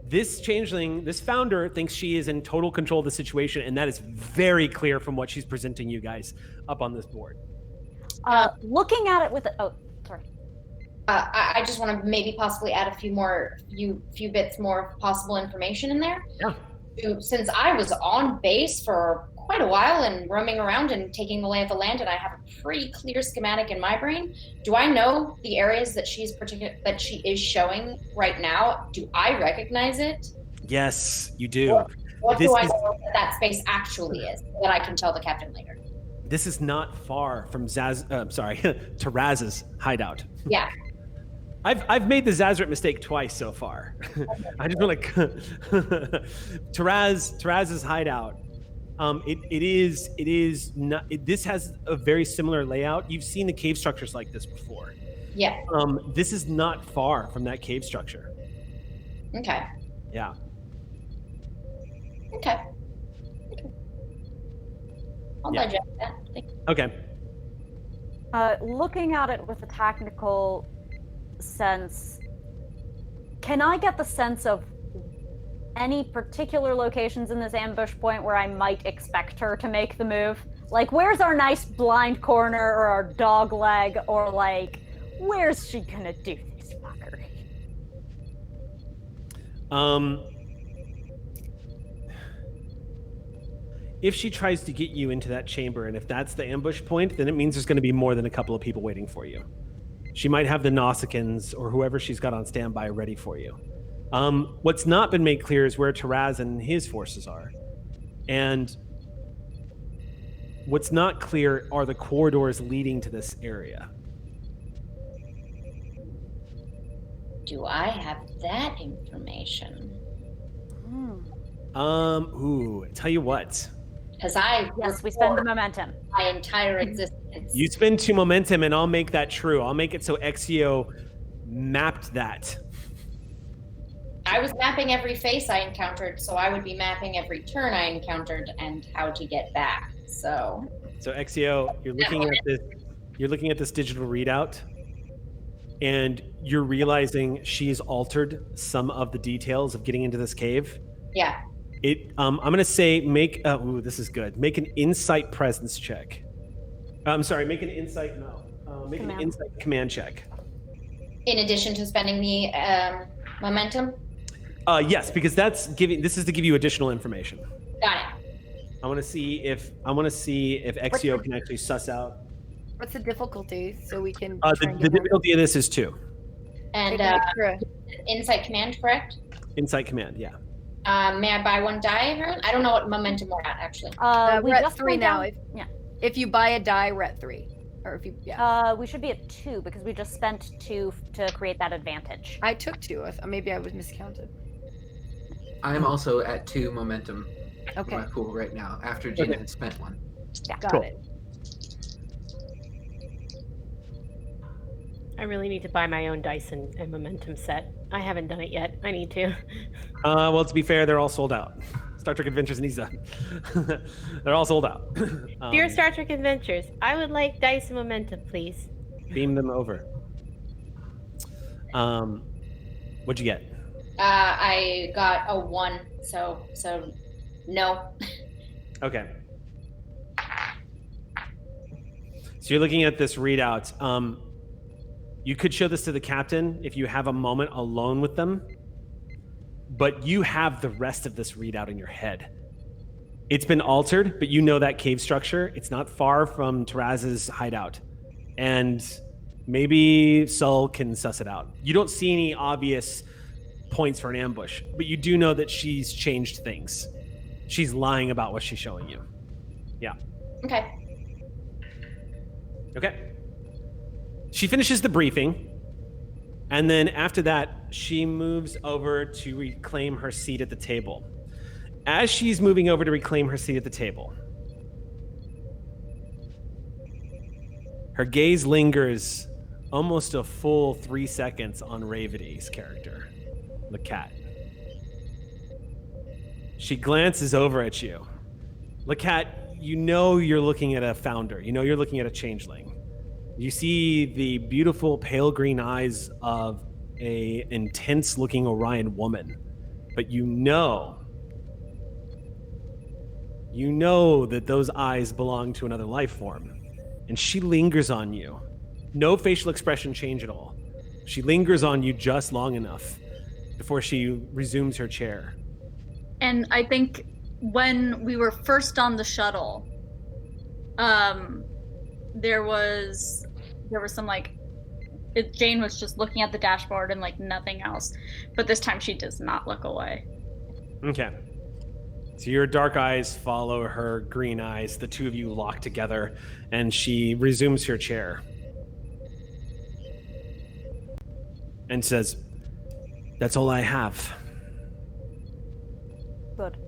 this changeling, this founder, thinks she is in total control of the situation, and that is very clear from what she's presenting you guys up on this board. Looking at it with I just want to maybe possibly add a few bits more possible information in there. Yeah. Since I was on base for quite a while and roaming around and taking the lay of the land, and I have a pretty clear schematic in my brain, do I know the areas that she is showing right now? Do I recognize it? Yes, you do. What do I know that space actually is, that I can tell the captain later? This is not far from Taraz's hideout. Yeah. I've made the Zazrit mistake twice so far. I just want to Taraz's hideout. It is not. This has a very similar layout. You've seen the cave structures like this before. Yeah. This is not far from that cave structure. Okay. Yeah. Okay. I'll digest that. Okay. Looking at it with a technical sense, can I get the sense of any particular locations in this ambush point where I might expect her to make the move? Like, where's our nice blind corner or our dog leg, or like, where's she gonna do this fuckery? If she tries to get you into that chamber, and if that's the ambush point, then it means there's going to be more than a couple of people waiting for you. She might have the Nausicaans or whoever she's got on standby ready for you. What's not been made clear is where Taraz and his forces are. And what's not clear are the corridors leading to this area. Do I have that information? Tell you what. Because we spend the momentum. My entire existence. You spend 2 momentum, and I'll make that true. I'll make it so EXEO mapped that. I was mapping every face I encountered, so I would be mapping every turn I encountered and how to get back. So EXEO, you're looking at this digital readout, and you're realizing she's altered some of the details of getting into this cave. Yeah. I'm gonna say this is good. Make an insight presence check. Make an insight command check. In addition to spending the momentum? Yes, because this is to give you additional information. Got it. I want to see if EXEO can actually suss out. What's the difficulty so we can? The difficulty of this is 2. And insight command, correct? Insight command, yeah. May I buy 1 die? I don't know what momentum we're at, actually. We're at 3 now. If you buy a die, we're at 3. Or if you, we should be at 2 because we just spent 2 to create that advantage. I took 2. Maybe I was miscounted. I'm also at 2 momentum. Okay. In my pool right now after Gina had spent 1. Yeah, got it. I really need to buy my own dice and momentum set. I haven't done it yet. I need to. Well, to be fair, they're all sold out. Star Trek Adventures needs that. They're all sold out. Dear Star Trek Adventures, I would like dice and momentum, please. Beam them over. What'd you get? I got a 1, so no. Okay. So you're looking at this readout. You could show this to the captain if you have a moment alone with them, but you have the rest of this readout in your head. It's been altered, but you know that cave structure. It's not far from Taraz's hideout. And maybe Sol can suss it out. You don't see any obvious points for an ambush, but you do know that she's changed things. She's lying about what she's showing you. Yeah. Okay. Okay. She finishes the briefing, and then after that, she moves over to reclaim her seat at the table. As she's moving over to reclaim her seat at the table, her gaze lingers almost a full 3 seconds on Revati's character, LAKAT. She glances over at you. LAKAT, you know you're looking at a founder. You know you're looking at a changeling. You see the beautiful pale green eyes of a intense-looking Orion woman, but you know that those eyes belong to another life form, and she lingers on you. No facial expression change at all. She lingers on you just long enough before she resumes her chair. And I think when we were first on the shuttle, there was some Jane was just looking at the dashboard and nothing else, but this time she does not look away. Okay, so your dark eyes follow her green eyes. The two of you lock together, and she resumes her chair and says, "That's all I have." Good.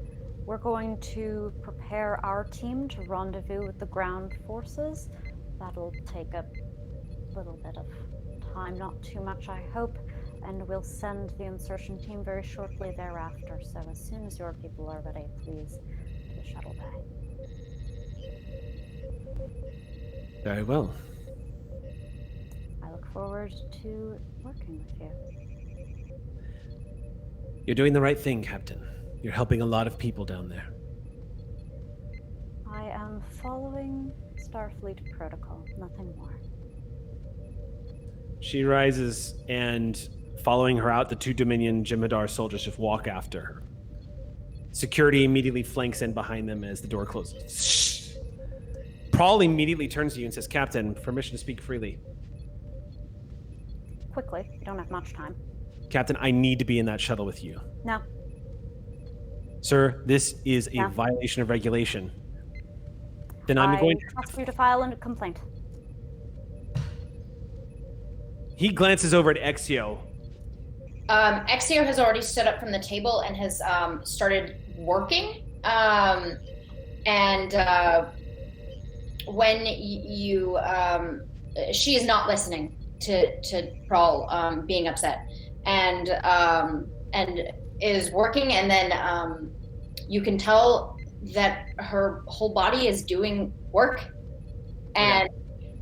We're going to prepare our team to rendezvous with the ground forces. That'll take a little bit of time, not too much, I hope, and we'll send the insertion team very shortly thereafter. So as soon as your people are ready, please to the shuttle bay. Very well. I look forward to working with you. You're doing the right thing, Captain. You're helping a lot of people down there. I am following Starfleet protocol, nothing more. She rises, and following her out, the two Dominion Jem'Hadar soldiers just walk after her. Security immediately flanks in behind them as the door closes. Shh. Prawl immediately turns to you and says, "Captain, permission to speak freely." Quickly, we don't have much time. "Captain, I need to be in that shuttle with you." No. "Sir, this is a No. violation of regulation." "Then I'm going to trust you to file a complaint." He glances over at EXEO. EXEO has already stood up from the table and has started working. When you, she is not listening to Prawl being upset, and is working, and then you can tell that her whole body is doing work, and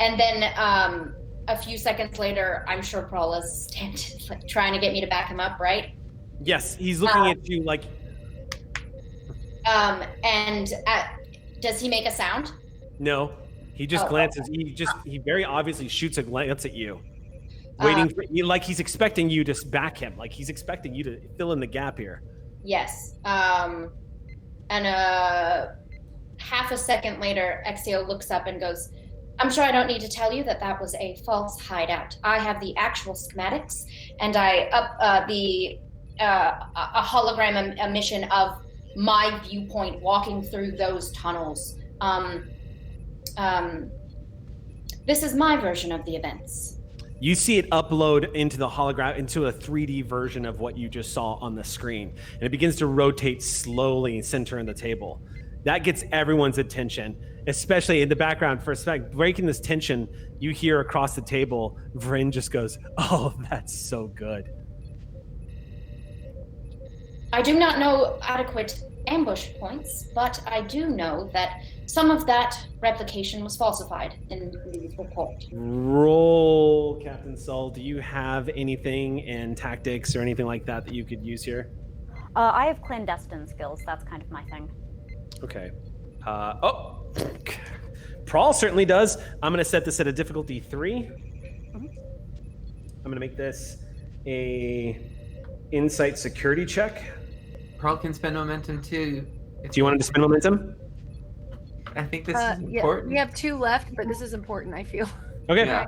then a few seconds later, I'm sure Prawl is trying to get me to back him up, right? Yes, he's looking at you like. Does he make a sound? No, he just glances. He very obviously shoots a glance at you, waiting for you, like he's expecting you to back him, like he's expecting you to fill in the gap here. Yes. And half a second later, EXEO looks up and goes, "I'm sure I don't need to tell you that was a false hideout. I have the actual schematics, and I a hologram emission of my viewpoint walking through those tunnels. This is my version of the events." You see it upload into the hologram, into a 3D version of what you just saw on the screen, and it begins to rotate slowly, center on the table. That gets everyone's attention, especially in the background for a sec, breaking this tension, you hear across the table, Vryn just goes, "Oh, that's so good." I do not know adequate ambush points, but I do know that some of that replication was falsified in the report. Roll, Captain Sol. Do you have anything in tactics or anything like that that you could use here? I have clandestine skills. That's kind of my thing. Okay. Prawl certainly does. I'm going to set this at a difficulty 3. Mm-hmm. I'm going to make this a insight security check. Prawl can spend momentum too. Do you want him to spend momentum? I think this is important. We have 2 left, but this is important, I feel. Okay. Yeah.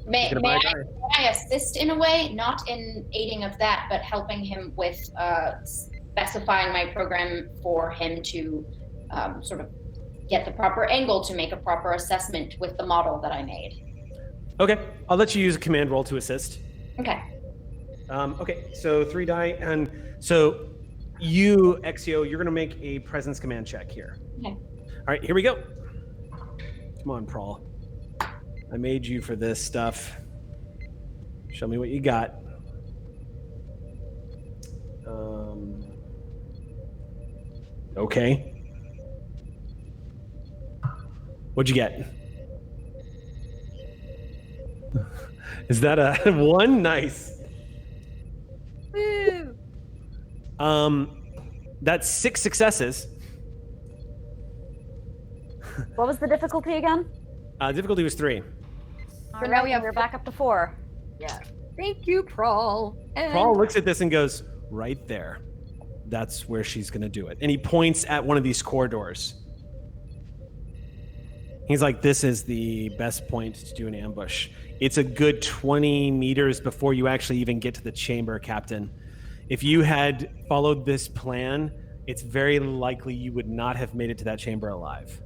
May I assist in a way, not in aiding of that, but helping him with specifying my program for him to sort of get the proper angle to make a proper assessment with the model that I made. Okay. I'll let you use a command roll to assist. Okay. Okay. So 3 die. And so you, EXEO, you're going to make a presence command check here. Okay. All right. Here we go. Come on, Prawl. I made you for this stuff. Show me what you got. Okay. What'd you get? Is that a 1? Nice. Woo! That's 6 successes. What was the difficulty again? Difficulty was 3. So now we're back up to 4. Yeah. Thank you, Prawl. Prawl looks at this and goes, right there. That's where she's going to do it. And he points at one of these corridors. He's like, this is the best point to do an ambush. It's a good 20 meters before you actually even get to the chamber, Captain. If you had followed this plan, it's very likely you would not have made it to that chamber alive.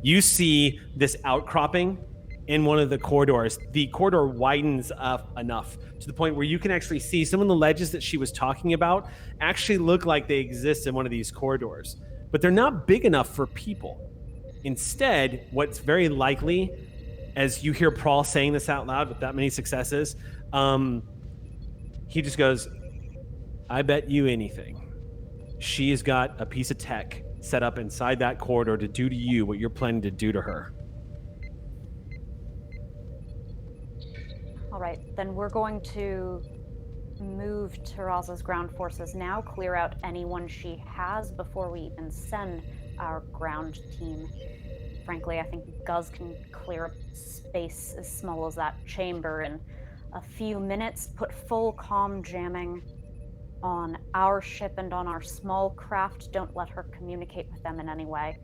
You see this outcropping in one of the corridors. The corridor widens up enough to the point where you can actually see some of the ledges that she was talking about actually look like they exist in one of these corridors, but they're not big enough for people. Instead, what's very likely, as you hear Prawl saying this out loud with that many successes, he just goes, I bet you anything. She's got a piece of tech set up inside that corridor to do to you what you're planning to do to her. All right, then we're going to move Taraza's ground forces now, clear out anyone she has before we even send our ground team. Frankly, I think Guz can clear up space as small as that chamber in a few minutes, put full comm jamming on our ship and on our small craft. Don't let her communicate with them in any way.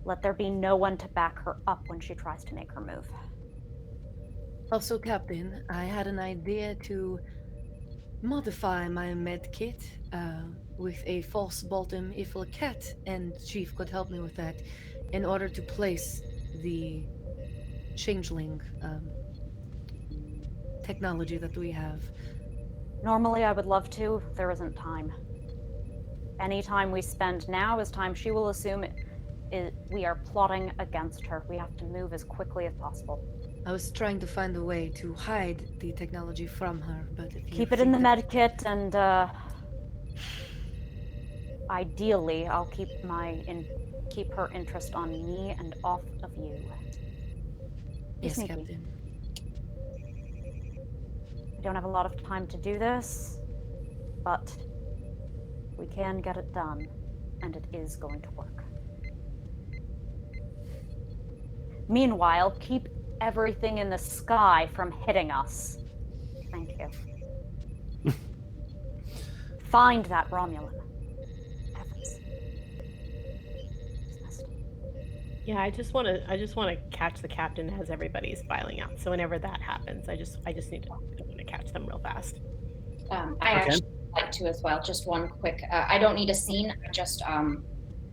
Let there be no one to back her up when she tries to make her move. Also, Captain, I had an idea to modify my med kit with a false bottom if LAKAT and Chief could help me with that in order to place the changeling technology that we have. Normally I would love to. There isn't time. Any time we spend now is time she will assume we are plotting against her. We have to move as quickly as possible. I was trying to find a way to hide the technology from her, but if you keep it in the med kit, and ideally I'll keep her interest on me and off of you. Yes, Sneaky. Captain. We don't have a lot of time to do this, but we can get it done, and it is going to work. Meanwhile, keep everything in the sky from hitting us. Thank you. Find that Romulan. Heavens. Yeah, I just want to catch the captain as everybody's filing out. So whenever that happens, I just need to catch them real fast. I actually like to as well. Just one quick. I don't need a scene. I just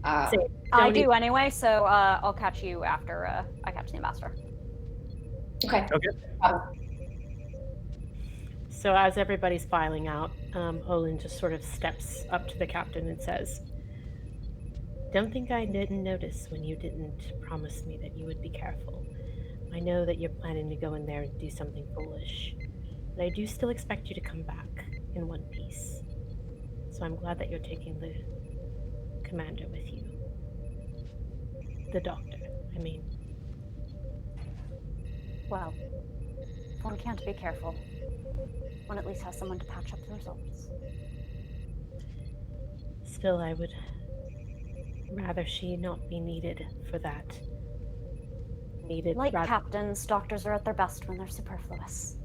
I do anyway. So I'll catch you after I catch the ambassador. Okay. So as everybody's filing out, Olin just sort of steps up to the captain and says, Don't think I didn't notice when you didn't promise me that you would be careful. I know that you're planning to go in there and do something foolish, but I do still expect you to come back in one piece. So I'm glad that you're taking the commander with you. The doctor, I mean. Well, if one can't be careful, one at least has someone to patch up the results. Still, I would rather she not be needed for that. Like captains, doctors are at their best when they're superfluous.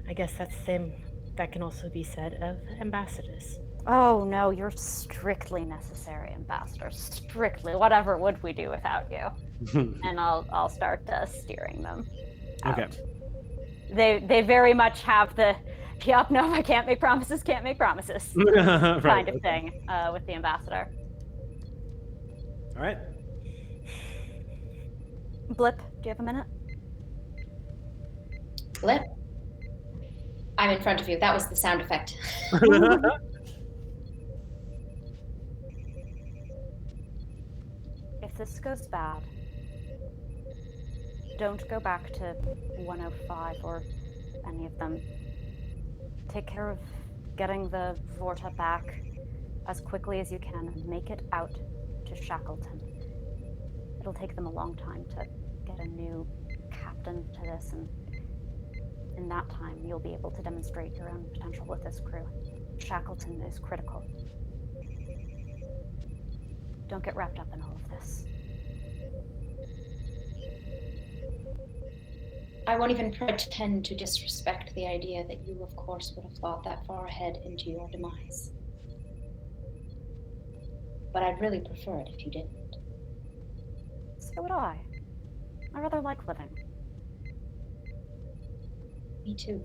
I guess that's the same. That can also be said of ambassadors. Oh no, you're strictly necessary, ambassador. Strictly. Whatever would we do without you? And I'll start steering them out. Okay. They very much have the yep, no, I can't make promises kind Right, of thing with the ambassador. All right. Blip, do you have a minute? Blip? I'm in front of you. That was the sound effect. If this goes bad, don't go back to 105 or any of them. Take care of getting the Vorta back as quickly as you can and make it out to Shackleton. It'll take them a long time to get a new captain to this, and in that time you'll be able to demonstrate your own potential with this crew. Shackleton is critical. Don't get wrapped up in all of this. I won't even pretend to disrespect the idea that you, of course, would have thought that far ahead into your demise. But I'd really prefer it if you didn't. So would I. I rather like living. Me too.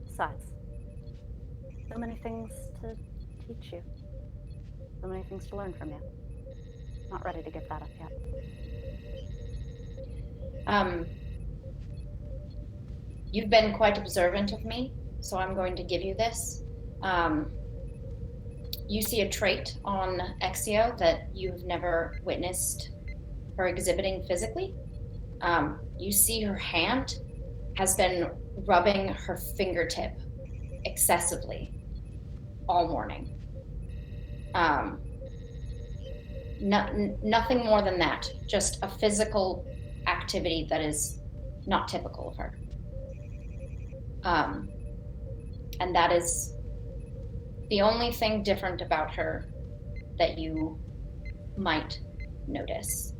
Besides, so many things to teach you. So many things to learn from you. Not ready to give that up yet. You've been quite observant of me, so I'm going to give you this. You see a trait on EXEO that you've never witnessed her exhibiting physically. You see her hand has been rubbing her fingertip excessively all morning. Nothing more than that, just a physical activity that is not typical of her. And that is the only thing different about her that you might notice.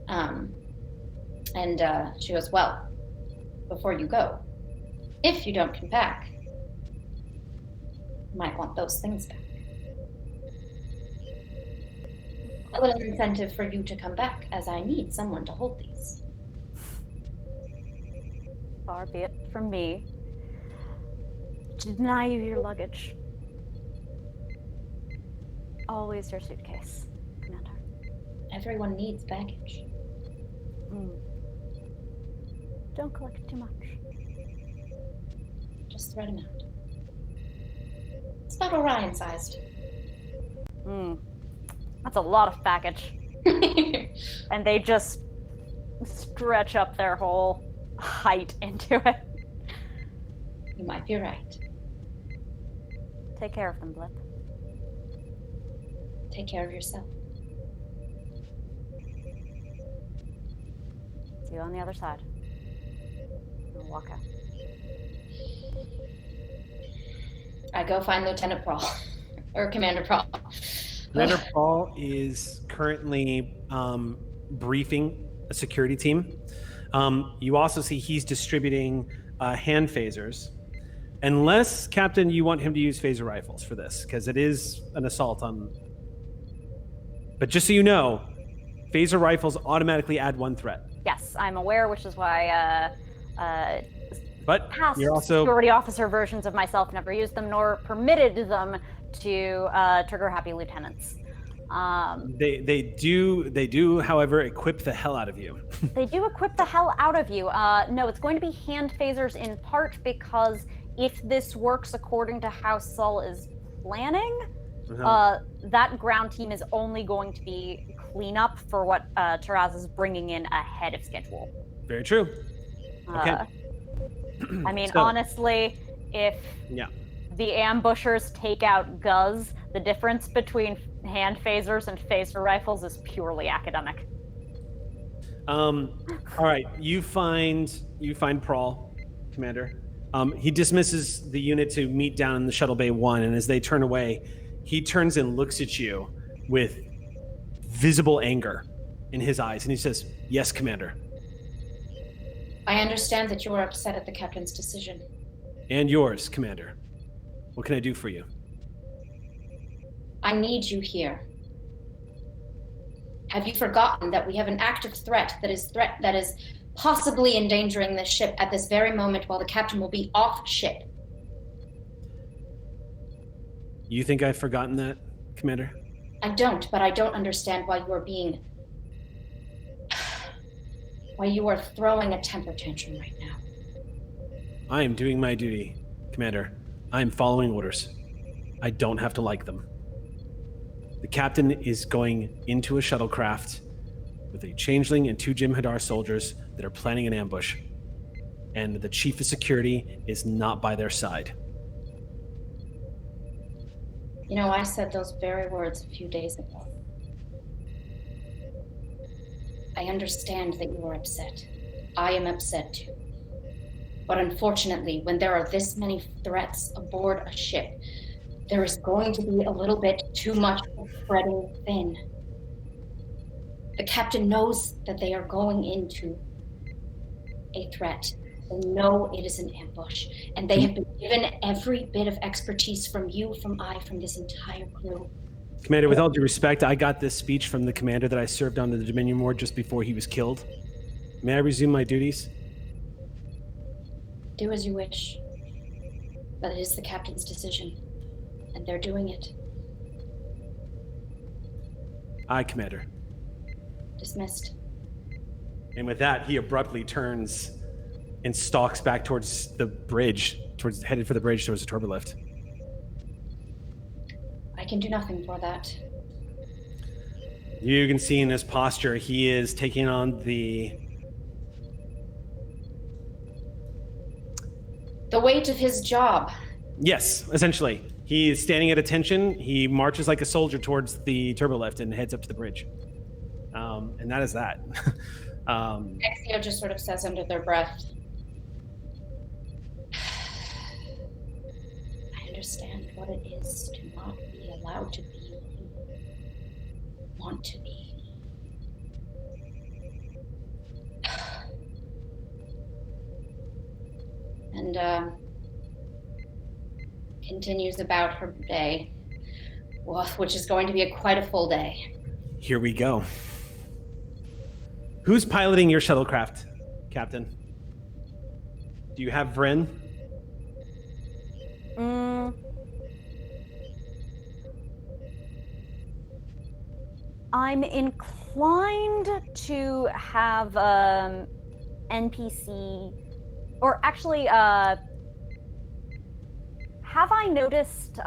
And she goes, well, before you go, if you don't come back, you might want those things back. A little incentive for you to come back, as I need someone to hold these. Far be it from me to deny you your luggage. Always your suitcase, Commander. Everyone needs baggage. Don't collect too much. Just thread them out. It's about Orion-sized. That's a lot of baggage. And they just stretch up their whole height into it. You might be right. Take care of them, Blip. Take care of yourself. See you on the other side. I'll walk out. I go find Lieutenant Prawl. Or Commander Prawl. Commander Prawl is currently briefing a security team. You also see he's distributing hand phasers. Unless, Captain, you want him to use phaser rifles for this, because it is an assault on... But just so you know, phaser rifles automatically add 1 threat. Yes, I'm aware, which is why but past you're also security officer versions of myself never used them, nor permitted them to trigger happy lieutenants. They do, however, equip the hell out of you. They do equip the hell out of you. No, it's going to be hand phasers in part because if this works according to how Sol is planning, that ground team is only going to be cleanup for what Taraz is bringing in ahead of schedule. Very true. Okay. I mean, honestly, if the ambushers take out Guz, the difference between hand phasers and phaser rifles is purely academic. All right, you find Prawl, Commander. He dismisses the unit to meet down in the shuttle bay 1, and as they turn away, he turns and looks at you with visible anger in his eyes, and he says, "Yes, Commander." I understand that you are upset at the captain's decision. And yours, Commander. What can I do for you? I need you here. Have you forgotten that we have an active threat that is possibly endangering this ship at this very moment while the captain will be off ship? You think I've forgotten that, Commander? I don't, but I don't understand why you are throwing a temper tantrum right now. I am doing my duty, Commander. I am following orders. I don't have to like them. The captain is going into a shuttlecraft with a changeling and 2 Jem'Hadar soldiers that are planning an ambush. And the chief of security is not by their side. You know, I said those very words a few days ago. I understand that you are upset. I am upset too. But unfortunately, when there are this many threats aboard a ship, there is going to be a little bit too much spreading thin. The captain knows that they are going into a threat. They know it is an ambush, and they have been given every bit of expertise from you, from this entire crew. Commander, with all due respect, I got this speech from the commander that I served on the Dominion Ward just before he was killed. May I resume my duties? Do as you wish. But it is the captain's decision, and they're doing it. Aye, Commander. Dismissed. And with that, he abruptly turns and stalks back towards the bridge, headed for the bridge towards the turbolift. I can do nothing for that. You can see in his posture, he is taking on the weight of his job. Yes, essentially. He is standing at attention. He marches like a soldier towards the turbolift and heads up to the bridge. And that is that. EXEO just sort of says under their breath, I understand what it is to not be allowed to be who you want to be. And continues about her day, which is going to be quite a full day. Here we go. Who's piloting your shuttlecraft, Captain? Do you have Vren? I'm inclined to have NPC, or actually, have I noticed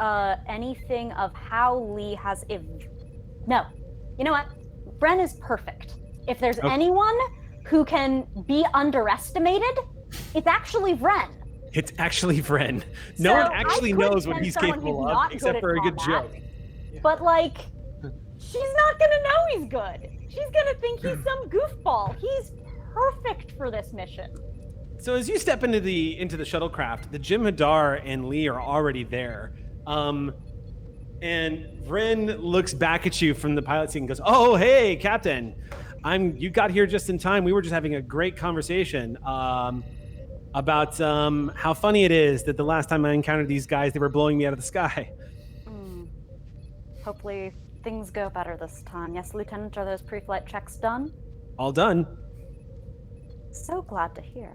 anything of how Lee has No. You know what? Vren is perfect. If there's anyone who can be underestimated, it's actually Vren. It's actually Vren. No one actually knows what he's capable of, except for a good joke. But, like, she's not going to know he's good. She's going to think he's some goofball. He's perfect for this mission. So as you step into the shuttlecraft, the Jem'Hadar and Lee are already there. And Vren looks back at you from the pilot seat and goes, "Oh, hey, Captain. You got here just in time. We were just having a great conversation about how funny it is that the last time I encountered these guys, they were blowing me out of the sky." Hopefully things go better this time. Yes, Lieutenant, are those pre-flight checks done? All done. So glad to hear.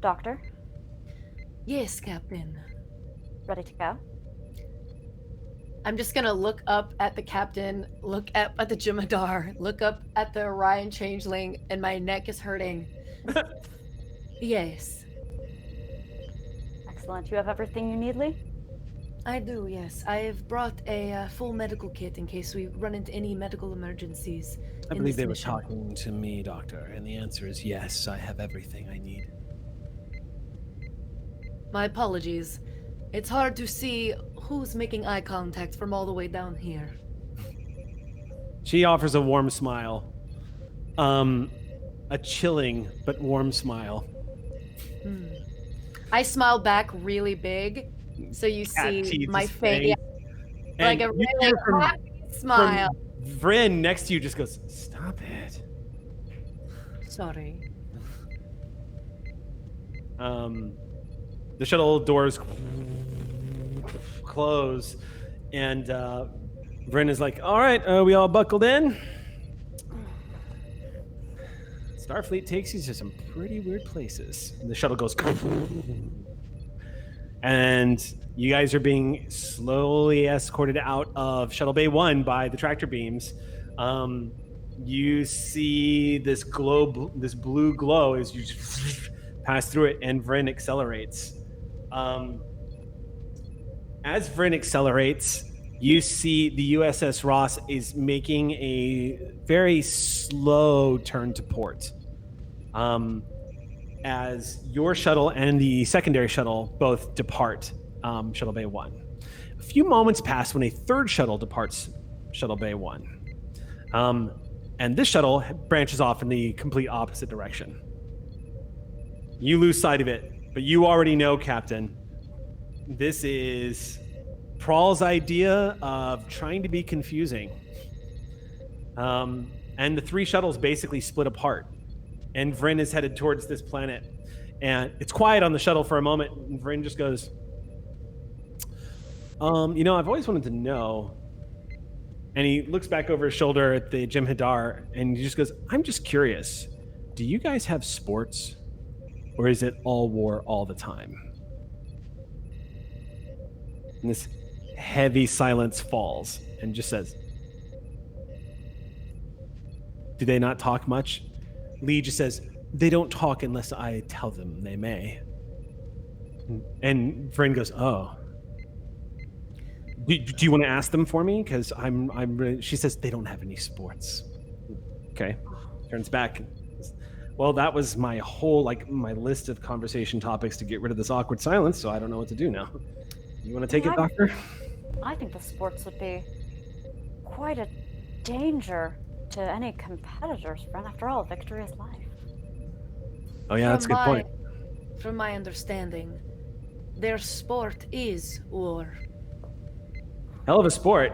Doctor? Yes, Captain. Ready to go? I'm just gonna look up at the captain, look at the Jem'Hadar, look up at the Orion Changeling, and my neck is hurting. Yes. Excellent. You have everything you need, Lee? I do, yes. I've brought a full medical kit in case we run into any medical emergencies. I believe they were talking to me, Doctor, and the answer is yes, I have everything I need. My apologies. It's hard to see who's making eye contact from all the way down here. She offers a warm smile. A chilling but warm smile. I smile back really big, so you see my face. Like a really happy smile. Vryn next to you just goes, "Stop it." Sorry. The shuttle doors close, and Vryn is like, "All right, we all buckled in." Starfleet takes you to some pretty weird places. And the shuttle goes, and you guys are being slowly escorted out of Shuttle Bay 1 by the tractor beams. You see this glow, this blue glow as you pass through it, and Vryn accelerates. As Vryn accelerates, you see the USS Ross is making a very slow turn to port. As your shuttle and the secondary shuttle both depart Shuttle Bay 1. A few moments pass when a third shuttle departs Shuttle Bay 1. And this shuttle branches off in the complete opposite direction. You lose sight of it, but you already know, Captain, this is Prall's idea of trying to be confusing. And the three shuttles basically split apart. And Vryn is headed towards this planet. And it's quiet on the shuttle for a moment. And Vryn just goes, I've always wanted to know. And he looks back over his shoulder at the Jim Hadar, and he just goes, I'm just curious. Do you guys have sports? Or is it all war all the time? And this heavy silence falls and just says, do they not talk much? Lee just says, they don't talk unless I tell them they may. And Vryn goes, oh. Do you want to ask them for me? Because she says they don't have any sports. Okay. Turns back. Well, that was my whole, my list of conversation topics to get rid of this awkward silence, so I don't know what to do now. You want to take it, Doctor? I think the sports would be quite a danger to any competitors, friend. After all, victory is life. Oh yeah, that's a good point. From my understanding, their sport is war. Hell of a sport.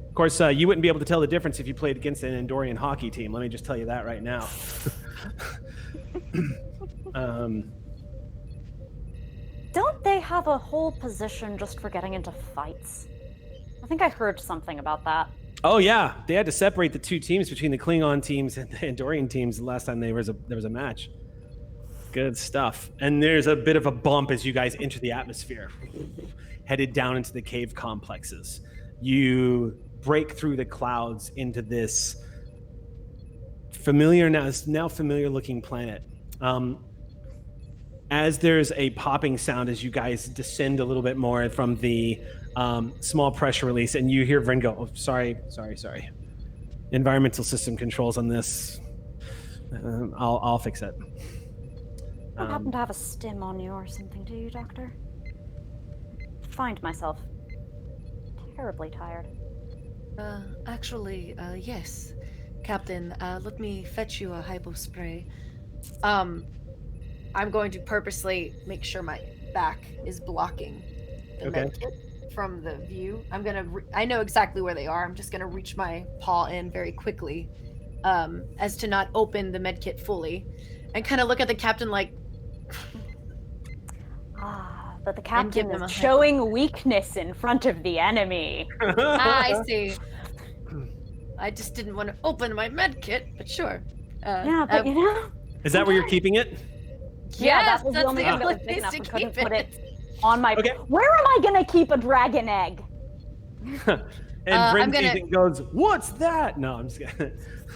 Of course, you wouldn't be able to tell the difference if you played against an Andorian hockey team. Let me just tell you that right now. Don't they have a whole position just for getting into fights? I think I heard something about that. Oh yeah, they had to separate the two teams between the Klingon teams and the Andorian teams the last time there was a match. Good stuff. And there's a bit of a bump as you guys enter the atmosphere, headed down into the cave complexes. You break through the clouds into this now familiar looking planet. As there's a popping sound as you guys descend a little bit more from the small pressure release, and you hear Vryn go, oh, sorry. Environmental system controls on this. I'll fix it. You don't happen to have a stim on you or something, do you, Doctor? I find myself terribly tired. Actually, yes. Captain, let me fetch you a hypo spray. I'm going to purposely make sure my back is blocking the medkit from the view. I know exactly where they are. I'm just gonna reach my paw in very quickly, as to not open the medkit fully, and kind of look at the captain like. But the captain is showing weakness in front of the enemy. I see. I just didn't want to open my medkit, but sure. Yeah, but Is that where you're keeping it? Yeah, that was the only thing that was big enough. I couldn't put it on my... Okay. Where am I going to keep a dragon egg? And Vryn goes, what's that? No, I'm just kidding.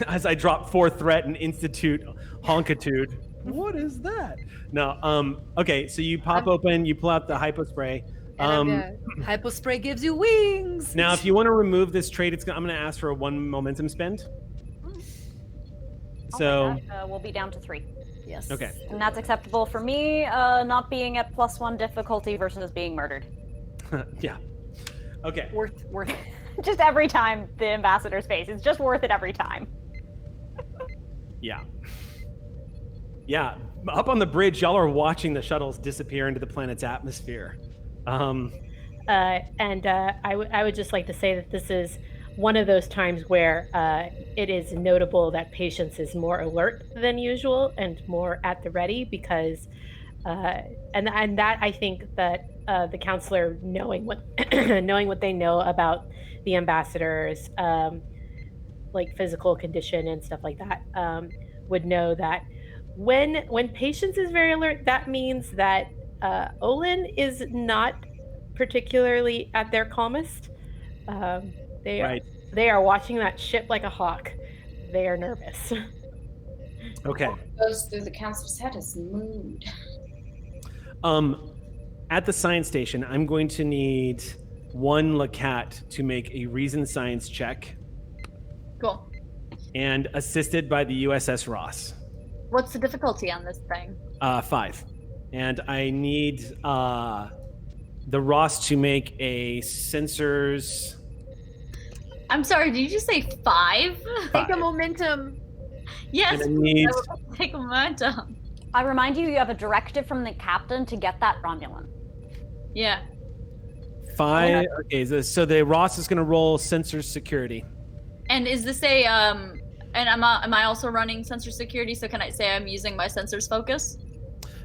As I drop 4 threat and institute honkitude. What is that? No, okay, so you pop open, you pull out the hypo spray. Hypospray gives you wings. Now, if you want to remove this trait, I'm going to ask for a 1 momentum spend. So we'll be down to 3. Yes. Okay. And that's acceptable for me, not being at +1 difficulty versus being murdered. Yeah. Okay. Worth just every time the ambassador's face. It's just worth it every time. Yeah. Yeah. Up on the bridge, y'all are watching the shuttles disappear into the planet's atmosphere. I would just like to say that this is one of those times where it is notable that Patience is more alert than usual and more at the ready because, and that I think that the counselor knowing what they know about the ambassador's like physical condition and stuff like that would know that when Patience is very alert, that means that Olin is not particularly at their calmest. They are watching that ship like a hawk. They are nervous. Okay. What goes through the counselor's head is mood. At the science station, I'm going to need one LAKAT to make a reason science check. Cool. And assisted by the USS Ross. What's the difficulty on this thing? 5. And I need the Ross to make a sensors. I'm sorry, did you just say 5? Take a momentum. Yes, And I need- take a momentum. I remind you, you have a directive from the captain to get that Romulan. Yeah. 5. Okay, so the Ross is going to roll sensor security. And is this a and am I also running sensor security? So can I say I'm using my sensors focus?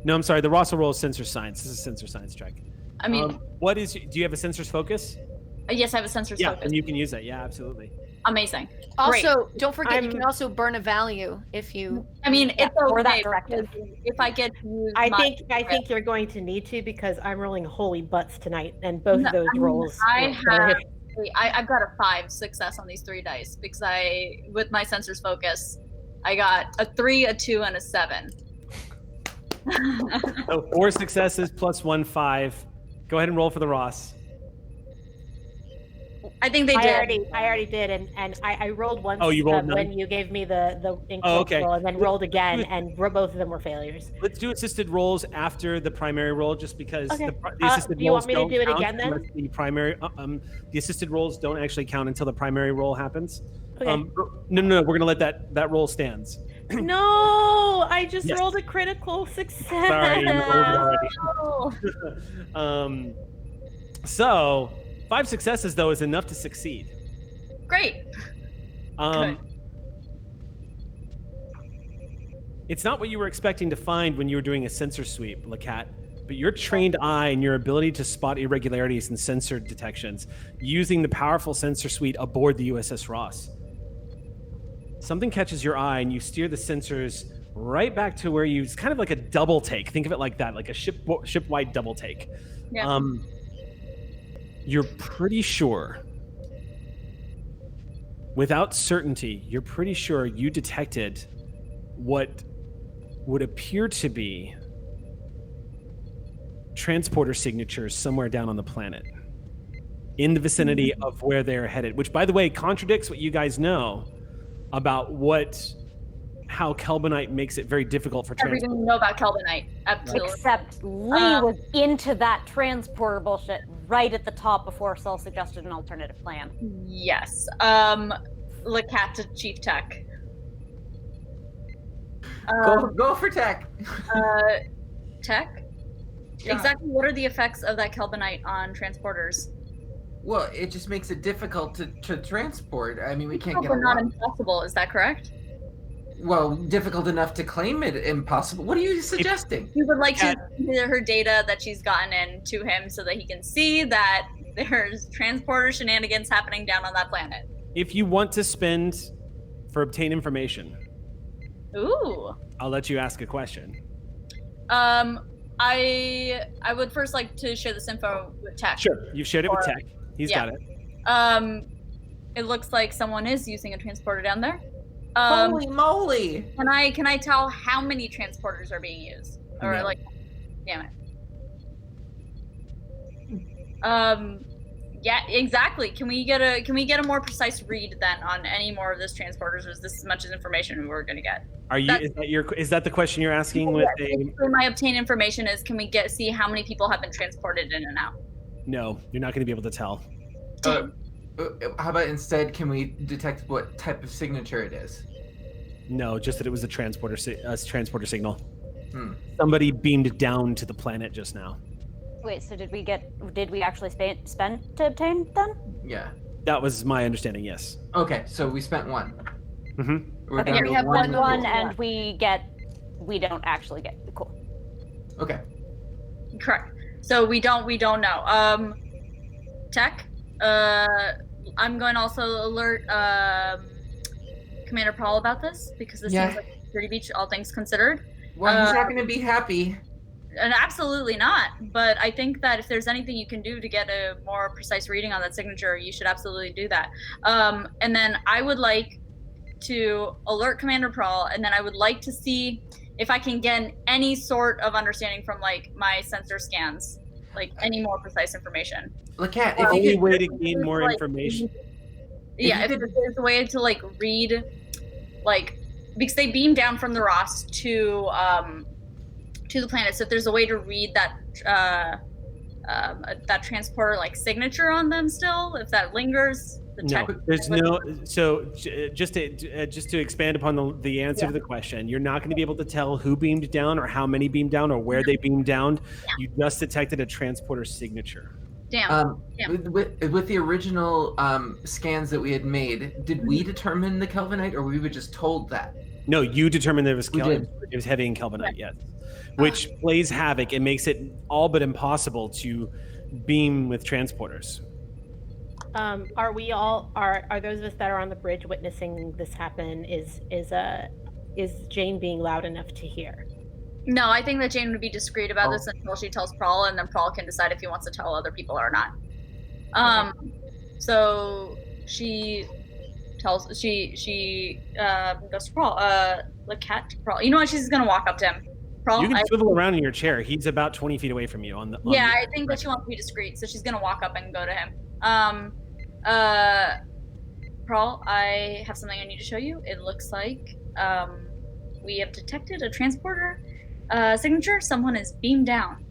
No, I'm sorry. The Ross will roll sensor science. This is a sensor science check. I mean, do you have a sensors focus? yes, I have a sensors Yeah, focus. and you can use that. Yeah, absolutely. Amazing. Also, don't forget you can also burn a value if you. I mean, it's or okay that directive. if I get to use I my- think you're going to need to because I'm rolling holy butts tonight, and both No, of those I mean, rolls. I've got a 5 success on these 3 dice because with my sensors focus, I got a 3, a 2, and a 7. So 4 successes plus 1, 5. Go ahead and roll for the Ross. I think they did. I already did, and I rolled once. Oh, you rolled none? when you gave me the ink okay. roll, and then rolled again, and both of them were failures. Let's do assisted rolls after the primary roll, just because Okay. the assisted do you rolls want me to don't do it count again then? unless the primary the assisted rolls don't actually count until the primary roll happens. Okay. No, we're gonna let that roll stands. No, I just Yes. rolled a critical success. Sorry, you rolled already. So 5 successes though is enough to succeed. Great. Good. It's not what you were expecting to find when you were doing a sensor sweep, LAKAT, but your trained eye and your ability to spot irregularities in sensor detections using the powerful sensor suite aboard the USS Ross. Something catches your eye and you steer the sensors right back to where it's kind of like a double take. Think of it like that, like a ship-wide double take. Yeah. You're pretty sure, without certainty, you're pretty sure you detected what would appear to be transporter signatures somewhere down on the planet in the vicinity of where they're headed, which, by the way, contradicts what you guys know about how Kelbonite makes it very difficult for transport. Everything you know about Kelbonite. Absolutely. Except Lee was into that transporter bullshit right at the top before Sol suggested an alternative plan. Yes. LAKAT to Chief Tech. Go for tech. Tech? Yeah. Exactly what are the effects of that Kelbonite on transporters? Well, it just makes it difficult to transport. I mean, we can't get But not along. impossible, is that correct? Well, difficult enough to claim it impossible. What are you suggesting? You would like to see her data that she's gotten in to him so that he can see that there's transporter shenanigans happening down on that planet. If you want to spend for obtain information, Ooh. I'll let you ask a question. I would first like to share this info with Tech. Sure, you've shared it with Tech. He's got it. It looks like someone is using a transporter down there. Holy moly! Can I tell how many transporters are being used? Or No. like, damn it. Yeah, exactly. Can we get a more precise read then on any more of this transporters? Or is this as much as information we're gonna get? Is that the question you're asking? With my obtained information is, can we see how many people have been transported in and out? No, you're not going to be able to tell. How about instead, can we detect what type of signature it is? No, just that it was a transporter signal. Somebody beamed down to the planet just now. Wait, so did we actually spend to obtain them? Yeah. That was my understanding, yes. Okay, so we spent one. Mm-hmm. Okay, we have one and we don't actually get cool. Okay. Correct. So we don't know. Tech, I'm going to also alert Commander Paul about this, because this seems like a pretty beach, all things considered. Well, he's not going to be happy. And absolutely not. But I think that if there's anything you can do to get a more precise reading on that signature, you should absolutely do that. And then I would like to alert Commander Prawl, and then I would like to see if I can get any sort of understanding from like my sensor scans, like any more precise information. LAKAT, if any way to gain more information. Yeah, if there's a way to like read, like, because they beam down from the Ross to the planet. So if there's a way to read that that transporter like signature on them still, if that lingers. No, there's no. So just to expand upon the answer to the question, you're not going to be able to tell who beamed down or how many beamed down or where they beamed down. Yeah. You just detected a transporter signature. Damn. With the original scans that we had made, did we determine the Kelvinite, or we were just told that? No, you determined that it was heavy in Kelvinite, yes. Which plays havoc and makes it all but impossible to beam with transporters. Are those of us that are on the bridge witnessing this happen? Is Jane being loud enough to hear? No, I think that Jane would be discreet about this until she tells Prawl, and then Prawl can decide if he wants to tell other people or not. So she goes to Prawl, LAKAT to Prawl. You know what? She's gonna walk up to him. Prawl, you can swivel around in your chair. He's about 20 feet away from you. I think that she wants to be discreet, so she's gonna walk up and go to him. Prawl, I have something I need to show you. It looks like we have detected a transporter signature. Someone is beamed down.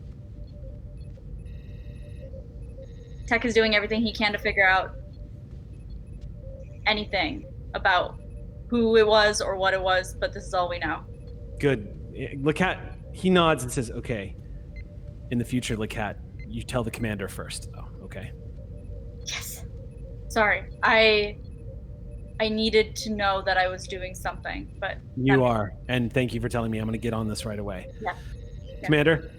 Tech is doing everything he can to figure out anything about who it was or what it was, but this is all we know. Good. LAKAT, he nods and says, okay. In the future, LAKAT, you tell the commander first, though, okay? Yes. Sorry. I needed to know that I was doing something, but... You are, and thank you for telling me. I'm going to get on this right away. Yeah. Commander,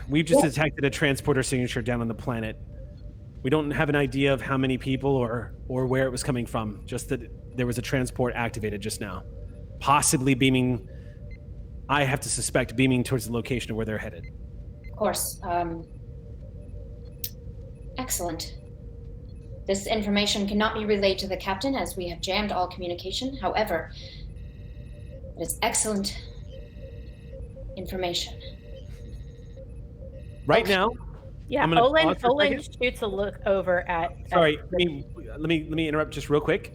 we've just detected a transporter signature down on the planet. We don't have an idea of how many people or where it was coming from, just that there was a transport activated just now. Possibly beaming, I have to suspect, beaming towards the location of where they're headed. Of course. Excellent. This information cannot be relayed to the captain as we have jammed all communication. However, it is excellent information. Right now, yeah. Olin shoots a look over at. Sorry, let me interrupt just real quick.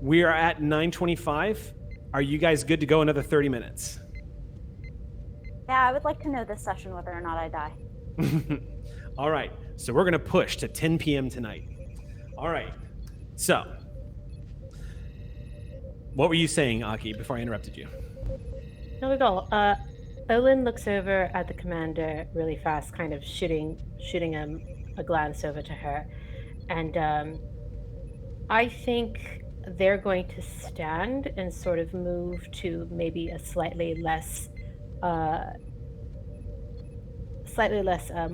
We are at 9:25. Are you guys good to go another 30 minutes? Yeah, I would like to know this session whether or not I die. All right, so we're going to push to 10 p.m. tonight. All right, so what were you saying, Aki, before I interrupted you? Not at all. Olin looks over at the commander really fast, kind of shooting a glance over to her. And I think they're going to stand and sort of move to maybe a slightly less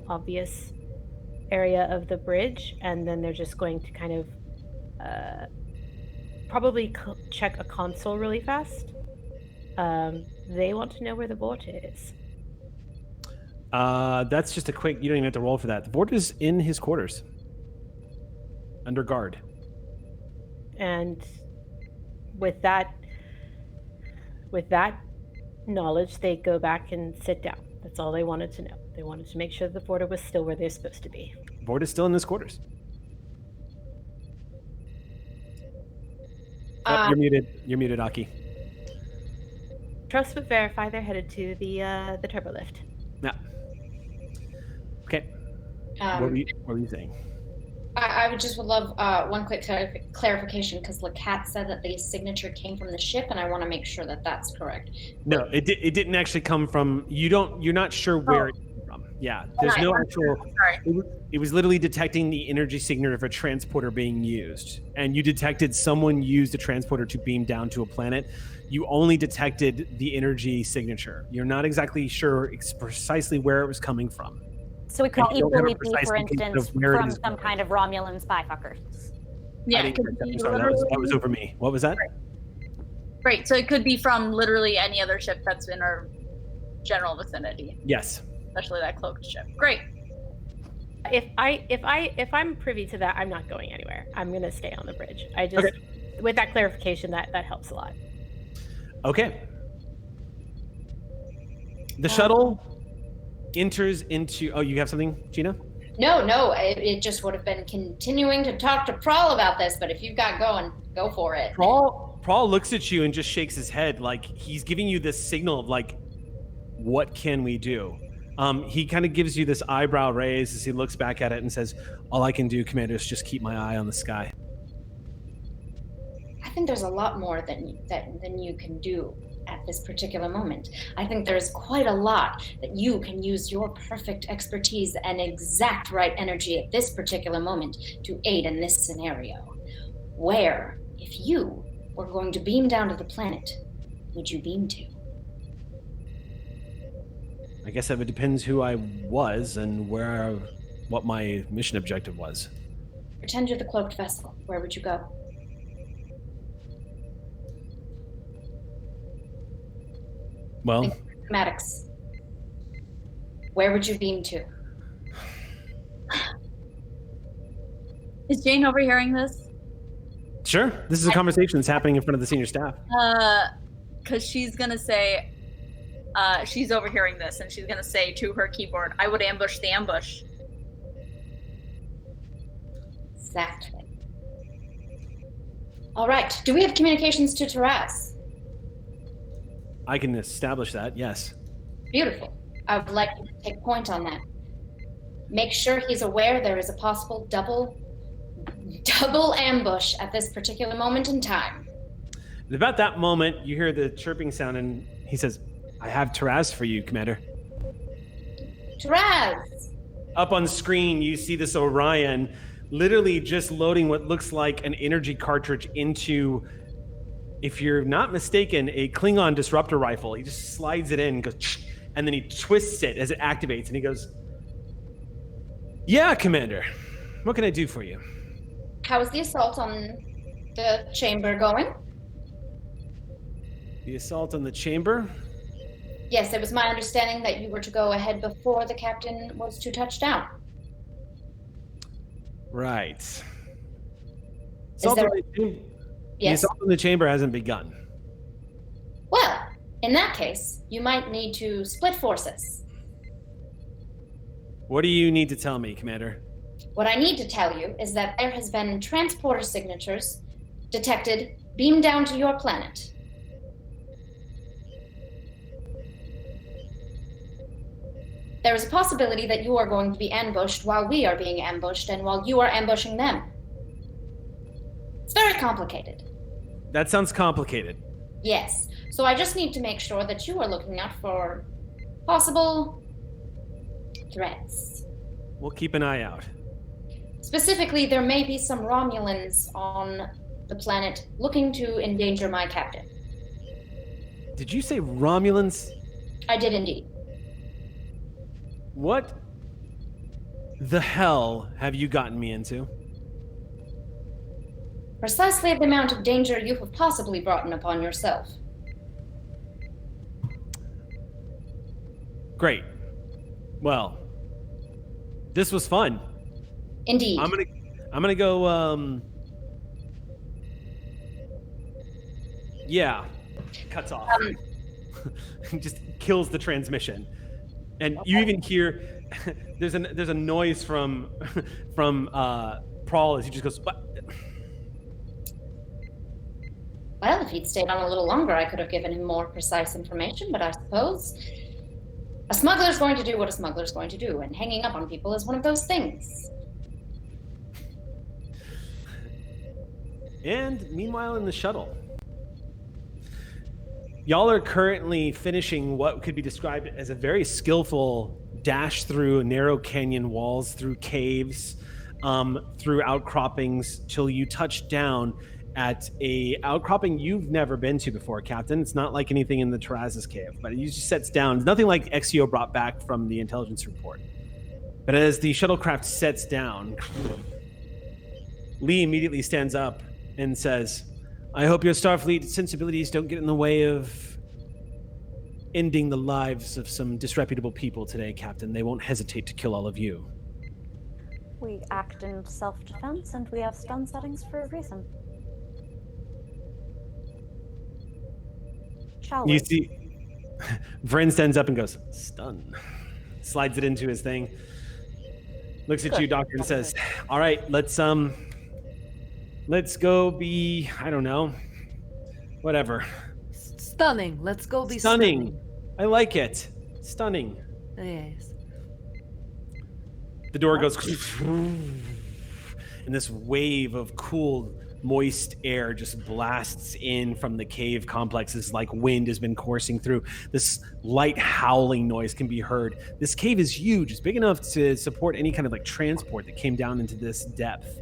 obvious area of the bridge, and then they're just going to kind of probably check a console really fast. They want to know where the Vort is. That's just a quick, you don't even have to roll for that. The Vort is in his quarters, under guard. And with that knowledge, they go back and sit down. That's all they wanted to know. They wanted to make sure the border was still where they're supposed to be. Board is still in his quarters. You're muted. You're muted, Aki. Trust but verify. They're headed to the turbo lift. Yeah. Okay. What were you saying? I would love one quick clarification, because LAKAT said that the signature came from the ship, and I want to make sure that that's correct. No, it didn't actually come from. You're not sure where it came from. Yeah, there's no actual. It was literally detecting the energy signature of a transporter being used, and you detected someone used a transporter to beam down to a planet. You only detected the energy signature. You're not exactly sure precisely where it was coming from. So it could equally be, for instance, from some kind of Romulan spy fuckers. Yeah, that was over me. What was that? Right. So it could be from literally any other ship that's in our general vicinity. Yes. Especially that cloaked ship. Great. If I'm privy to that, I'm not going anywhere. I'm gonna stay on the bridge. With that clarification, that helps a lot. Okay. The shuttle enters into. Oh, you have something, Gina? No, it just would have been continuing to talk to Prawl about this, but if you've got going, go for it. Prawl looks at you and just shakes his head, like he's giving you this signal of like, what can we do? He kind of gives you this eyebrow raise as he looks back at it and says, all I can do, Commander, is just keep my eye on the sky. I think there's a lot more than you can do at this particular moment. I think there's quite a lot that you can use your perfect expertise and exact right energy at this particular moment to aid in this scenario. Where, if you were going to beam down to the planet, would you beam to? I guess that would depends who I was and what my mission objective was. Pretend you're the cloaked vessel. Where would you go? Well, Maddox, where would you beam to? Is Jane overhearing this? Sure. This is a conversation that's happening in front of the senior staff. Because she's gonna say, she's overhearing this, and she's gonna say to her keyboard, "I would ambush the ambush." Exactly. All right. Do we have communications to Taraz? I can establish that, yes. Beautiful. I would like you to take point on that. Make sure he's aware there is a possible double ambush at this particular moment in time. And about that moment, you hear the chirping sound, and he says, I have Taraz for you, Commander. Taraz! Up on screen, you see this Orion literally just loading what looks like an energy cartridge into, if you're not mistaken, a Klingon disruptor rifle. He just slides it in and goes, and then he twists it as it activates, and he goes, yeah, Commander, what can I do for you? How is the assault on the chamber going? The assault on the chamber? Yes, it was my understanding that you were to go ahead before the captain was to touch down. Right. Yes. The assault on the chamber hasn't begun. Well, in that case, you might need to split forces. What do you need to tell me, Commander? What I need to tell you is that there has been transporter signatures detected beamed down to your planet. There is a possibility that you are going to be ambushed while we are being ambushed and while you are ambushing them. It's very complicated. That sounds complicated. Yes. So I just need to make sure that you are looking out for possible threats. We'll keep an eye out. Specifically, there may be some Romulans on the planet looking to endanger my captain. Did you say Romulans? I did indeed. What the hell have you gotten me into? Precisely the amount of danger you have possibly brought upon yourself. Great. Well, this was fun. Indeed. I'm gonna go. Yeah. Cuts off. Just kills the transmission. And you even hear there's a noise from Prawl as he just goes, "What?" Well, if he'd stayed on a little longer, I could have given him more precise information, but I suppose a smuggler's going to do what a smuggler's going to do, and hanging up on people is one of those things. And meanwhile, in the shuttle, y'all are currently finishing what could be described as a very skillful dash through narrow canyon walls, through caves, through outcroppings, till you touch down at a outcropping you've never been to before, Captain. It's not like anything in the Terrazas cave, but it usually sets down. It's nothing like EXEO brought back from the intelligence report. But as the shuttlecraft sets down, Lee immediately stands up and says, I hope your Starfleet sensibilities don't get in the way of ending the lives of some disreputable people today, Captain. They won't hesitate to kill all of you. We act in self-defense, and we have stun settings for a reason. Shall we? You see, Vren stands up and goes, stun. Slides it into his thing. Looks at you, Doctor, and says, all right, let's go be, I don't know, whatever. Stunning. Let's go be stunning. I like it. Stunning. Yes. The door goes, and this wave of cool, moist air just blasts in from the cave complexes like wind has been coursing through. This light howling noise can be heard. This cave is huge. It's big enough to support any kind of like transport that came down into this depth.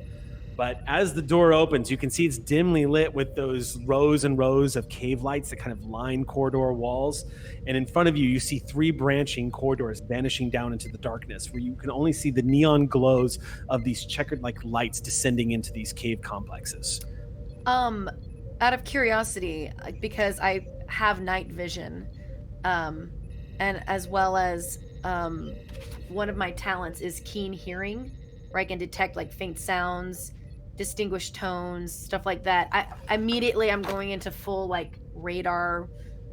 But as the door opens, you can see it's dimly lit with those rows and rows of cave lights that kind of line corridor walls. And in front of you, you see 3 branching corridors vanishing down into the darkness, where you can only see the neon glows of these checkered like lights descending into these cave complexes. Out of curiosity, because I have night vision, and as well as one of my talents is keen hearing, where I can detect like faint sounds, distinguish tones, stuff like that. I'm going into full like radar,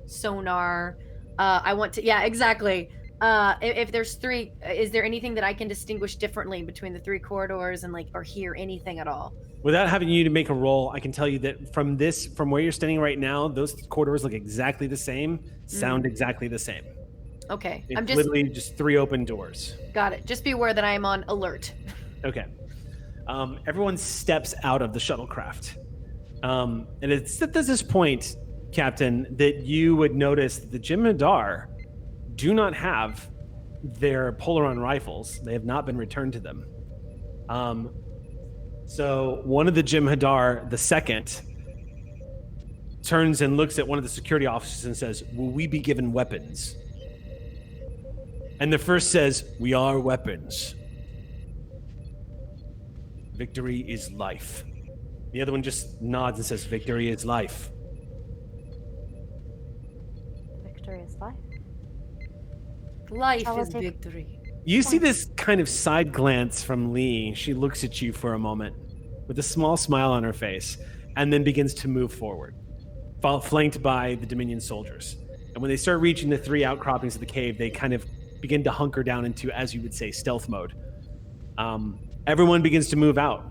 sonar. I want to, yeah, exactly. If there's 3, is there anything that I can distinguish differently between the 3 corridors and like, or hear anything at all? Without having you to make a roll, I can tell you that from where you're standing right now, those corridors look exactly the same, sound exactly the same. Okay. It's I'm just literally just 3 open doors. Got it. Just be aware that I am on alert. Okay. Everyone steps out of the shuttlecraft. And it's at this point, Captain, that you would notice that the Jem'Hadar do not have their Polaron rifles. They have not been returned to them. So one of the Jem'Hadar, the second, turns and looks at one of the security officers and says, will we be given weapons? And the first says, we are weapons. Victory is life. The other one just nods and says, victory is life. Victory is life. Life is victory. You see this kind of side glance from Lee. She looks at you for a moment with a small smile on her face and then begins to move forward, flanked by the Dominion soldiers. And when they start reaching the 3 outcroppings of the cave, they kind of begin to hunker down into, as you would say, stealth mode. Everyone begins to move out.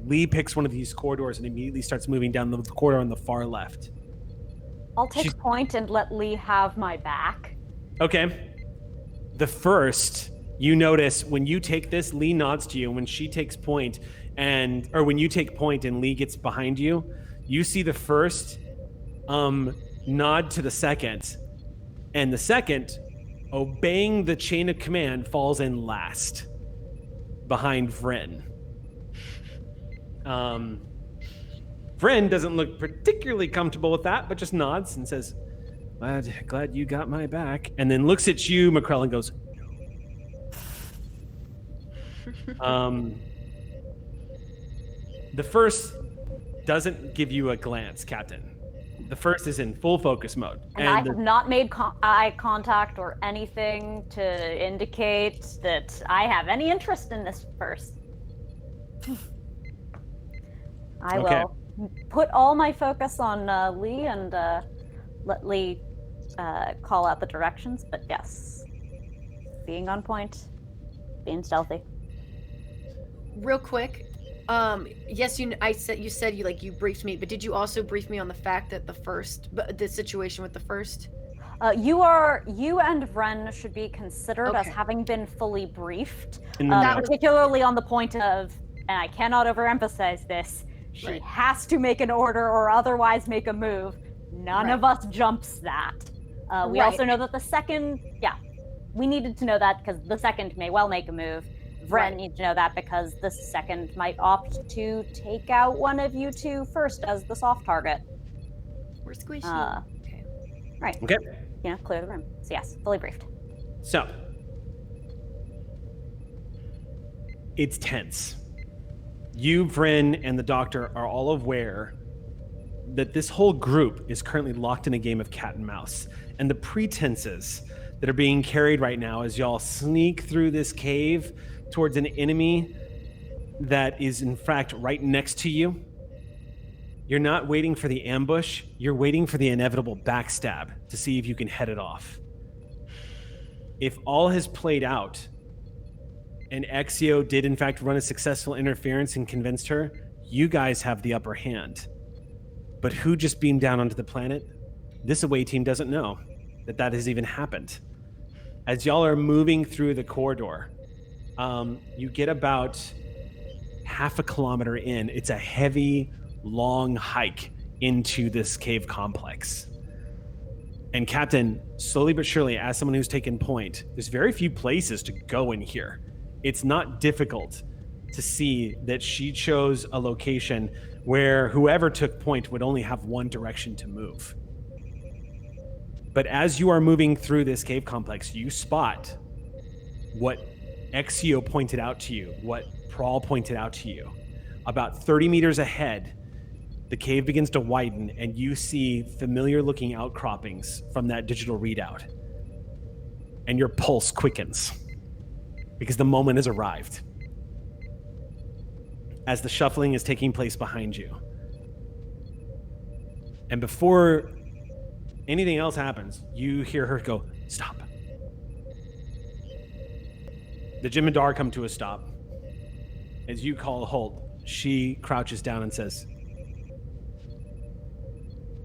Lee picks one of these corridors and immediately starts moving down the corridor on the far left. I'll take point and let Lee have my back. Okay. The first, you notice when you take this, Lee nods to you, and when she takes point, or when you take point and Lee gets behind you, you see the first nod to the second, and the second, obeying the chain of command, falls in last, behind Vren. Vren doesn't look particularly comfortable with that, but just nods and says, glad you got my back, and then looks at you, McCrell, and goes, the first doesn't give you a glance, Captain. The first is in full focus mode. And I have not made eye contact or anything to indicate that I have any interest in this first. I will put all my focus on Lee and let Lee call out the directions, but yes. being on point, being stealthy. Real quick, yes, you said you briefed me, but did you also brief me on the fact that the situation with the first? You and Vren should be considered as having been fully briefed, particularly on the point of, and I cannot overemphasize this, she has to make an order or otherwise make a move. None of us jumps that. We also know that the second, we needed to know that because the second may well make a move. Vren needs to know that because the second might opt to take out one of you two first as the soft target. We're squishy. Okay. Right. Okay. Clear the room. So yes, fully briefed. So, it's tense. You, Vren, and the doctor are all aware that this whole group is currently locked in a game of cat and mouse. And the pretenses that are being carried right now as y'all sneak through this cave towards an enemy that is in fact right next to you. You're not waiting for the ambush, you're waiting for the inevitable backstab to see if you can head it off. If all has played out, and EXEO did in fact run a successful interference and convinced her, you guys have the upper hand. But who just beamed down onto the planet? This away team doesn't know that has even happened. As y'all are moving through the corridor, you get about half a kilometer in. It's a heavy, long hike into this cave complex. And Captain, slowly but surely, as someone who's taken point, there's very few places to go in here. It's not difficult to see that she chose a location where whoever took point would only have one direction to move. But as you are moving through this cave complex, you spot what EXEO pointed out to you, what Prawl pointed out to you. About 30 meters ahead, the cave begins to widen, and you see familiar-looking outcroppings from that digital readout. And your pulse quickens, because the moment has arrived. As the shuffling is taking place behind you. And before anything else happens, you hear her go, "Stop." The Jem'Hadar come to a stop. As you call a halt, she crouches down and says,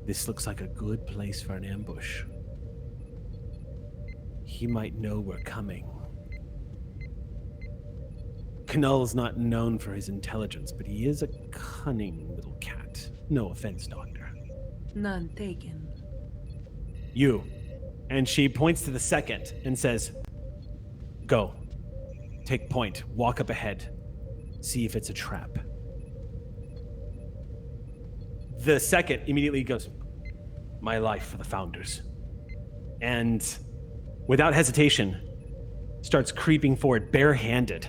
"This looks like a good place for an ambush. He might know we're coming." Knull's not known for his intelligence, but he is a cunning little cat. No offense, Doctor. None taken. You. And she points to the second and says, "Go. Take point. Walk up ahead. See if it's a trap." The second immediately goes, "My life for the Founders." And without hesitation, starts creeping forward barehanded,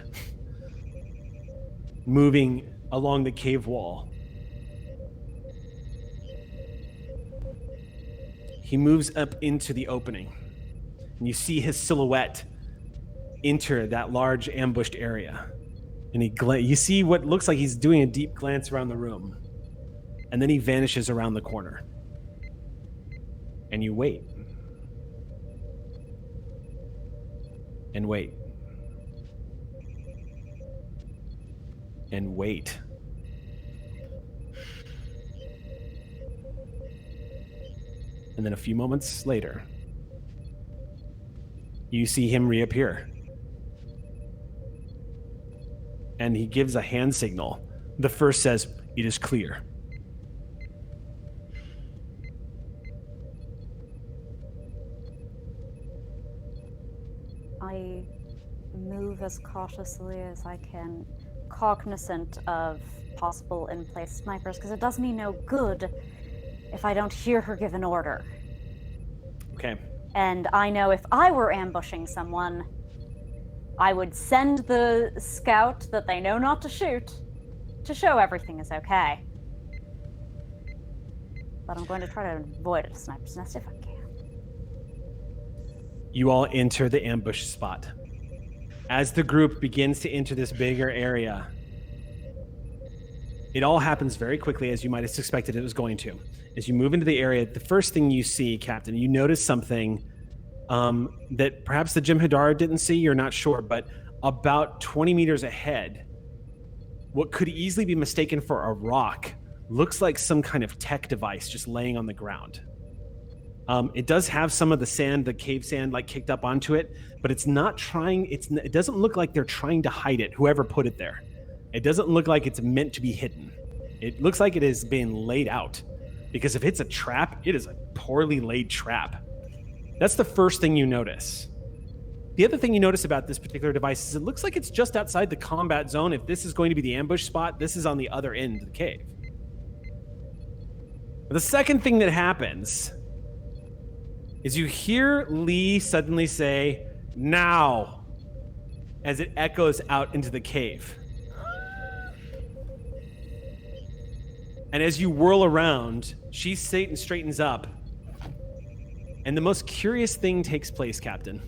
moving along the cave wall. He moves up into the opening, and you see his silhouette enter that large ambushed area. And you see what looks like he's doing a deep glance around the room. And then he vanishes around the corner. And you wait. And wait. And wait. And then a few moments later, you see him reappear. And he gives a hand signal. The first says, "It is clear." I move as cautiously as I can, cognizant of possible in-place snipers, because it does me no good if I don't hear her give an order. Okay. And I know if I were ambushing someone, I would send the scout that they know not to shoot to show everything is okay. But I'm going to try to avoid a sniper's nest if I can. You all enter the ambush spot. As the group begins to enter this bigger area, it all happens very quickly, as you might have suspected it was going to. As you move into the area, the first thing you see, Captain, you notice something that perhaps the Jem'Hadar didn't see. You're not sure, but about 20 meters ahead, what could easily be mistaken for a rock looks like some kind of tech device just laying on the ground. It does have some of the sand, the cave sand, like kicked up onto it, but it's not trying. It doesn't look like they're trying to hide it. Whoever put it there, it doesn't look like it's meant to be hidden. It looks like it is being laid out, because if it's a trap, it is a poorly laid trap. That's the first thing you notice. The other thing you notice about this particular device is it looks like it's just outside the combat zone. If this is going to be the ambush spot, this is on the other end of the cave. The second thing that happens is you hear Lee suddenly say, "Now," as it echoes out into the cave. And as you whirl around, she straightens up. And the most curious thing takes place, Captain.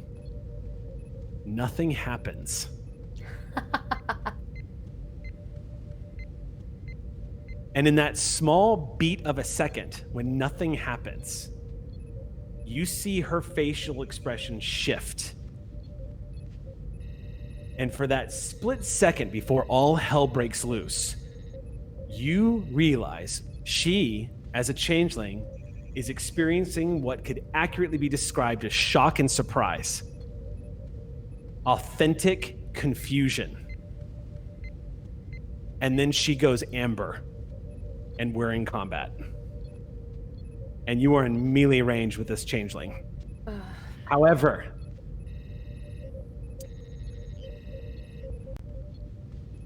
Nothing happens. And in that small beat of a second, when nothing happens, you see her facial expression shift. And for that split second before all hell breaks loose, you realize she, as a changeling, is experiencing what could accurately be described as shock and surprise. Authentic confusion. And then she goes amber, and we're in combat. And you are in melee range with this changeling. However,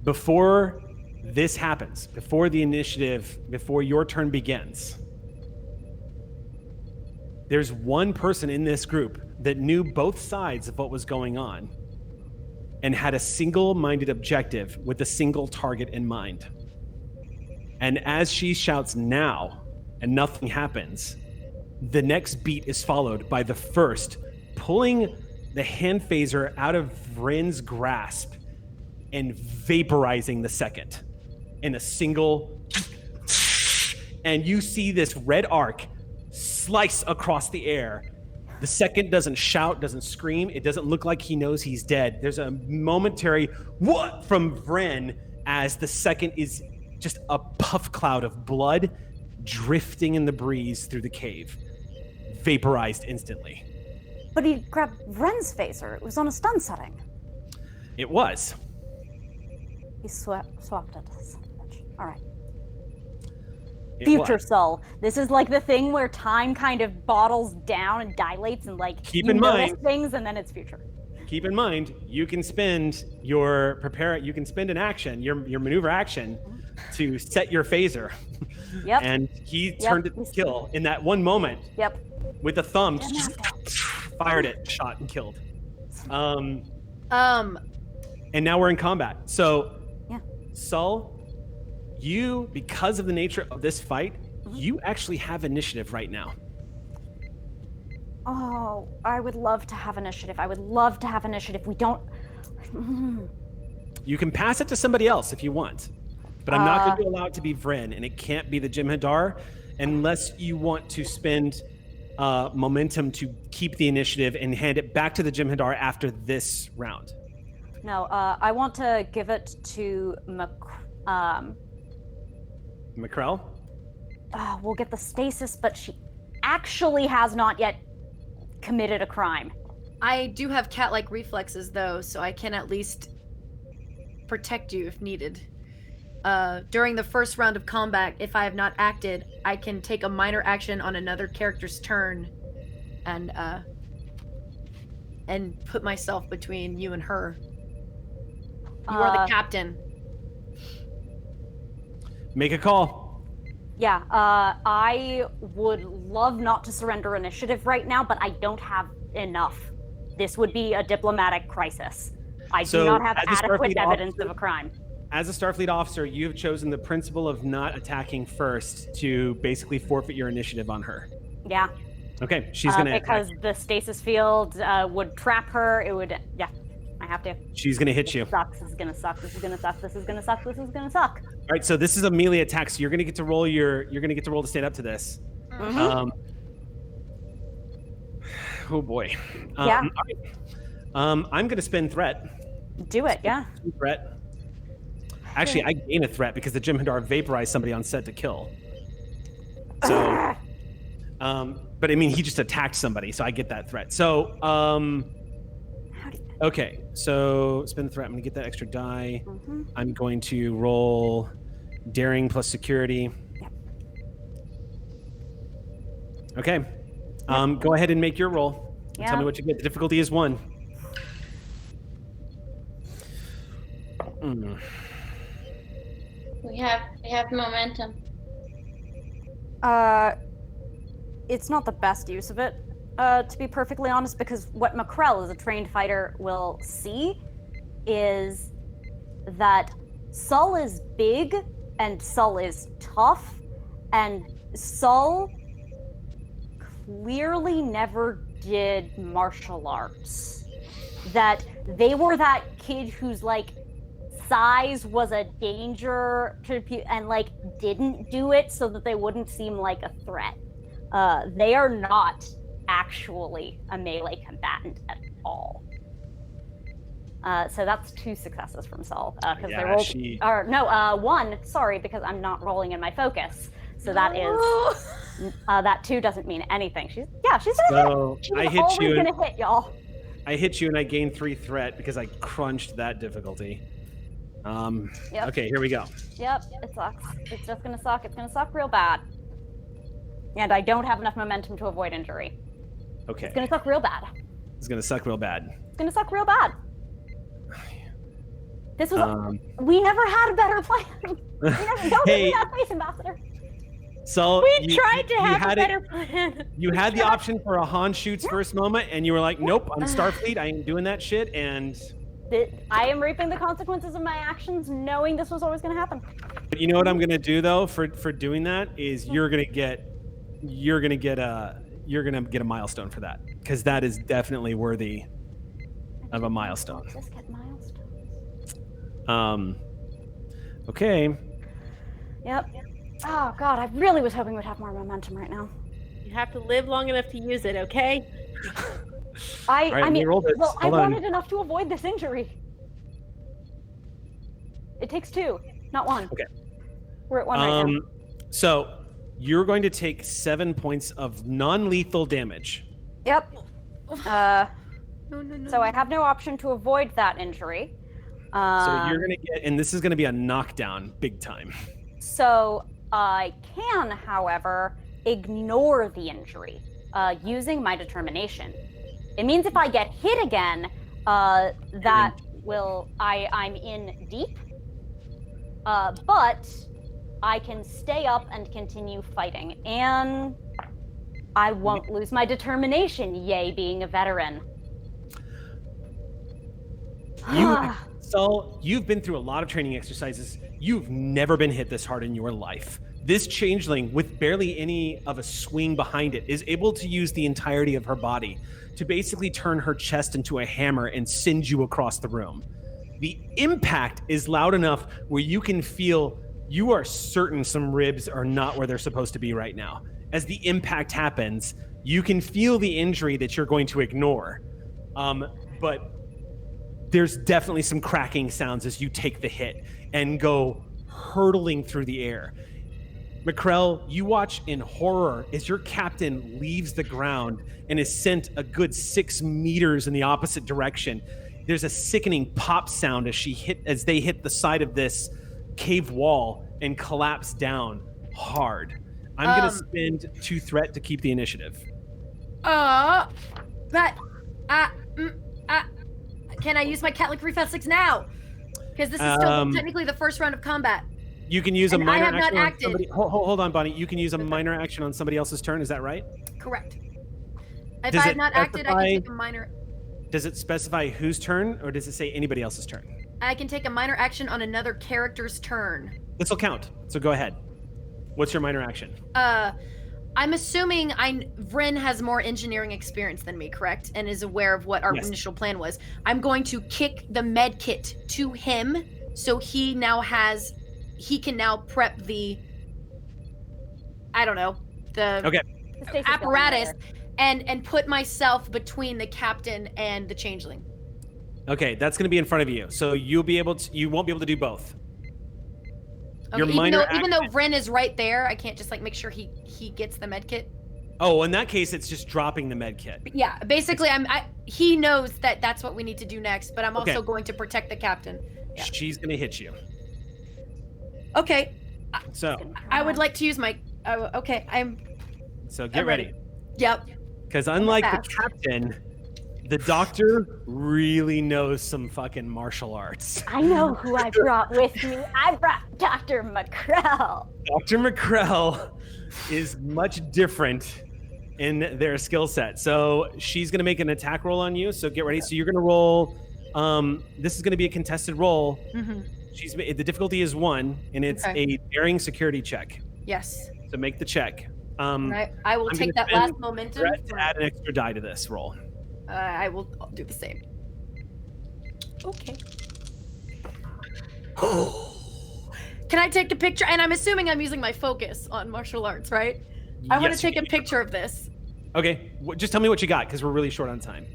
before this happens, before the initiative, before your turn begins, there's one person in this group that knew both sides of what was going on and had a single-minded objective with a single target in mind. And as she shouts "now" and nothing happens, the next beat is followed by the first pulling the hand phaser out of Vryn's grasp and vaporizing the second in a single, and you see this red arc slice across the air. The second doesn't shout, doesn't scream. It doesn't look like he knows he's dead. There's a momentary "what" from Vryn as the second is just a puff cloud of blood drifting in the breeze through the cave, vaporized instantly. But he grabbed Vryn's phaser. It was on a stun setting. It was. He swapped it. All right. It Future was. soul. This is like the thing where time kind of bottles down and dilates, and like Keep you in notice mind- things, and then it's future. Keep in mind, you can spend you can spend an action, your maneuver action, to set your phaser. Yep. And he turned it to kill in that one moment. Yep. With the thumb, just fired it, shot, and killed. And now we're in combat. So, yeah. Sol, you, because of the nature of this fight, you actually have initiative right now. Oh, I would love to have initiative. We don't. You can pass it to somebody else if you want, but I'm not going to allow it to be Vryn, and it can't be the Jem'Hadar unless you want to spend momentum to keep the initiative and hand it back to the Jem'Hadar after this round. No, I want to give it to Macrell? We'll get the stasis, but she actually has not yet committed a crime. I do have cat-like reflexes, though, so I can at least protect you if needed. During the first round of combat, if I have not acted, I can take a minor action on another character's turn and put myself between you and her. You are the captain. Make a call. Yeah, I would love not to surrender initiative right now, but I don't have enough. This would be a diplomatic crisis. I do not have adequate evidence of a crime. As a Starfleet officer, you have chosen the principle of not attacking first to basically forfeit your initiative on her. Yeah. Okay, she's going to because the stasis field would trap her. It would, yeah, I have to. She's going to hit you. This is going to suck. This is going to suck. This is going to suck. This is going to suck. All right, so this is a melee attack, so you're going to get to roll to stand up to this. Mm-hmm. Oh boy. Yeah. All right. I'm going to spend threat. Do it, yeah. Threat. Actually, I gain a threat because the Jem'Hadar vaporized somebody on set to kill. So, but I mean, he just attacked somebody, so I get that threat. So, okay. So spend the threat. I'm going to get that extra die. Mm-hmm. I'm going to roll daring plus security. Yep. Okay. Go ahead and make your roll. Yeah. Tell me what you get. The difficulty is 1. We have momentum. It's not the best use of it, to be perfectly honest, because what Macrell as a trained fighter will see is that Sol is big and Sol is tough, and Sol clearly never did martial arts. That they were that kid who's like size was a danger to and like didn't do it so that they wouldn't seem like a threat. They are not actually a melee combatant at all. So that's 2 successes from Sol because they rolled. Or no, 1. Sorry, because I'm not rolling in my focus. So that is that 2 doesn't mean anything. She's gonna hit. She's always gonna hit, y'all. I hit you and I gained 3 threat because I crunched that difficulty. Yep. Okay, here we go. Yep, it sucks. It's just gonna suck. It's gonna suck real bad. And I don't have enough momentum to avoid injury. Okay. It's gonna suck real bad. It's gonna suck real bad. It's gonna suck real bad. This was we never had a better plan. Don't give me that face, Ambassador. So we tried to have a better plan. You had the option for a Han shoots first moment, and you were like, "Nope, I'm Starfleet. I ain't doing that shit." And I am reaping the consequences of my actions, knowing this was always going to happen. But you know what I'm going to do though for doing that is you're gonna get a milestone for that because that is definitely worthy of a milestone. Just get milestones. Okay. Yep. Oh God, I really was hoping we'd have more momentum right now. You have to live long enough to use it, okay? I mean, well, I wanted enough to avoid this injury. It takes 2, not 1. Okay. We're at 1 right now. So you're going to take 7 points of non-lethal damage. Yep. No. So I have no option to avoid that injury. So you're gonna get, and this is gonna be a knockdown, big time. So I can, however, ignore the injury using my determination. It means if I get hit again, that will I'm in deep. But I can stay up and continue fighting, and I won't lose my determination. Yay, being a veteran. So you've been through a lot of training exercises. You've never been hit this hard in your life. This changeling, with barely any of a swing behind it, is able to use the entirety of her body to basically turn her chest into a hammer and send you across the room. The impact is loud enough where you can feel, you are certain some ribs are not where they're supposed to be right now. As the impact happens, you can feel the injury that you're going to ignore. But there's definitely some cracking sounds as you take the hit and go hurtling through the air. Macrell, you watch in horror as your captain leaves the ground and is sent a good 6 meters in the opposite direction. There's a sickening pop sound as they hit the side of this cave wall and collapse down hard. I'm gonna spend 2 threat to keep the initiative. Can I use my Catlick Reflex now? Because this is still technically the first round of combat. You can use a minor action not on acted. somebody. Hold on, Bonnie. You can use a minor action on somebody else's turn. Is that right? Correct. If I have not acted, I can take a minor. Does it specify whose turn, or does it say anybody else's turn? I can take a minor action on another character's turn. This will count. So go ahead. What's your minor action? I'm assuming Vryn has more engineering experience than me, correct? And is aware of what our initial plan was. I'm going to kick the med kit to him, so he can now prep the, I don't know, the apparatus and put myself between the captain and the changeling. Okay, that's going to be in front of you, so you won't be able to do both. Okay, even though Vren is right there, I can't just like make sure he gets the med kit. Oh, in that case, it's just dropping the med kit. Yeah, basically, he knows that that's what we need to do next, but I'm also going to protect the captain. Yeah. She's going to hit you. Okay. So I would like to use my. Okay, So get ready. Yep. Because unlike the captain, the doctor really knows some fucking martial arts. I know who I brought with me. I brought Dr. McCrell. Dr. McCrell is much different in their skill set. So she's going to make an attack roll on you. So get ready. So you're going to roll. This is going to be a contested roll. The difficulty is 1, and it's a daring security check. Yes. So make the check. I will take that last momentum. To add an extra die to this roll. I will do the same. Okay. Can I take a picture? And I'm assuming I'm using my focus on martial arts, right? I want to take a picture of this. Okay, just tell me what you got, because we're really short on time.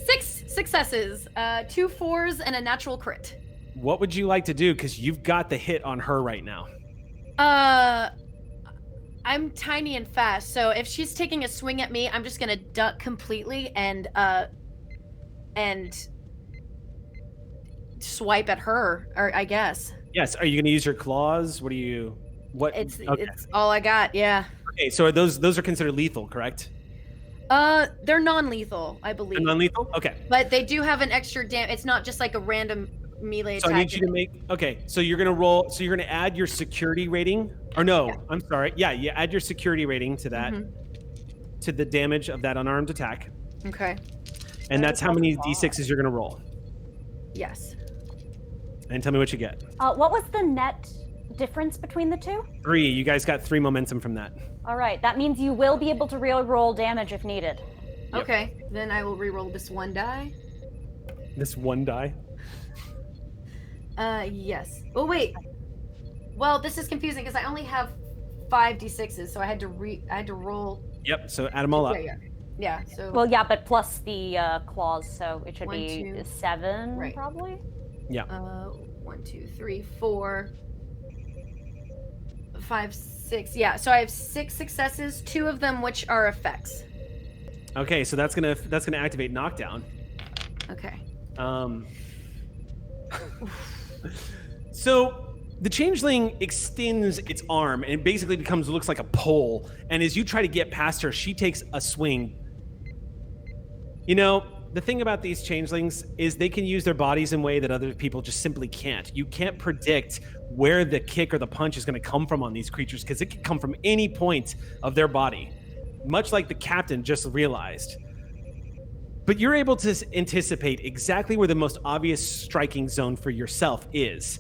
6 successes, 2 4s, and a natural crit. What would you like to do? Because you've got the hit on her right now. I'm tiny and fast, so if she's taking a swing at me, I'm just gonna duck completely and swipe at her, or I guess. Yes. Are you gonna use your claws? What? It's all I got. Yeah. Okay, so those are considered lethal, correct? They're non-lethal, I believe. They're non-lethal? Okay. But they do have an extra It's not just like a random melee attack. So I need you to make. Okay, so you're gonna roll. So you're gonna add your security rating. Or no, I'm sorry. Yeah, you add your security rating to that, to the damage of that unarmed attack. Okay. And that's how many d6s you're gonna roll. Yes. And tell me what you get. What was the net difference between the two? 3. You guys got 3 momentum from that. All right, that means you will be able to re-roll damage if needed. Yep. Okay, then I will re-roll this 1 die. This 1 die? Yes. Oh wait. Well, this is confusing because I only have 5 d6s, so I had to roll. Yep. So add them all up. Yeah. So. Well, yeah, but plus the claws, so it should 1, be 2, 7 probably. Yeah. 1, 2, 3, 4, 5, 6. Yeah. So I have 6 successes, 2 of them which are effects. Okay, so that's gonna activate knockdown. Okay. So the changeling extends its arm and it basically looks like a pole. And as you try to get past her, she takes a swing. You know, the thing about these changelings is they can use their bodies in a way that other people just simply can't. You can't predict where the kick or the punch is going to come from on these creatures because it can come from any point of their body, much like the captain just realized. But you're able to anticipate exactly where the most obvious striking zone for yourself is.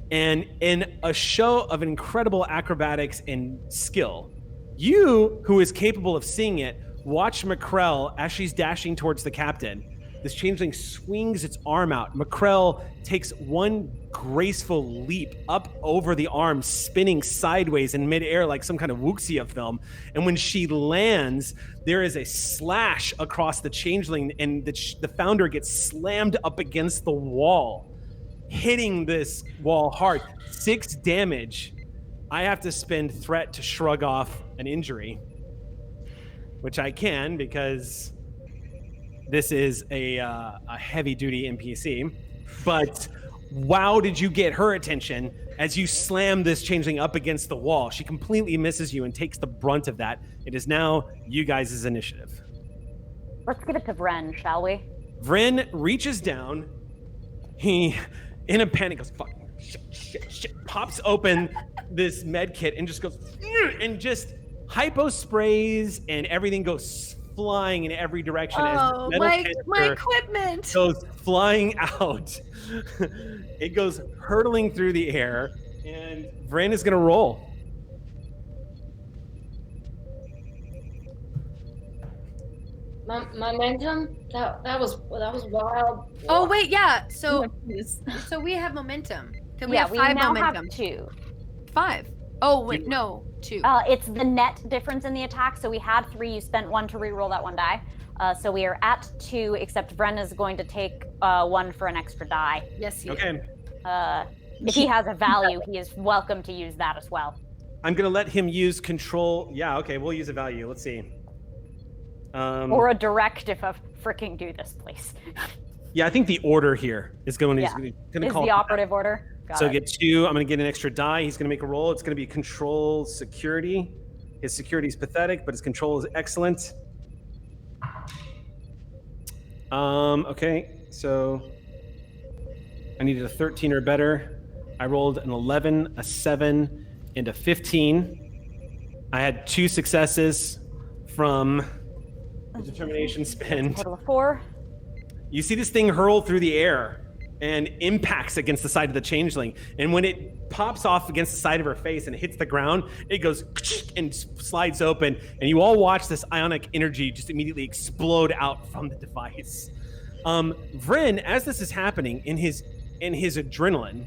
And in a show of incredible acrobatics and skill, you, who is capable of seeing it, watch McCrell as she's dashing towards the captain. This changeling swings its arm out. McCrell takes one graceful leap up over the arm, spinning sideways in midair like some kind of wuxia film. And when she lands, there is a slash across the changeling, and the founder gets slammed up against the wall, hitting this wall hard. 6 damage. I have to spend threat to shrug off an injury, which I can because this is a heavy-duty NPC. But wow, did you get her attention as you slam this changeling up against the wall. She completely misses you and takes the brunt of that. It is now you guys' initiative. Let's give it to Vren, shall we? Vren reaches down. He, in a panic, goes, fuck, shit, pops open this med kit and just goes, and just hypo sprays and everything goes flying in every direction. Oh, my equipment goes flying out. It goes hurtling through the air, and Vren is gonna roll. Momentum? That was wild. Oh wait, yeah. So we have momentum. Can we have 5 momentum? Have 2. 5. Oh wait, no. 2. It's the net difference in the attack. So we had 3. You spent 1 to re-roll that 1 die. So we are at 2, except Vren is going to take 1 for an extra die. Yes, he Okay. If he has a value, he is welcome to use that as well. I'm going to let him use control. Yeah, okay, we'll use a value. Let's see. Or a directive of freaking do this, please. Yeah, I think the order here is going to Is call the operative order. Got so it. get 2. I'm going to get an extra die. He's going to make a roll. It's going to be control security. His security is pathetic, but his control is excellent. Okay, so I needed a 13 or better. I rolled an 11, a 7, and a 15. I had 2 successes from the determination spin. Total of 4. You see this thing hurl through the air and impacts against the side of the changeling. And when it pops off against the side of her face and hits the ground, it goes and slides open. And you all watch this ionic energy just immediately explode out from the device. Vryn, as this is happening in his adrenaline,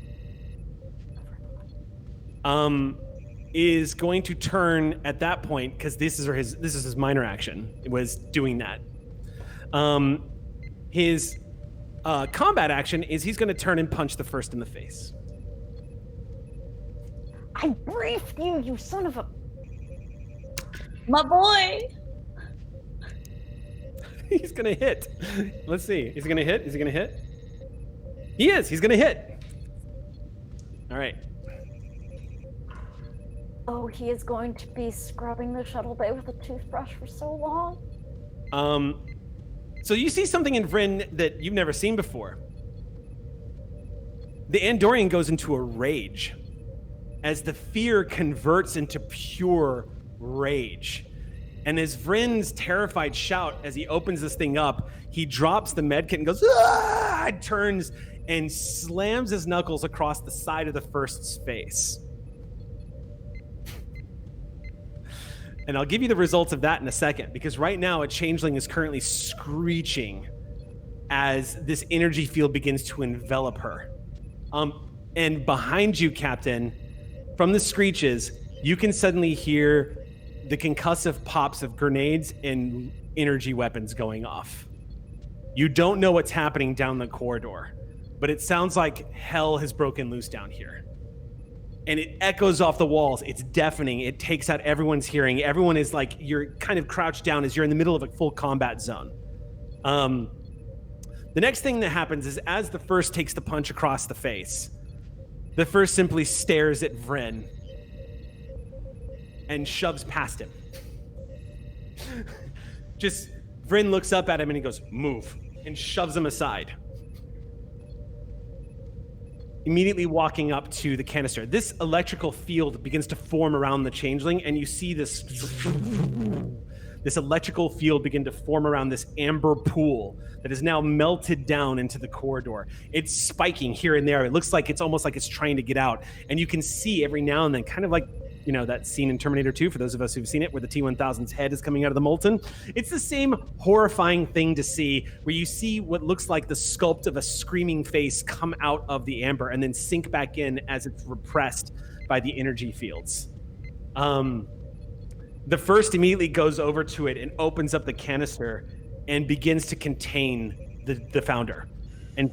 is going to turn at that point, because this is his minor action. It was doing that. His combat action is he's going to turn and punch the first in the face. I briefed you, you son of a... My boy! He's going to hit. Let's see. Is he going to hit? Is he going to hit? He is. He's going to hit. All right. Oh, he is going to be scrubbing the shuttle bay with a toothbrush for so long. So you see something in Vryn that you've never seen before. The Andorian goes into a rage as the fear converts into pure rage. And as Vryn's terrified shout, as he opens this thing up, he drops the medkit and goes, "Ah!" and turns and slams his knuckles across the side of the first's face. And I'll give you the results of that in a second, because right now a changeling is currently screeching as this energy field begins to envelop her. And behind you, Captain, from the screeches, you can suddenly hear the concussive pops of grenades and energy weapons going off. You don't know what's happening down the corridor, but it sounds like hell has broken loose down here. And it echoes off the walls. It's deafening. It takes out everyone's hearing. Everyone is like, you're kind of crouched down as you're in the middle of a full combat zone. The next thing that happens is as the first takes the punch across the face, the first simply stares at Vryn and shoves past him. Just, Vryn looks up at him and he goes, "Move," and shoves him aside. Immediately walking up to the canister, this electrical field begins to form around the changeling, and you see this electrical field begin to form around this amber pool that is now melted down into the corridor. It's spiking here and there. It looks like it's almost like it's trying to get out. And you can see every now and then, kind of like, you know, that scene in Terminator 2, for those of us who've seen it, where the T-1000's head is coming out of the molten. It's the same horrifying thing to see, where you see what looks like the sculpt of a screaming face come out of the amber and then sink back in as it's repressed by the energy fields. The first immediately goes over to it and opens up the canister and begins to contain the founder. And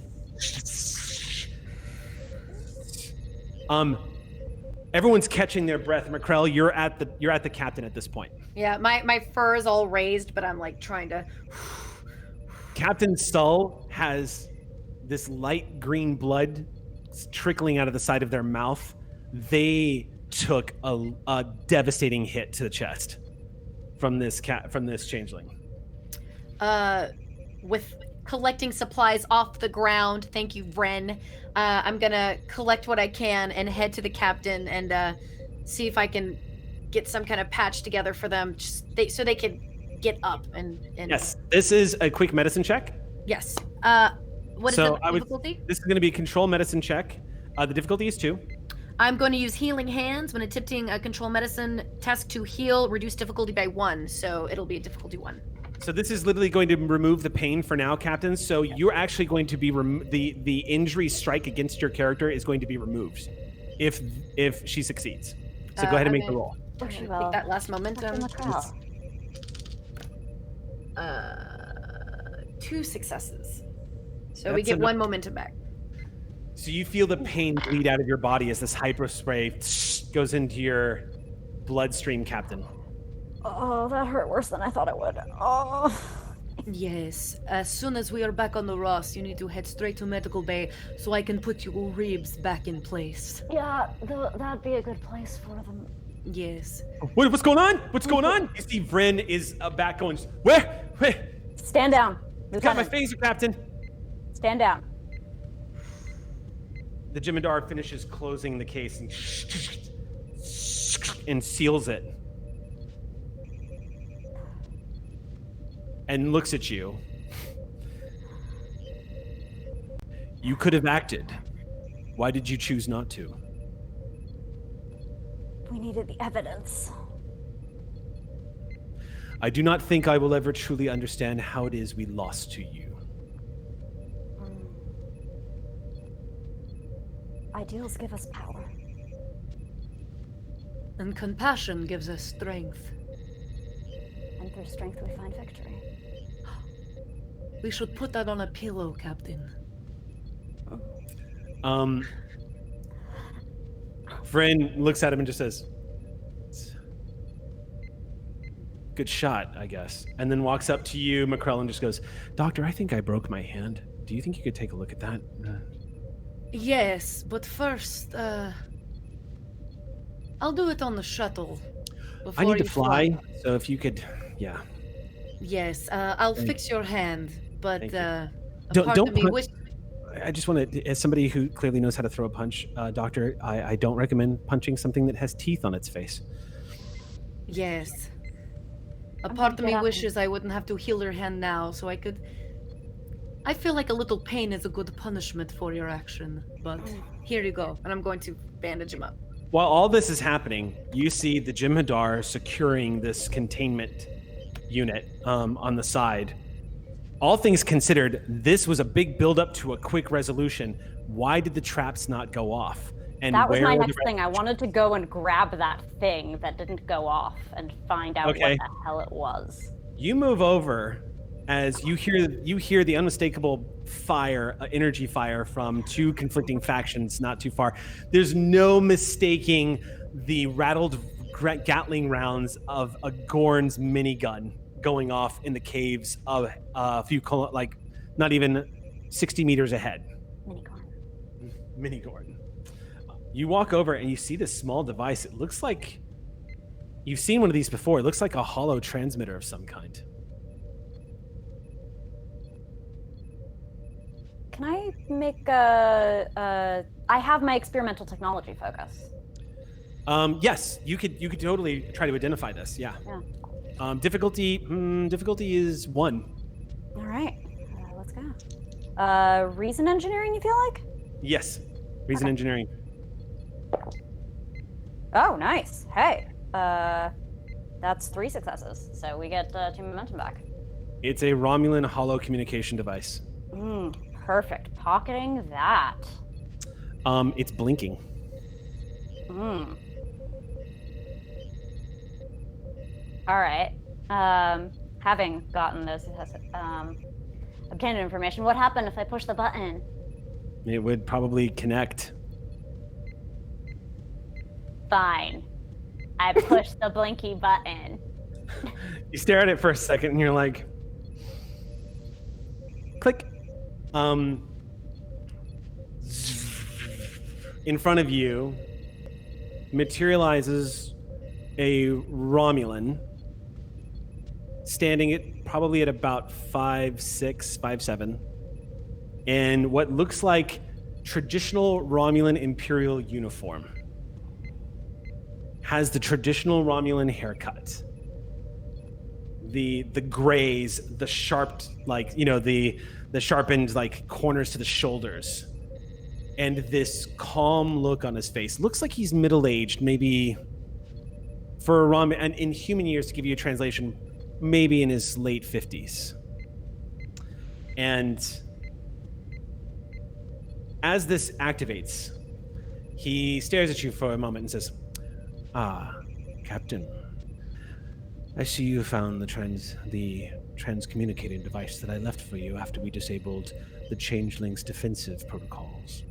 everyone's catching their breath. McCrell, you're at the captain at this point. Yeah, my fur is all raised, but I'm like trying to. Captain Stull has this light green blood trickling out of the side of their mouth. They took a devastating hit to the chest from this changeling. With collecting supplies off the ground, thank you, Vryn. I'm gonna collect what I can and head to the captain and see if I can get some kind of patch together for them, so they can get up and. Yes, this is a quick medicine check. Yes. What is the difficulty? This is going to be a control medicine check. The difficulty is 2. I'm going to use healing hands when attempting a control medicine test to heal, reduce difficulty by 1, so it'll be a difficulty 1. So this is literally going to remove the pain for now, Captain. So you're actually going to be the injury strike against your character is going to be removed if she succeeds. So go ahead and make the roll. Oh, she Take will. that last momentum. Yes. 2 successes. So we That's get enough. 1 momentum back. So you feel the pain bleed out of your body as this hyper spray goes into your bloodstream, Captain. Oh, that hurt worse than I thought it would. Oh. Yes, as soon as we are back on the Ross, you need to head straight to medical bay so I can put your ribs back in place. Yeah, that'd be a good place for them. Yes. What's going on? What's going on? You see Vryn is back going, where? Stand down. Got my Lieutenant. phaser, Captain. Stand down. The Jem'Hadar finishes closing the case and seals it. And looks at you. You could have acted. Why did you choose not to? We needed the evidence. I do not think I will ever truly understand how it is we lost to you. Ideals give us power. And compassion gives us strength. And through strength we find victory. We should put that on a pillow, Captain. Vryn looks at him and just says, good shot, I guess. And then walks up to you, McCrell, and just goes, Doctor, I think I broke my hand. Do you think you could take a look at that? Yes, but first, I'll do it on the shuttle. I need to you fly, so if you could, yeah. Yes, I'll fix your hand, but Thank you. a Don't part of me put- wish... I just want to, as somebody who clearly knows how to throw a punch, Doctor, I don't recommend punching something that has teeth on its face. Yes. A I'm part gonna of me get up wishes I wouldn't have to heal your hand now, so I could... I feel like a little pain is a good punishment for your action, but here you go, and I'm going to bandage him up. While all this is happening, you see the Jem'Hadar securing this containment unit on the side. All things considered, this was a big build-up to a quick resolution. Why did the traps not go off? And That was where my were the next thing. I wanted to go and grab that thing that didn't go off and find out Okay. what the hell it was. You move over as you hear the unmistakable fire, energy fire from 2 conflicting factions not too far. There's no mistaking the rattled Gatling rounds of a Gorn's minigun going off in the caves of a few, like, not even 60 meters ahead. Mini Gorn. You walk over and you see this small device. It looks like you've seen one of these before. It looks like a hollow transmitter of some kind. Can I make I have my experimental technology focus. Yes, you could totally try to identify this. Yeah. Difficulty is 1. All right, let's go. Reason engineering, you feel like? Yes, reason engineering. Oh, nice. Hey, that's 3 successes, so we get 2 momentum back. It's a Romulan hollow communication device. Perfect. Pocketing that. It's blinking. All right. Having gotten this obtained information, what happened if I push the button? It would probably connect. Fine. I push the blinky button. You stare at it for a second and you're like, click. In front of you materializes a Romulan standing at probably at about 5'6", 5'7", in what looks like traditional Romulan Imperial uniform. Has the traditional Romulan haircut. The grays, the sharp, like, the sharpened, like, corners to the shoulders. And this calm look on his face. Looks like he's middle-aged, maybe for a Romulan, and in human years, to give you a translation, maybe in his late 50s. And as this activates, he stares at you for a moment and says, Captain, I see you found the transcommunicating device that I left for you after we disabled the Changeling's defensive protocols.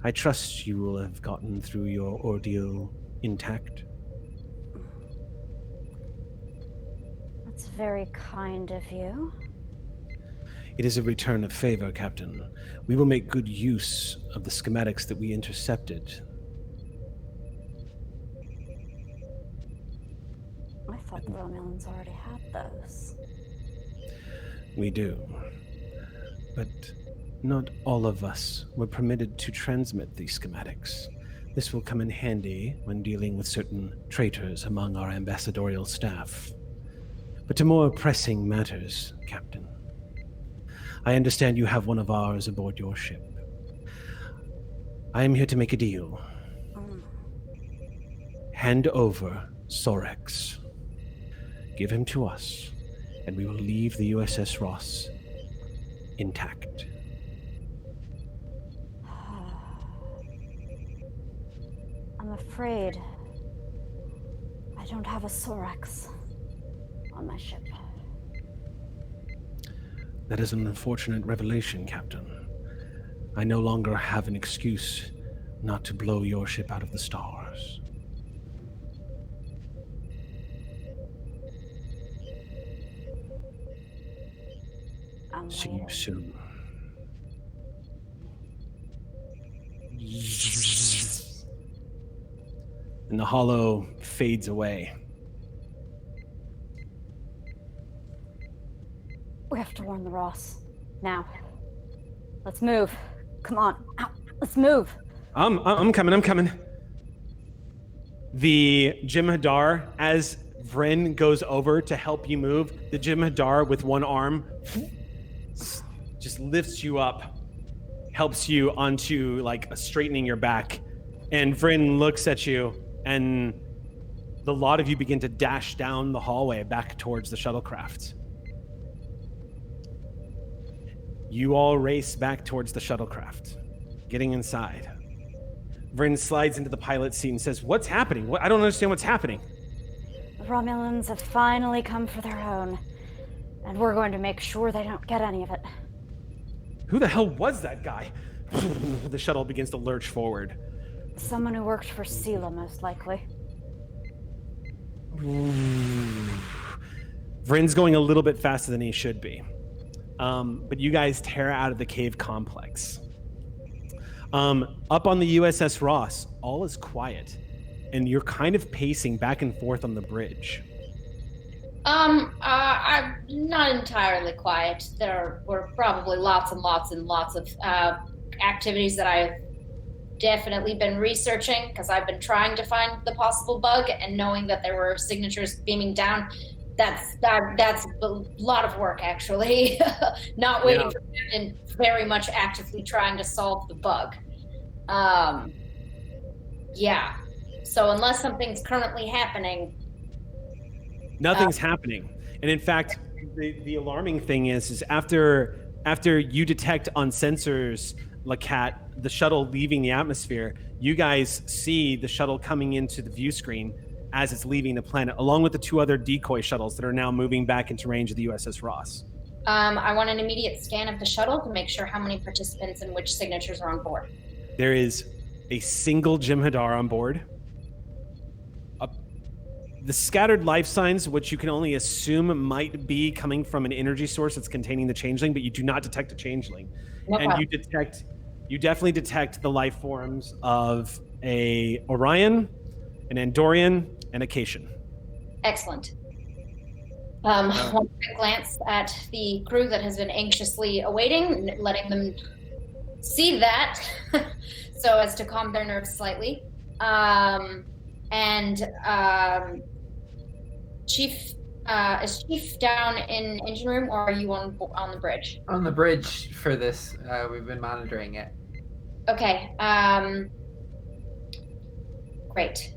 I trust you will have gotten through your ordeal intact. That's very kind of you. It is a return of favor, Captain. We will make good use of the schematics that we intercepted. I thought the Romulans already had those. We do. But not all of us were permitted to transmit these schematics. This will come in handy when dealing with certain traitors among our ambassadorial staff. But to more pressing matters, Captain. I understand you have one of ours aboard your ship. I am here to make a deal. Hand over Sorex. Give him to us, and we will leave the USS Ross intact. I'm afraid I don't have a Sorex on my ship. That is an unfortunate revelation, Captain. I no longer have an excuse not to blow your ship out of the stars. See you soon. And the hollow fades away. We have to warn the Ross. Now. Let's move. Come on. Ow. Let's move. I'm coming. The Jem'Hadar, as Vryn goes over to help you move, the Jem'Hadar with one arm just lifts you up, helps you onto like straightening your back. And Vryn looks at you, and the lot of you begin to dash down the hallway back towards the shuttlecraft. You all race back towards the shuttlecraft, getting inside. Vryn slides into the pilot's seat and says, "What's happening? I don't understand what's happening." The Romulans have finally come for their own, and we're going to make sure they don't get any of it. Who the hell was that guy? The shuttle begins to lurch forward. Someone who worked for Sela, most likely. Vryn's going a little bit faster than he should be. But you guys tear out of the cave complex. Up on the USS Ross, all is quiet, and you're kind of pacing back and forth on the bridge. I'm not entirely quiet. There were probably lots and lots and lots of activities that I've definitely been researching, because I've been trying to find the possible bug, and knowing that there were signatures beaming down. That's a lot of work, actually. Not waiting for and very much actively trying to solve the bug. So unless something's currently happening, nothing's happening. And in fact, the alarming thing is after you detect on sensors, LAKAT, the shuttle leaving the atmosphere, you guys see the shuttle coming into the view screen as it's leaving the planet, along with the two other decoy shuttles that are now moving back into range of the USS Ross. I want an immediate scan of the shuttle to make sure how many participants and which signatures are on board. There is a single Jem'Hadar on board. The scattered life signs, which you can only assume might be coming from an energy source that's containing the changeling, but you do not detect a changeling. No and problem. you definitely detect the life forms of a Orion, an Andorian, and a Cation. Excellent. One quick glance at the crew that has been anxiously awaiting, letting them see that so as to calm their nerves slightly. Chief, is Chief down in engine room, or are you on the bridge? On the bridge for this. We've been monitoring it. Okay. Great.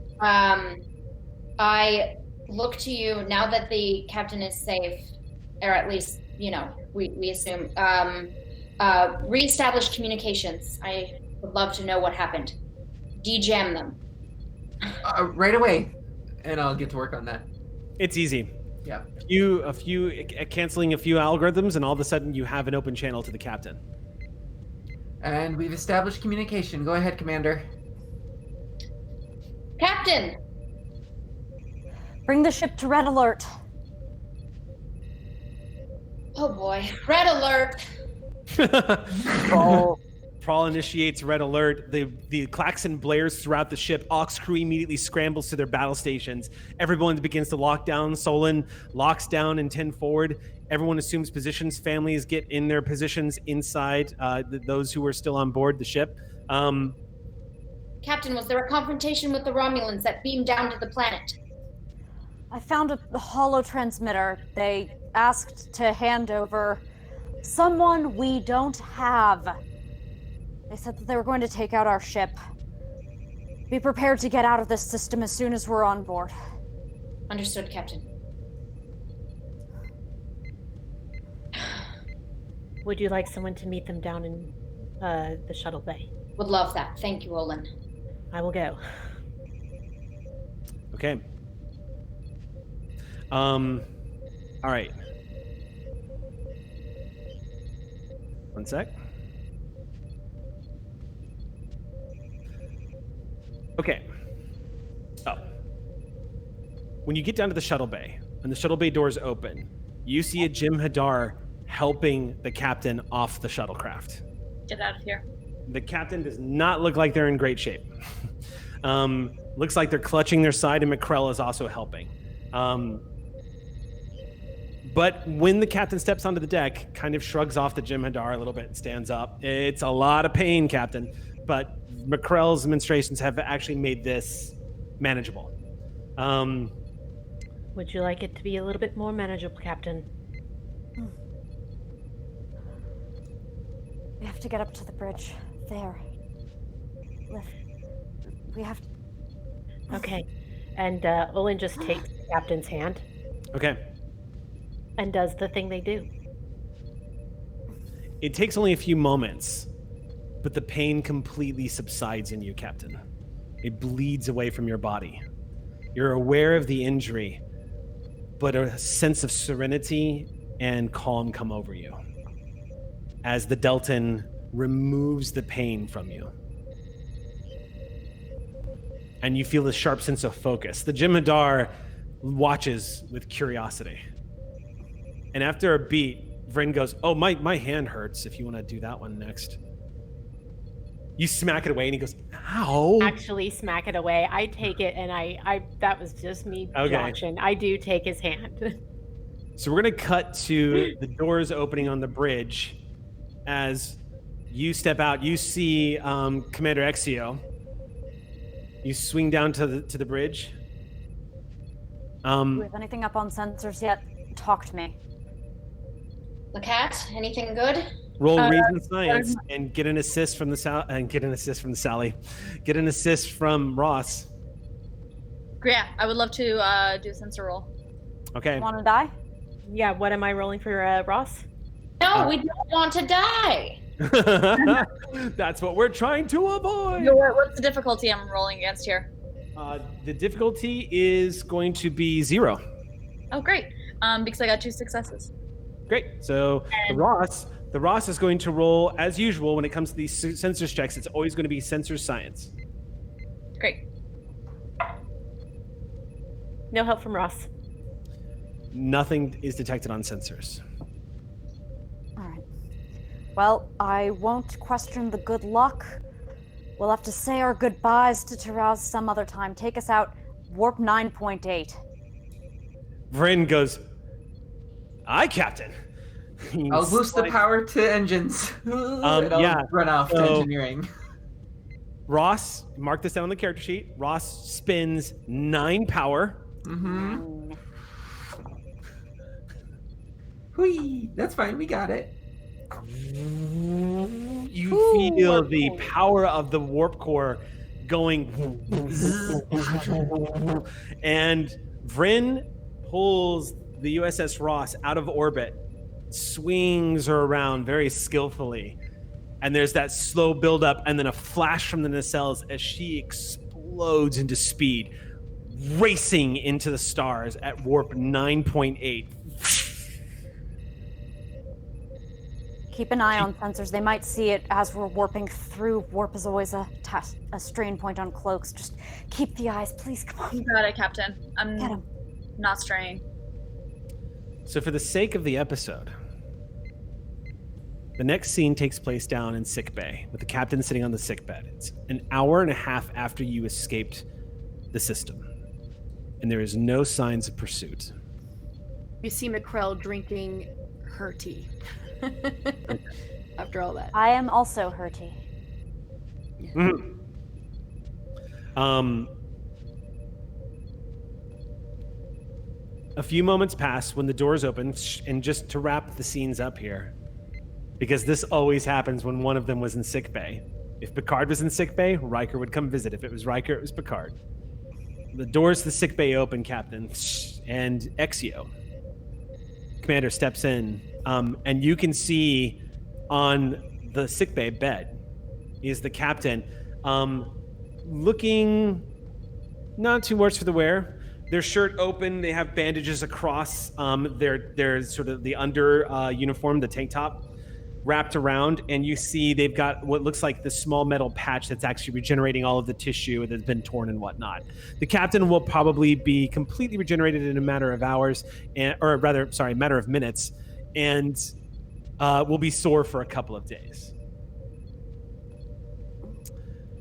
I look to you now that the captain is safe, or at least, we assume. Reestablish communications. I would love to know what happened. Dejam them. Right away. And I'll get to work on that. It's easy. Yeah. Canceling a few algorithms, and all of a sudden you have an open channel to the captain. And we've established communication. Go ahead, Commander. Captain! Bring the ship to red alert. Oh boy, red alert! Prawl initiates red alert. The klaxon blares throughout the ship. Ox crew immediately scrambles to their battle stations. Everyone begins to lock down. Solon locks down and 10 forward. Everyone assumes positions. Families get in their positions inside, those who are still on board the ship. Captain, was there a confrontation with the Romulans that beamed down to the planet? I found a holo transmitter. They asked to hand over someone we don't have. They said that they were going to take out our ship. Be prepared to get out of this system as soon as we're on board. Understood, Captain. Would you like someone to meet them down in the shuttle bay? Would love that. Thank you, Olin. I will go. Okay. All right. One sec. Okay. So, when you get down to the shuttle bay, and the shuttle bay doors open, you see a Jim Hadar helping the captain off the shuttlecraft. Get out of here. The captain does not look like they're in great shape. Looks like they're clutching their side, and McCrell is also helping. But when the captain steps onto the deck, kind of shrugs off the Jim Hadar a little bit and stands up. It's a lot of pain, Captain, but McCrell's administrations have actually made this manageable. Would you like it to be a little bit more manageable, Captain? We have to get up to the bridge. There. Lift. We have to... Okay. And Olin just takes the captain's hand. Okay. And does the thing they do. It takes only a few moments, but the pain completely subsides in you, Captain. It bleeds away from your body. You're aware of the injury, but a sense of serenity and calm come over you as the Deltan removes the pain from you. And you feel this sharp sense of focus. The Jim Hadar watches with curiosity. And after a beat, Vryn goes, "Oh, my hand hurts if you want to do that one next." You smack it away, and he goes, "Ow." Actually smack it away. I take it, and I that was just me watching. I do take his hand. So we're going to cut to the doors opening on the bridge. As you step out, you see Commander EXEO. You swing down to the bridge. Do we have anything up on sensors yet? Talk to me. LAKAT, anything good? Roll reason science and get an assist from Sally. Get an assist from Ross. Yeah, I would love to do a sensor roll. Okay. Want to die? Yeah, what am I rolling for Ross? No, we don't want to die. That's what we're trying to avoid. What's the difficulty I'm rolling against here? The difficulty is going to be 0. Oh, great. Because I got 2 successes. Great. So the Ross is going to roll as usual when it comes to these sensors checks. It's always going to be sensor science. Great. No help from Ross. Nothing is detected on sensors. All right. Well, I won't question the good luck. We'll have to say our goodbyes to Taraz some other time. Take us out. Warp 9.8. Vryn goes, "Aye, Captain." I'll boost the power to engines. I'll run off to engineering. Ross, mark this down on the character sheet. Ross spins 9 power. Mm-hmm. Whee! That's fine. We got it. You feel the power of the warp core going, and Vryn pulls the USS Ross out of orbit, swings her around very skillfully, and there's that slow buildup and then a flash from the nacelles as she explodes into speed. racing into the stars at warp 9.8. Keep an eye on sensors. They might see it as we're warping through. Warp is always a strain point on cloaks. Just keep the eyes, please. Come on. You got it, Captain. I'm Get him. not straying. So for the sake of the episode, the next scene takes place down in sickbay with the captain sitting on the sickbed. It's an hour and a half after you escaped the system, and there is no signs of pursuit. You see McCrell drinking her tea. After all that. I am also hurty. Mm-hmm. A few moments pass when the doors open, and just to wrap the scenes up here, because this always happens when one of them was in sickbay. If Picard was in sickbay, Riker would come visit. If it was Riker, it was Picard. The doors to the sickbay open, Captain, and EXEO commander steps in, and you can see on the sickbay bed is the captain, looking not too worse for the wear. Their shirt open, they have bandages across their sort of the under uniform, the tank top, wrapped around, and you see they've got what looks like the small metal patch that's actually regenerating all of the tissue that's been torn and whatnot. The captain will probably be completely regenerated in a matter of hours, matter of minutes, and will be sore for a couple of days.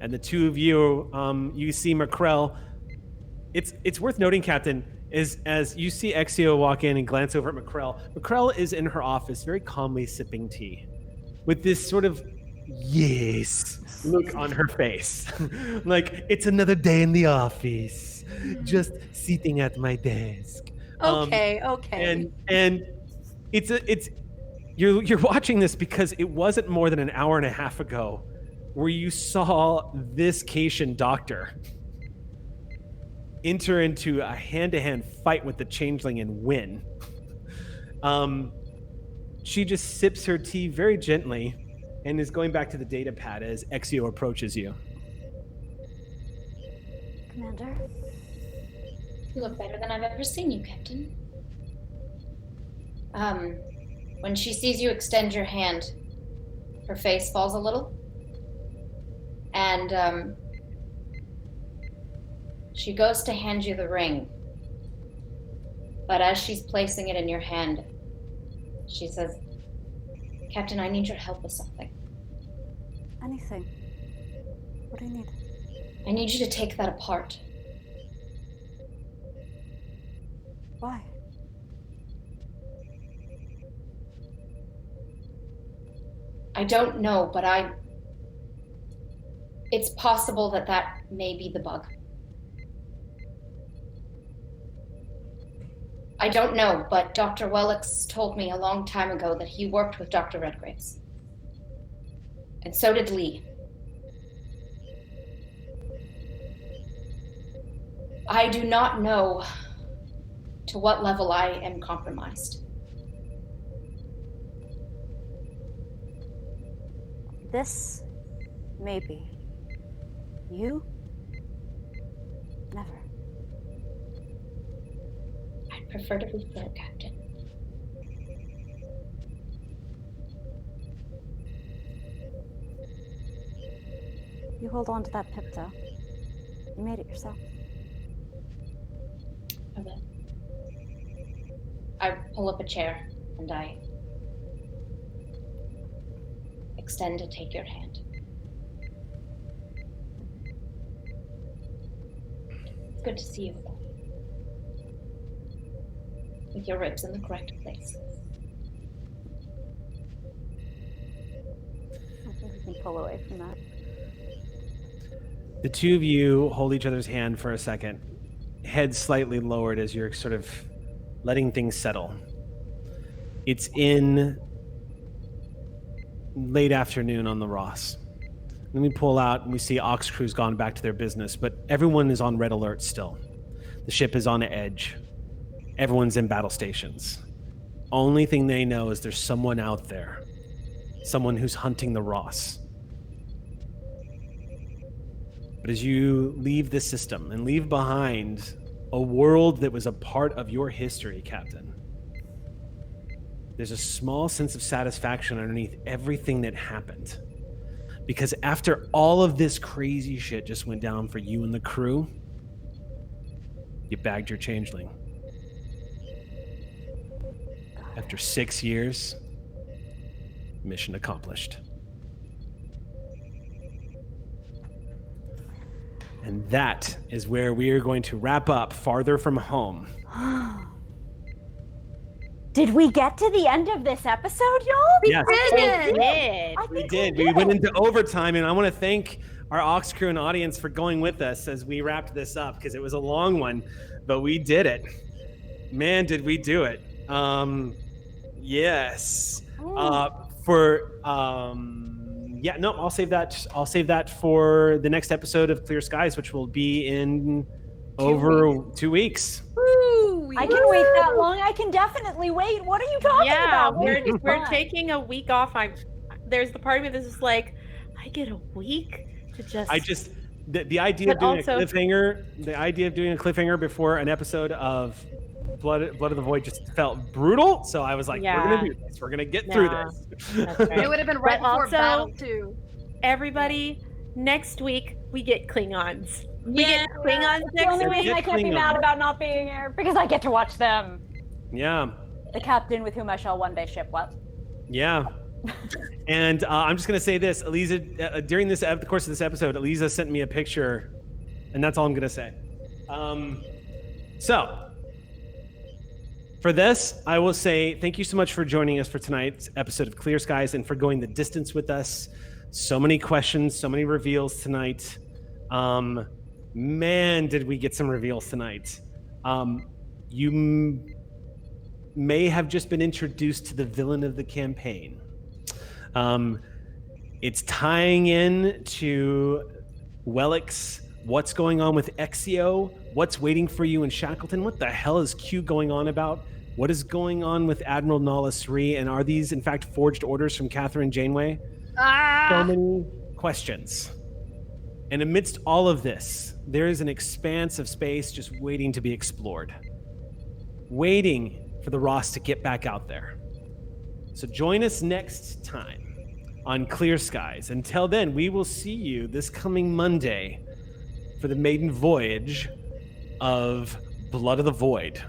And the two of you, you see McCrell. It's worth noting, Captain, is as you see EXEO walk in and glance over at McCrell. McCrell is in her office, very calmly sipping tea, with this sort of yes look on her face, like it's another day in the office, just sitting at my desk. Okay. And it's you're watching this because it wasn't more than an hour and a half ago where you saw this Cation doctor enter into a hand-to-hand fight with the changeling and win. She just sips her tea very gently and is going back to the data pad as EXEO approaches you. Commander? You look better than I've ever seen you, Captain. When she sees you extend your hand, her face falls a little. And, she goes to hand you the ring. But as she's placing it in your hand, she says, Captain, I need your help with something. Anything. What do you need? I need you to take that apart. Why? I don't know, but it's possible that may be the bug. I don't know, but Dr. Wellix told me a long time ago that he worked with Dr. Redgraves. And so did Lee. I do not know to what level I am compromised. This, maybe. You? Never. I'd prefer to be fair, Captain. You hold on to that pipto. You made it yourself. I will. I pull up a chair and I extend to take your hand. It's good to see you again. With your ribs in the correct place. I think we can pull away from that. The two of you hold each other's hand for a second, head slightly lowered as you're sort of letting things settle. It's in late afternoon on the Ross. Then we pull out and we see Ox Crew's gone back to their business, but everyone is on red alert still. The ship is on edge. Everyone's in battle stations. Only thing they know is there's someone out there. Someone who's hunting the Ross. But as you leave the system and leave behind a world that was a part of your history, Captain. There's a small sense of satisfaction underneath everything that happened. Because after all of this crazy shit just went down for you and the crew, you bagged your changeling. After 6 years, mission accomplished. And that is where we are going to wrap up Farther From Home. Did we get to the end of this episode, y'all? Yes. We We did. We went into overtime, and I want to thank our Aux crew and audience for going with us as we wrapped this up, because it was a long one, but we did it. Man, did we do it. Yes. I'll save that for the next episode of Clear Skies, which will be in over 2 weeks. I can wait that long. I can definitely wait. What are you talking about? We're taking a week off. There's the part of me that's just like, I get a week to just. The idea of doing a cliffhanger before an episode of Blood of the Void just felt brutal. So I was like, we're gonna do this. We're gonna get through this. That's right. It would have been right before battle too. Everybody, next week we get Klingons. We get Klingons The next only week. reason I can't be mad about not being here because I get to watch them. Yeah. The captain with whom I shall one day ship. What? Yeah. And I'm just gonna say this, Eliza. During the course of this episode, Eliza sent me a picture, and that's all I'm gonna say. So for this, I will say thank you so much for joining us for tonight's episode of Clear Skies and for going the distance with us. So many questions, so many reveals tonight. Man, did we get some reveals tonight. You may have just been introduced to the villain of the campaign. It's tying in to Wellick's what's going on with EXEO, what's waiting for you in Shackleton, what the hell is Q going on about, what is going on with Admiral Nala Sri, and are these in fact forged orders from Catherine Janeway? So many questions. And amidst all of this, there is an expanse of space just waiting to be explored. Waiting for the Ross to get back out there. So join us next time on Clear Skies. Until then, we will see you this coming Monday for the maiden voyage of Blood of the Void.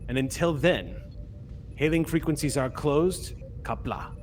And until then, hailing frequencies are closed. Kapla.